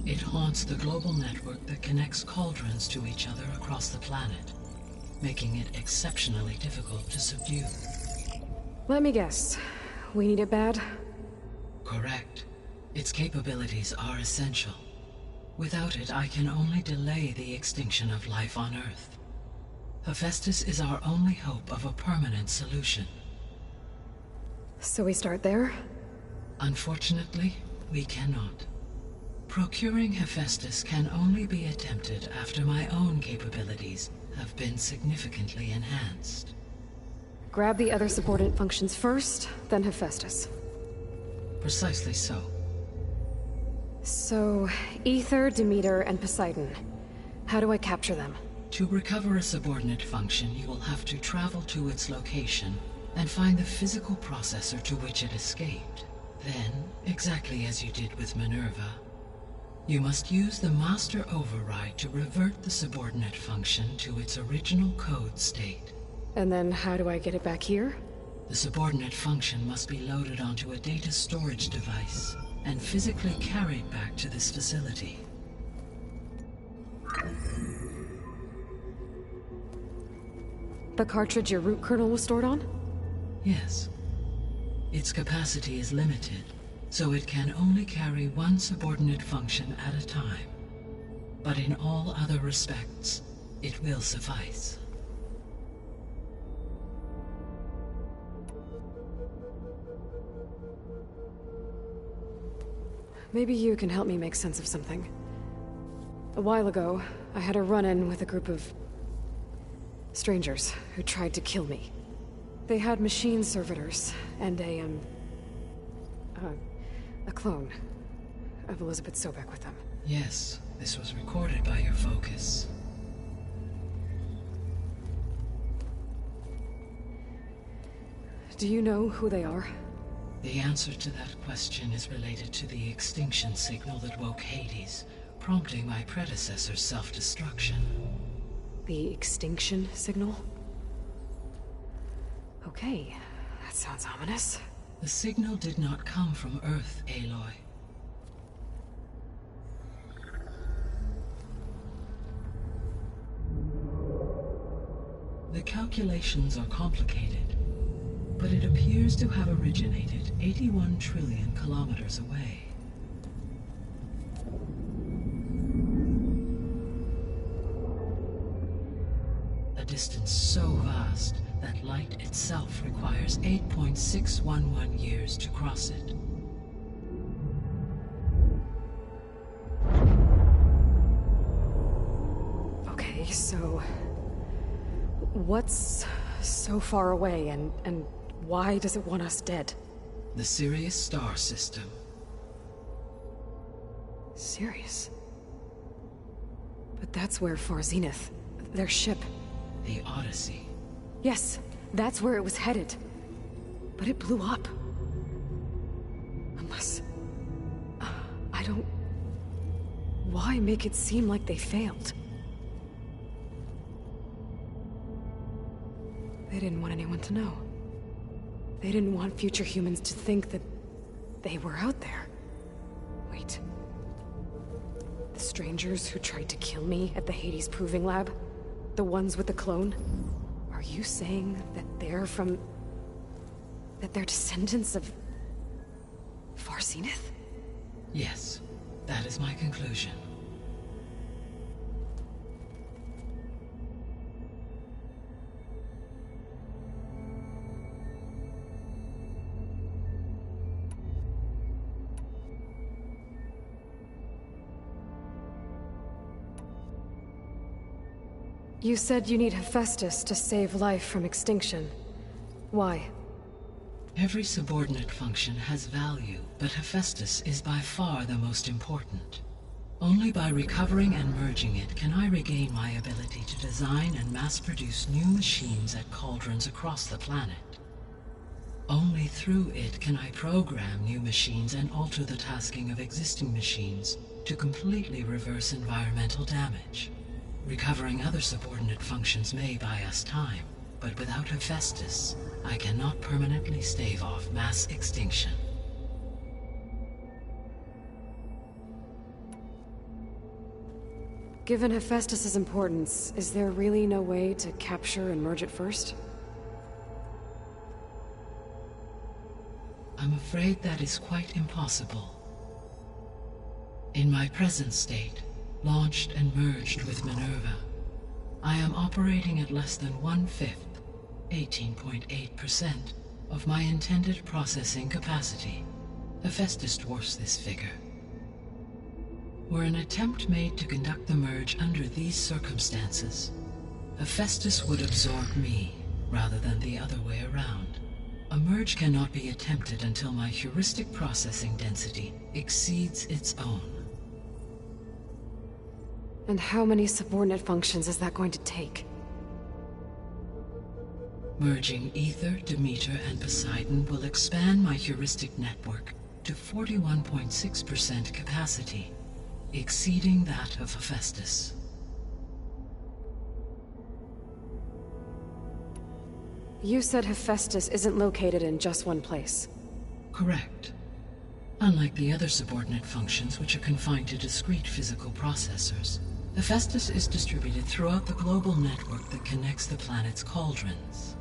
It haunts the global network that connects cauldrons to each other across the planet, making it exceptionally difficult to subdue. Let me guess. We need it bad? Correct. Its capabilities are essential. Without it, I can only delay the extinction of life on Earth. Hephaestus is our only hope of a permanent solution. So we start there? Unfortunately, we cannot. Procuring Hephaestus can only be attempted after my own capabilities have been significantly enhanced. Grab the other subordinate functions first, then Hephaestus. Precisely so. So, Aether, Demeter, and Poseidon. How do I capture them? To recover a subordinate function, you will have to travel to its location and find the physical processor to which it escaped. Then, exactly as you did with Minerva, you must use the Master Override to revert the subordinate function to its original code state. And then how do I get it back here? The subordinate function must be loaded onto a data storage device and physically carried back to this facility. The cartridge your root kernel was stored on? Yes. Its capacity is limited, so it can only carry one subordinate function at a time. But in all other respects, it will suffice. Maybe you can help me make sense of something. A while ago, I had a run-in with a group of strangers who tried to kill me. They had machine servitors and a clone of Elizabeth Sobek with them. Yes, this was recorded by your focus. Do you know who they are? The answer to that question is related to the extinction signal that woke Hades, prompting my predecessor's self-destruction. The extinction signal? Okay, that sounds ominous. The signal did not come from Earth, Aloy. The calculations are complicated, but it appears to have originated 81 trillion kilometers away. A distance so vast that light itself requires 8.611 years to cross it. Okay, so what's so far away and why does it want us dead? The Sirius star system. Sirius? But that's where Far Zenith, their ship... The Odyssey. Yes, that's where it was headed. But it blew up. Unless... I don't... Why make it seem like they failed? They didn't want anyone to know. They didn't want future humans to think that they were out there. Wait. The strangers who tried to kill me at the Hades Proving Lab? The ones with the clone? Are you saying that they're from... that they're descendants of... Far Zenith? Yes, that is my conclusion. You said you need Hephaestus to save life from extinction. Why? Every subordinate function has value, but Hephaestus is by far the most important. Only by recovering and merging it can I regain my ability to design and mass-produce new machines at cauldrons across the planet. Only through it can I program new machines and alter the tasking of existing machines to completely reverse environmental damage. Recovering other subordinate functions may buy us time, but without Hephaestus, I cannot permanently stave off mass extinction. Given Hephaestus's importance, is there really no way to capture and merge it first? I'm afraid that is quite impossible. In my present state, launched and merged with Minerva, I am operating at less than 1/5, 18.8%, of my intended processing capacity. Hephaestus dwarfs this figure. Were an attempt made to conduct the merge under these circumstances, Hephaestus would absorb me, rather than the other way around. A merge cannot be attempted until my heuristic processing density exceeds its own. And how many subordinate functions is that going to take? Merging Ether, Demeter, and Poseidon will expand my heuristic network to 41.6% capacity, exceeding that of Hephaestus. You said Hephaestus isn't located in just one place. Correct. Unlike the other subordinate functions, which are confined to discrete physical processors, Hephaestus is distributed throughout the global network that connects the planet's cauldrons.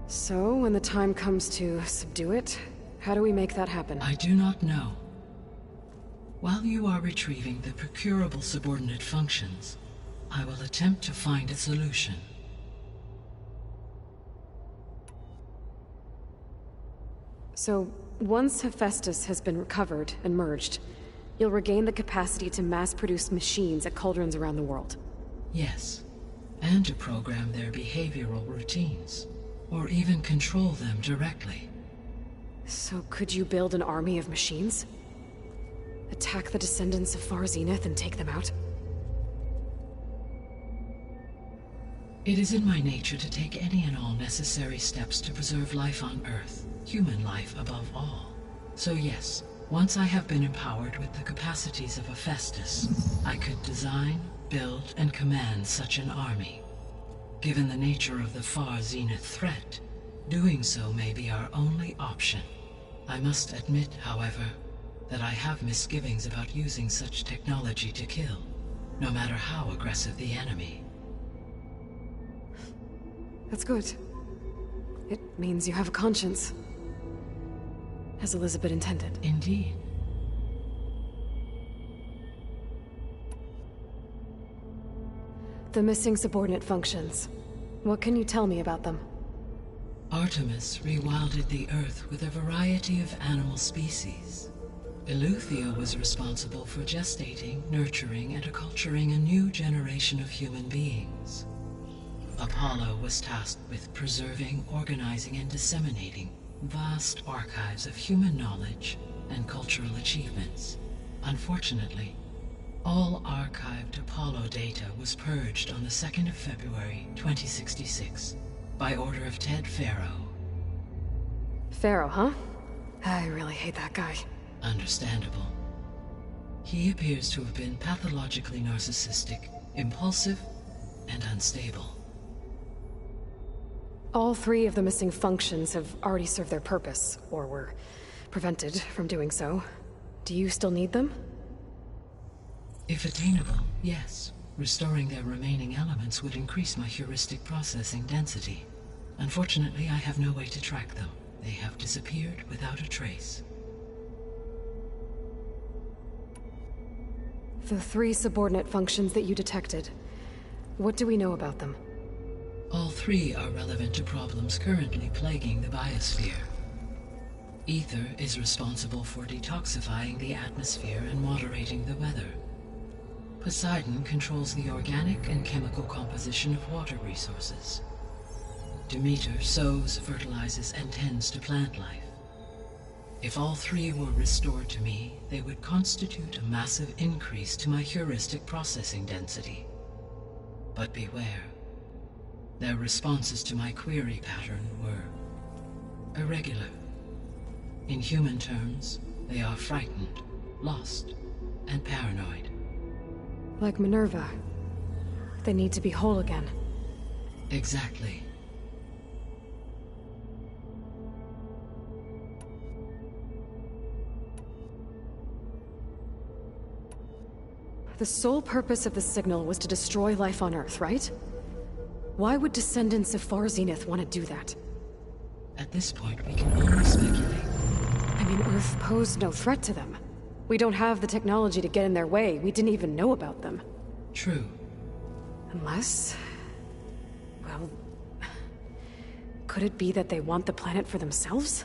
So, when the time comes to subdue it, how do we make that happen? I do not know. While you are retrieving the procurable subordinate functions, I will attempt to find a solution. So, once Hephaestus has been recovered and merged, you'll regain the capacity to mass-produce machines at cauldrons around the world. Yes, and to program their behavioral routines, or even control them directly. So could you build an army of machines? Attack the descendants of Far Zenith and take them out? It is in my nature to take any and all necessary steps to preserve life on Earth, human life above all. So yes, once I have been empowered with the capacities of Hephaestus, I could design, build, and command such an army. Given the nature of the Far Zenith threat, doing so may be our only option. I must admit, however, that I have misgivings about using such technology to kill, no matter how aggressive the enemy. That's good. It means you have a conscience. As Elizabeth intended. Indeed. The missing subordinate functions. What can you tell me about them? Artemis rewilded the Earth with a variety of animal species. Eleuthia was responsible for gestating, nurturing, and acculturating a new generation of human beings. Apollo was tasked with preserving, organizing, and disseminating vast archives of human knowledge and cultural achievements. Unfortunately, all archived Apollo data was purged on the 2nd of February, 2066, by order of Ted Faro. Faro, huh? I really hate that guy. Understandable. He appears to have been pathologically narcissistic, impulsive, and unstable. All 3 of the missing functions have already served their purpose, or were prevented from doing so. Do you still need them? If attainable, yes. Restoring their remaining elements would increase my heuristic processing density. Unfortunately, I have no way to track them. They have disappeared without a trace. The 3 subordinate functions that you detected. What do we know about them? All 3 are relevant to problems currently plaguing the biosphere. Ether is responsible for detoxifying the atmosphere and moderating the weather. Poseidon controls the organic and chemical composition of water resources. Demeter sows, fertilizes, and tends to plant life. If all 3 were restored to me, they would constitute a massive increase to my heuristic processing density. But beware. Their responses to my query pattern were irregular. In human terms, they are frightened, lost, and paranoid. Like Minerva. They need to be whole again. Exactly. The sole purpose of the signal was to destroy life on Earth, right? Why would descendants of Far Zenith want to do that? At this point, we can only speculate. I mean, Earth posed no threat to them. We don't have the technology to get in their way. We didn't even know about them. True. Unless... well... could it be that they want the planet for themselves?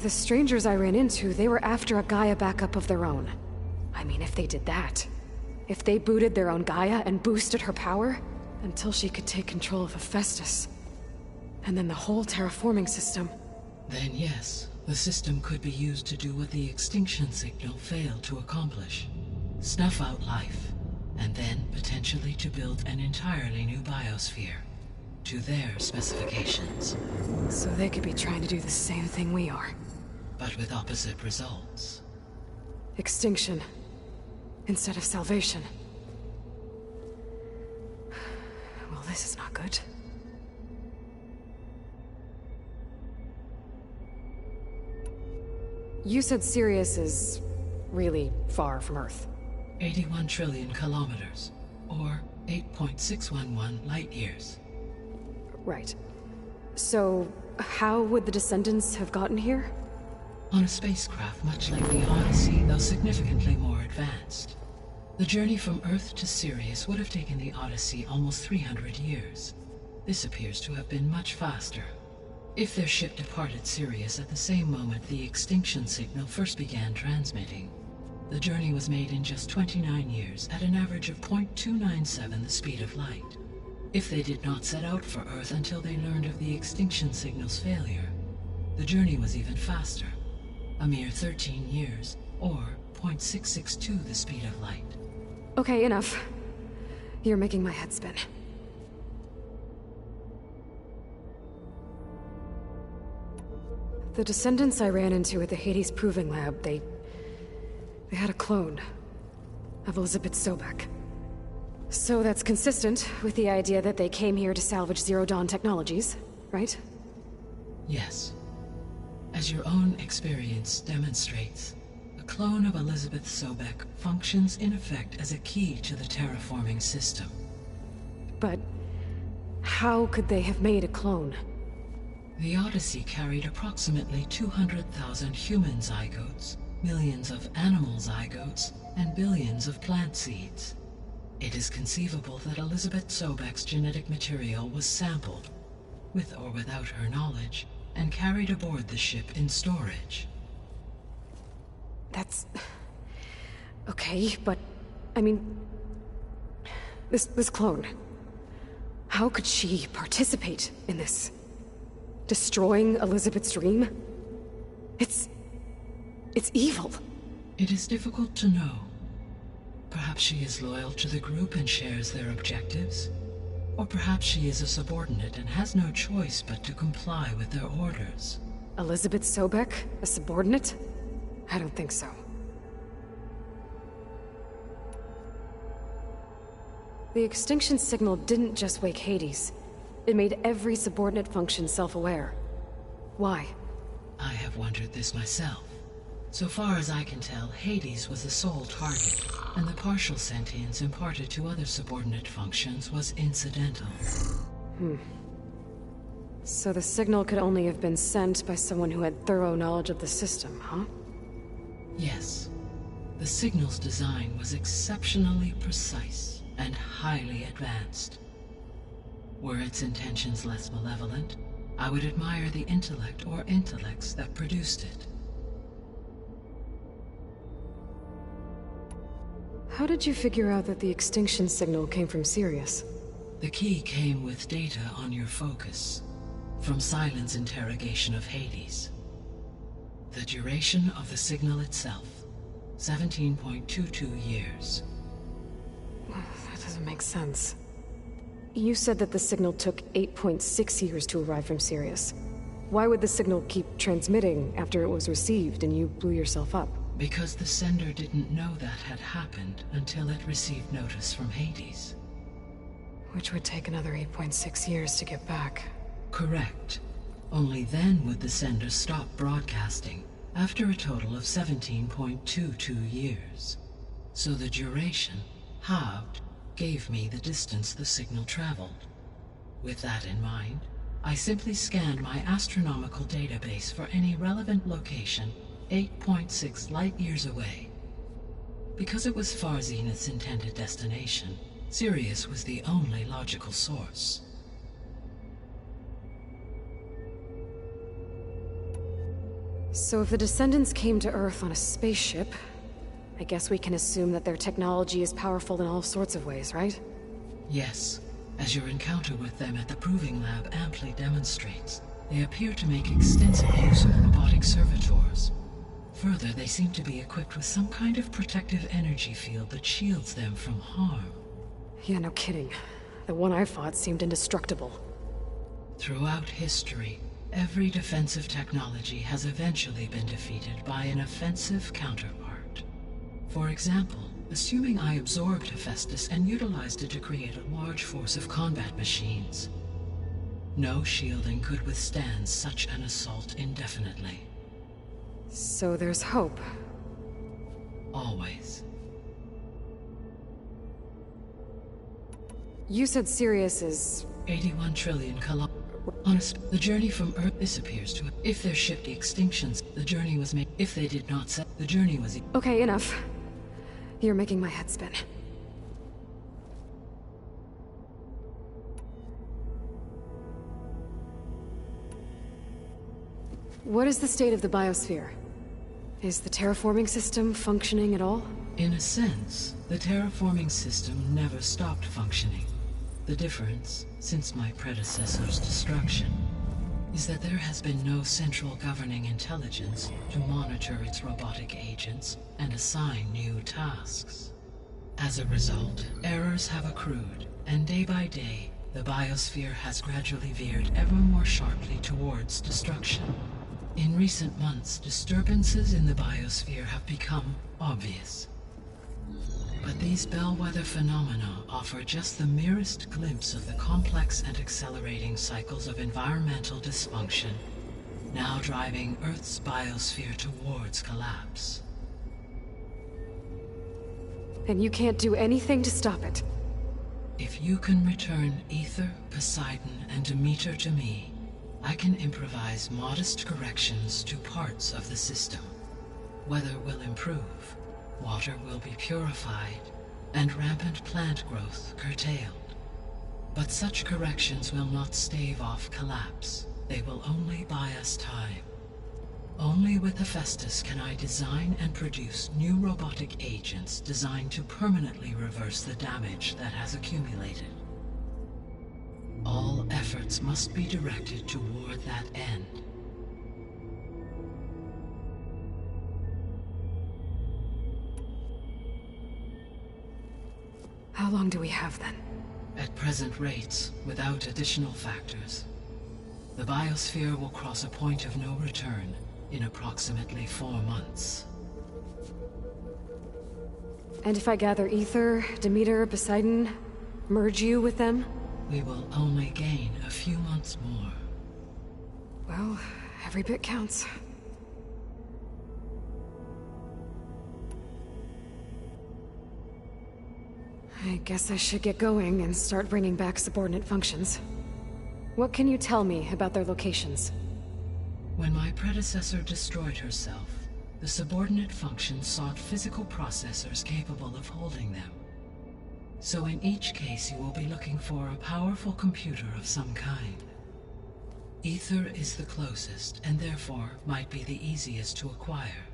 The strangers I ran into, they were after a Gaia backup of their own. I mean, if they did that, if they booted their own Gaia and boosted her power, until she could take control of Hephaestus, and then the whole terraforming system. Then yes, the system could be used to do what the extinction signal failed to accomplish. Snuff out life, and then potentially to build an entirely new biosphere, to their specifications. So they could be trying to do the same thing we are. But with opposite results. Extinction, instead of salvation. Well, this is not good. You said Sirius is really far from Earth. 81 trillion kilometers, or 8.611 light years. Right. So, how would the Descendants have gotten here? On a spacecraft much like the Odyssey, though significantly more advanced. The journey from Earth to Sirius would have taken the Odyssey almost 300 years. This appears to have been much faster. If their ship departed Sirius at the same moment the extinction signal first began transmitting, the journey was made in just 29 years at an average of 0.297 the speed of light. If they did not set out for Earth until they learned of the extinction signal's failure, the journey was even faster, a mere 13 years, or 0.662 the speed of light. Okay, enough. You're making my head spin. The Descendants I ran into at the Hades Proving Lab, they had a clone of Elizabeth Sobek. So that's consistent with the idea that they came here to salvage Zero Dawn technologies, right? Yes. As your own experience demonstrates, a clone of Elizabeth Sobek functions in effect as a key to the terraforming system. But how could they have made a clone? The Odyssey carried approximately 200,000 human zygotes, millions of animal zygotes, and billions of plant seeds. It is conceivable that Elizabeth Sobek's genetic material was sampled, with or without her knowledge, and carried aboard the ship in storage. That's... okay, but... I mean... This clone... How could she participate in this? Destroying Elizabeth's dream? It's evil. It is difficult to know. Perhaps she is loyal to the group and shares their objectives. Or perhaps she is a subordinate and has no choice but to comply with their orders. Elizabeth Sobek? A subordinate? I don't think so. The extinction signal didn't just wake Hades. It made every subordinate function self-aware. Why? I have wondered this myself. So far as I can tell, Hades was the sole target, and the partial sentience imparted to other subordinate functions was incidental. So the signal could only have been sent by someone who had thorough knowledge of the system, huh? Yes. The signal's design was exceptionally precise and highly advanced. Were its intentions less malevolent, I would admire the intellect or intellects that produced it. How did you figure out that the extinction signal came from Sirius? The key came with data on your focus, from Silent's interrogation of Hades. The duration of the signal itself, 17.22 years. That doesn't make sense. You said that the signal took 8.6 years to arrive from Sirius. Why would the signal keep transmitting after it was received and you blew yourself up? Because the sender didn't know that had happened until it received notice from Hades. Which would take another 8.6 years to get back. Correct. Only then would the sender stop broadcasting, after a total of 17.22 years. So the duration, halved, gave me the distance the signal traveled. With that in mind, I simply scanned my astronomical database for any relevant location 8.6 light-years away. Because it was Far Zenith's intended destination, Sirius was the only logical source. So if the Descendants came to Earth on a spaceship, I guess we can assume that their technology is powerful in all sorts of ways, right? Yes, as your encounter with them at the Proving Lab amply demonstrates. They appear to make extensive use of robotic servitors. Further, they seem to be equipped with some kind of protective energy field that shields them from harm. Yeah, no kidding. The one I fought seemed indestructible. Throughout history, every defensive technology has eventually been defeated by an offensive counterpart. For example, assuming I absorbed Hephaestus and utilized it to create a large force of combat machines. No shielding could withstand such an assault indefinitely. So there's hope. Always. You said Sirius is... 81 trillion Honest, the journey from Earth disappears to... If their ship the extinctions, the journey was made... If they did not set, the journey was... Okay, enough. You're making my head spin. What is the state of the biosphere? Is the terraforming system functioning at all? In a sense, the terraforming system never stopped functioning. The difference, since my predecessor's destruction, is that there has been no central governing intelligence to monitor its robotic agents and assign new tasks. As a result, errors have accrued, and day by day, the biosphere has gradually veered ever more sharply towards destruction. In recent months, disturbances in the biosphere have become obvious. But these bellwether phenomena offer just the merest glimpse of the complex and accelerating cycles of environmental dysfunction, now driving Earth's biosphere towards collapse. And you can't do anything to stop it? If you can return Aether, Poseidon, and Demeter to me, I can improvise modest corrections to parts of the system. Weather will improve, water will be purified, and rampant plant growth curtailed. But such corrections will not stave off collapse. They will only buy us time. Only with Hephaestus can I design and produce new robotic agents designed to permanently reverse the damage that has accumulated. All efforts must be directed toward that end. How long do we have then? At present rates, without additional factors, the biosphere will cross a point of no return in approximately 4 months. And if I gather Aether, Demeter, Poseidon, merge you with them? We will only gain a few months more. Well, every bit counts. I guess I should get going and start bringing back subordinate functions. What can you tell me about their locations? When my predecessor destroyed herself, the subordinate functions sought physical processors capable of holding them. So in each case you will be looking for a powerful computer of some kind. Aether is the closest, and therefore might be the easiest to acquire.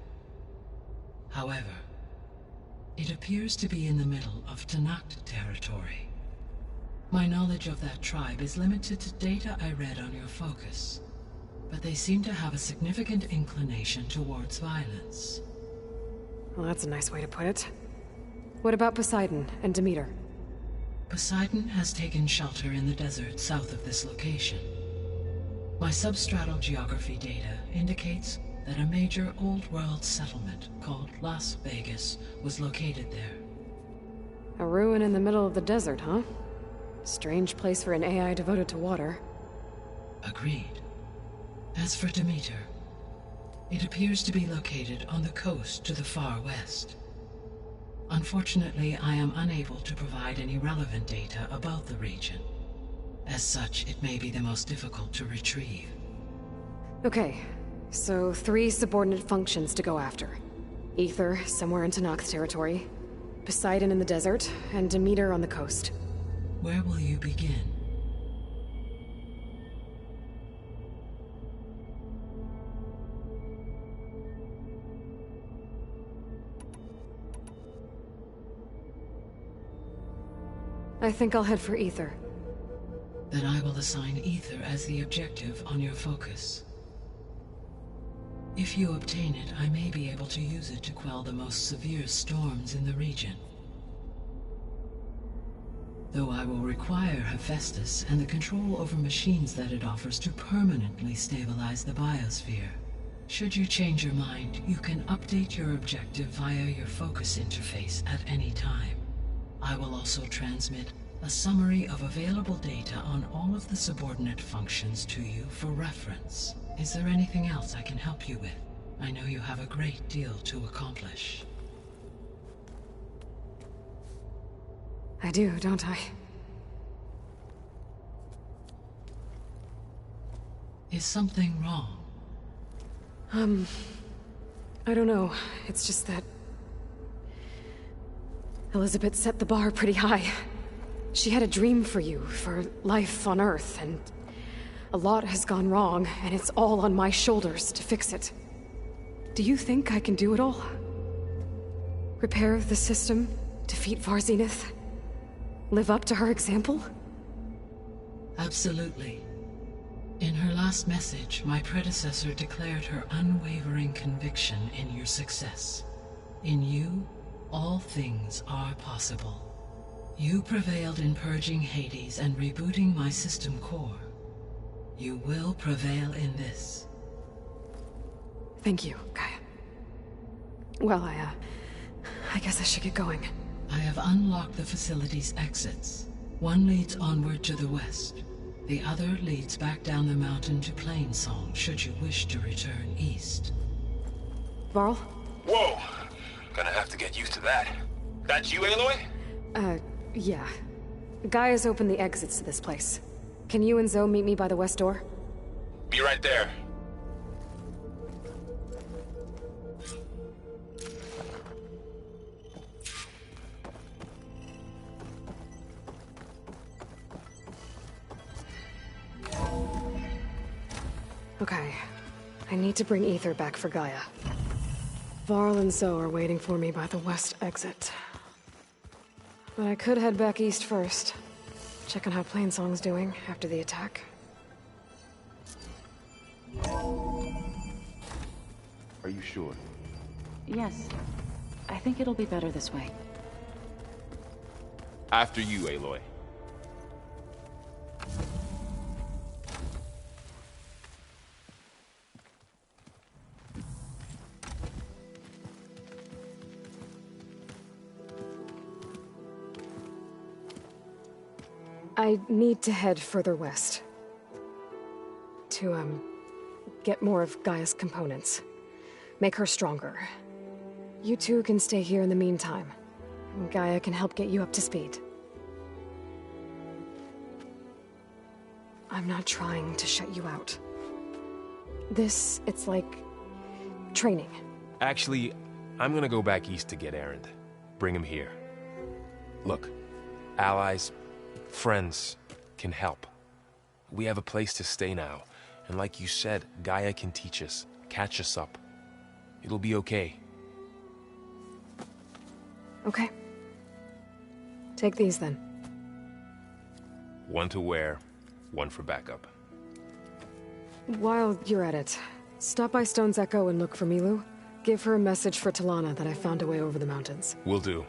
However, it appears to be in the middle of Tenakth territory. My knowledge of that tribe is limited to data I read on your focus, but they seem to have a significant inclination towards violence. Well, that's a nice way to put it. What about Poseidon and Demeter? Poseidon has taken shelter in the desert south of this location. My substratal geography data indicates that a major old-world settlement called Las Vegas was located there. A ruin in the middle of the desert, huh? Strange place for an AI devoted to water. Agreed. As for Demeter, it appears to be located on the coast to the far west. Unfortunately, I am unable to provide any relevant data about the region. As such, it may be the most difficult to retrieve. Okay, so 3 subordinate functions to go after. Aether, somewhere in Tenakth territory, Poseidon in the desert, and Demeter on the coast. Where will you begin? I think I'll head for Ether. Then I will assign Ether as the objective on your focus. If you obtain it, I may be able to use it to quell the most severe storms in the region. Though I will require Hephaestus and the control over machines that it offers to permanently stabilize the biosphere. Should you change your mind, you can update your objective via your focus interface at any time. I will also transmit a summary of available data on all of the subordinate functions to you for reference. Is there anything else I can help you with? I know you have a great deal to accomplish. I do, don't I? Is something wrong? I don't know. It's just that Elizabeth set the bar pretty high. She had a dream for you, for life on Earth, and a lot has gone wrong, and it's all on my shoulders to fix it. Do you think I can do it all? Repair the system, defeat Varzenith, live up to her example? Absolutely. In her last message, my predecessor declared her unwavering conviction in your success. In you, all things are possible. You prevailed in purging Hades and rebooting my system core. You will prevail in this. Thank you, Gaia. Well, I guess I should get going. I have unlocked the facility's exits. One leads onward to the west. The other leads back down the mountain to Plainsong, should you wish to return east. Varl? Whoa! Gonna have to get used to that. That's you, Aloy? Yeah. Gaia's opened the exits to this place. Can you and Zoe meet me by the west door? Be right there. Okay. I need to bring Ether back for Gaia. Varl and Zoe are waiting for me by the west exit. But I could head back east first. Check on how Plainsong's doing after the attack. Are you sure? Yes. I think it'll be better this way. After you, Aloy. I need to head further west. To, get more of Gaia's components. Make her stronger. You two can stay here in the meantime. And Gaia can help get you up to speed. I'm not trying to shut you out. It's like training. Actually, I'm gonna go back east to get Erend. Bring him here. Look, allies, friends can help. We have a place to stay now, and like you said, Gaia can teach us, catch us up. It'll be okay. Okay. Take these then. One to wear, one for backup. While you're at it, stop by Stone's Echo and look for Milu. Give her a message for Talana that I found a way over the mountains. Will do.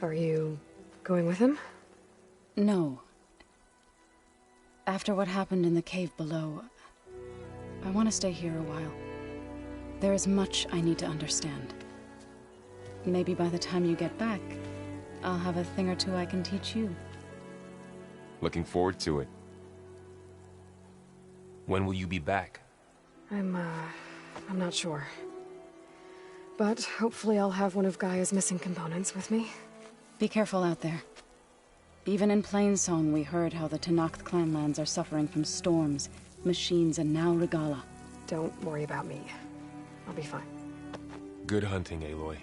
Are you going with him? No. After what happened in the cave below, I want to stay here a while. There is much I need to understand. Maybe by the time you get back, I'll have a thing or two I can teach you. Looking forward to it. When will you be back? I'm not sure. But hopefully I'll have one of Gaia's missing components with me. Be careful out there. Even in Plainsong, we heard how the Tenakth clanlands are suffering from storms, machines, and now Regalla. Don't worry about me. I'll be fine. Good hunting, Aloy.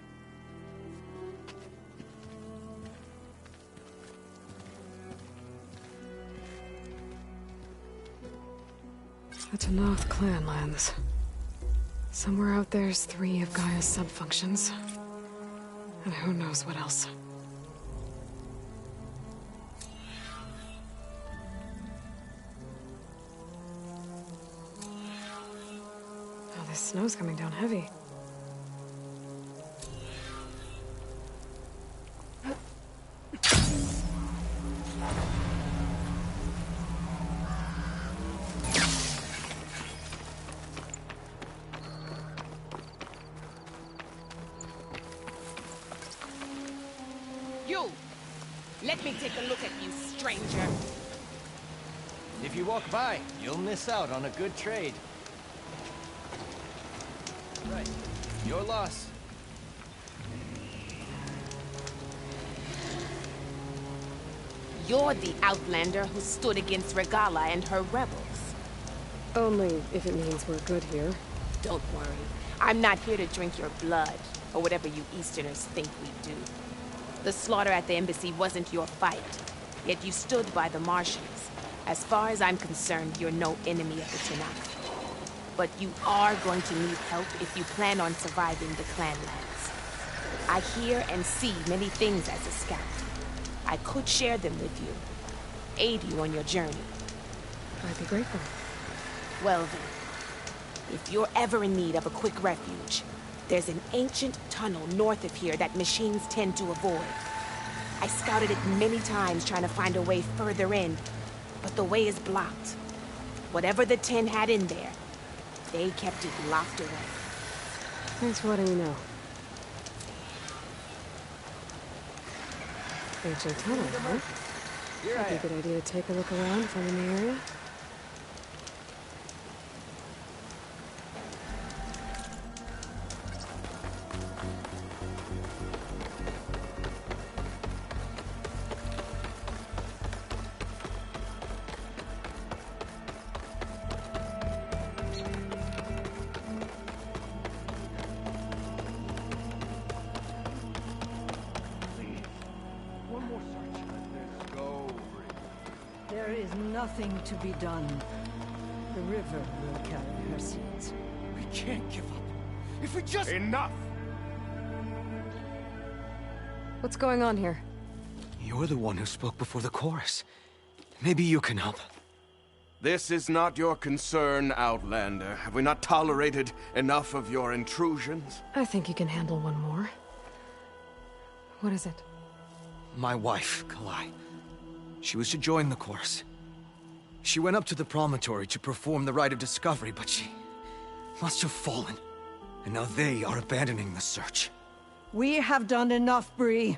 The Tenakth clanlands. Somewhere out there's 3 of Gaia's subfunctions. And who knows what else. snow's coming down heavy. You! Let me take a look at you, stranger. If you walk by, you'll miss out on a good trade. Right. Your loss. You're the outlander who stood against Regala and her rebels. Only if it means we're good here. Don't worry. I'm not here to drink your blood, or whatever you Easterners think we do. The slaughter at the embassy wasn't your fight, yet you stood by the Martians. As far as I'm concerned, you're no enemy of the Tenakth. But you are going to need help if you plan on surviving the Clanlands. I hear and see many things as a scout. I could share them with you, aid you on your journey. I'd be grateful. Well then, if you're ever in need of a quick refuge, there's an ancient tunnel north of here that machines tend to avoid. I scouted it many times trying to find a way further in, but the way is blocked. Whatever the Ten had in there, they kept it locked away. Thanks for letting me know. Ancient tunnel, huh? Might be a good idea to take a look around if I'm in the area. There is nothing to be done. The river will carry her seeds. We can't give up. If we just... Enough! What's going on here? You're the one who spoke before the chorus. Maybe you can help. This is not your concern, Outlander. Have we not tolerated enough of your intrusions? I think you can handle one more. What is it? My wife, Kalai. She was to join the chorus. She went up to the promontory to perform the rite of discovery, but she must have fallen. And now they are abandoning the search. We have done enough, Bree.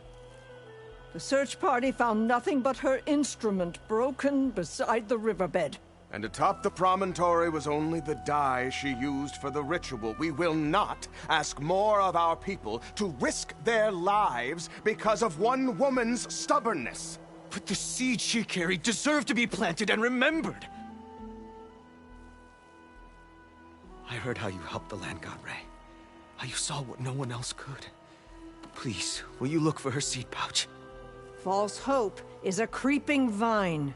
The search party found nothing but her instrument broken beside the riverbed. And atop the promontory was only the dye she used for the ritual. We will not ask more of our people to risk their lives because of one woman's stubbornness. But the seed she carried deserved to be planted and remembered. I heard how you helped the land god Ray. How you saw what no one else could. Please, will you look for her seed pouch? False hope is a creeping vine.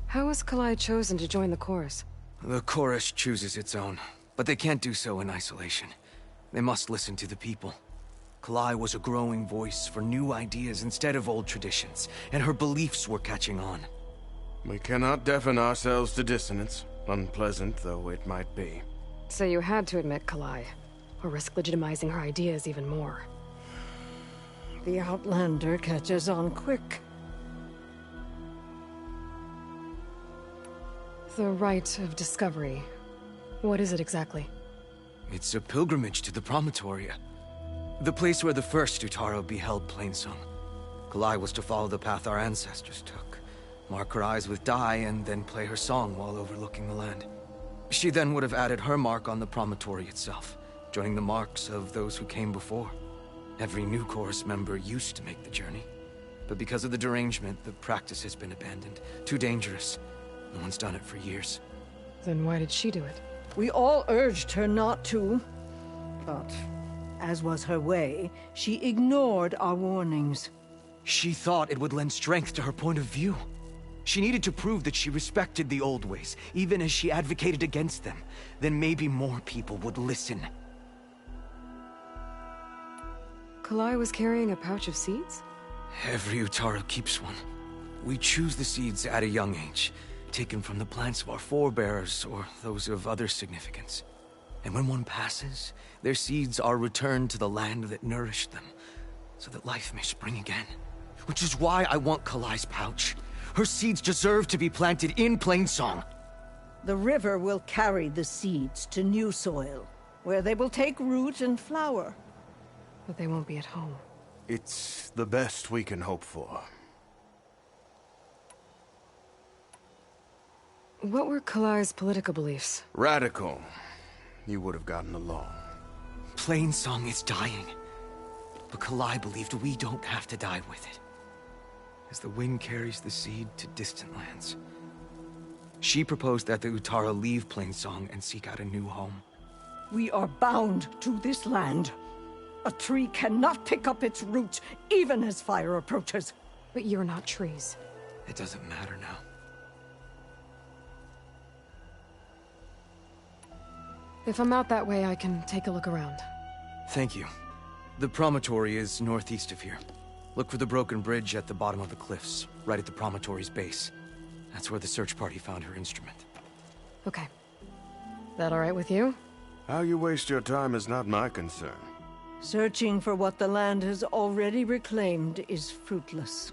How was Kalai chosen to join the chorus? The chorus chooses its own, but they can't do so in isolation. They must listen to the people. Kalai was a growing voice for new ideas instead of old traditions, and her beliefs were catching on. We cannot deafen ourselves to dissonance, unpleasant though it might be. So you had to admit Kalai, or risk legitimizing her ideas even more. The Outlander catches on quick. The rite of discovery. What is it exactly? It's a pilgrimage to the promontory. The place where the first Utaro beheld Plainsong. Kalai was to follow the path our ancestors took. Mark her eyes with dye and then play her song while overlooking the land. She then would have added her mark on the promontory itself, joining the marks of those who came before. Every new chorus member used to make the journey. But because of the derangement, the practice has been abandoned. Too dangerous. No one's done it for years. Then why did she do it? We all urged her not to. But, as was her way, she ignored our warnings. She thought it would lend strength to her point of view. She needed to prove that she respected the old ways, even as she advocated against them. Then maybe more people would listen. Kalai was carrying a pouch of seeds? Every Utaro keeps one. We choose the seeds at a young age, taken from the plants of our forebears or those of other significance. And when one passes, their seeds are returned to the land that nourished them, so that life may spring again. Which is why I want Kalai's pouch. Her seeds deserve to be planted in Plainsong. The river will carry the seeds to new soil, where they will take root and flower. But they won't be at home. It's the best we can hope for. What were Kalai's political beliefs? Radical. You would have gotten along. Plainsong is dying. But Kalai believed we don't have to die with it. As the wind carries the seed to distant lands. She proposed that the Utara leave Plainsong and seek out a new home. We are bound to this land. A tree cannot pick up its roots, even as fire approaches. But you're not trees. It doesn't matter now. If I'm out that way, I can take a look around. Thank you. The promontory is northeast of here. Look for the broken bridge at the bottom of the cliffs, right at the promontory's base. That's where the search party found her instrument. Okay. That all right with you? How you waste your time is not my concern. Searching for what the land has already reclaimed is fruitless.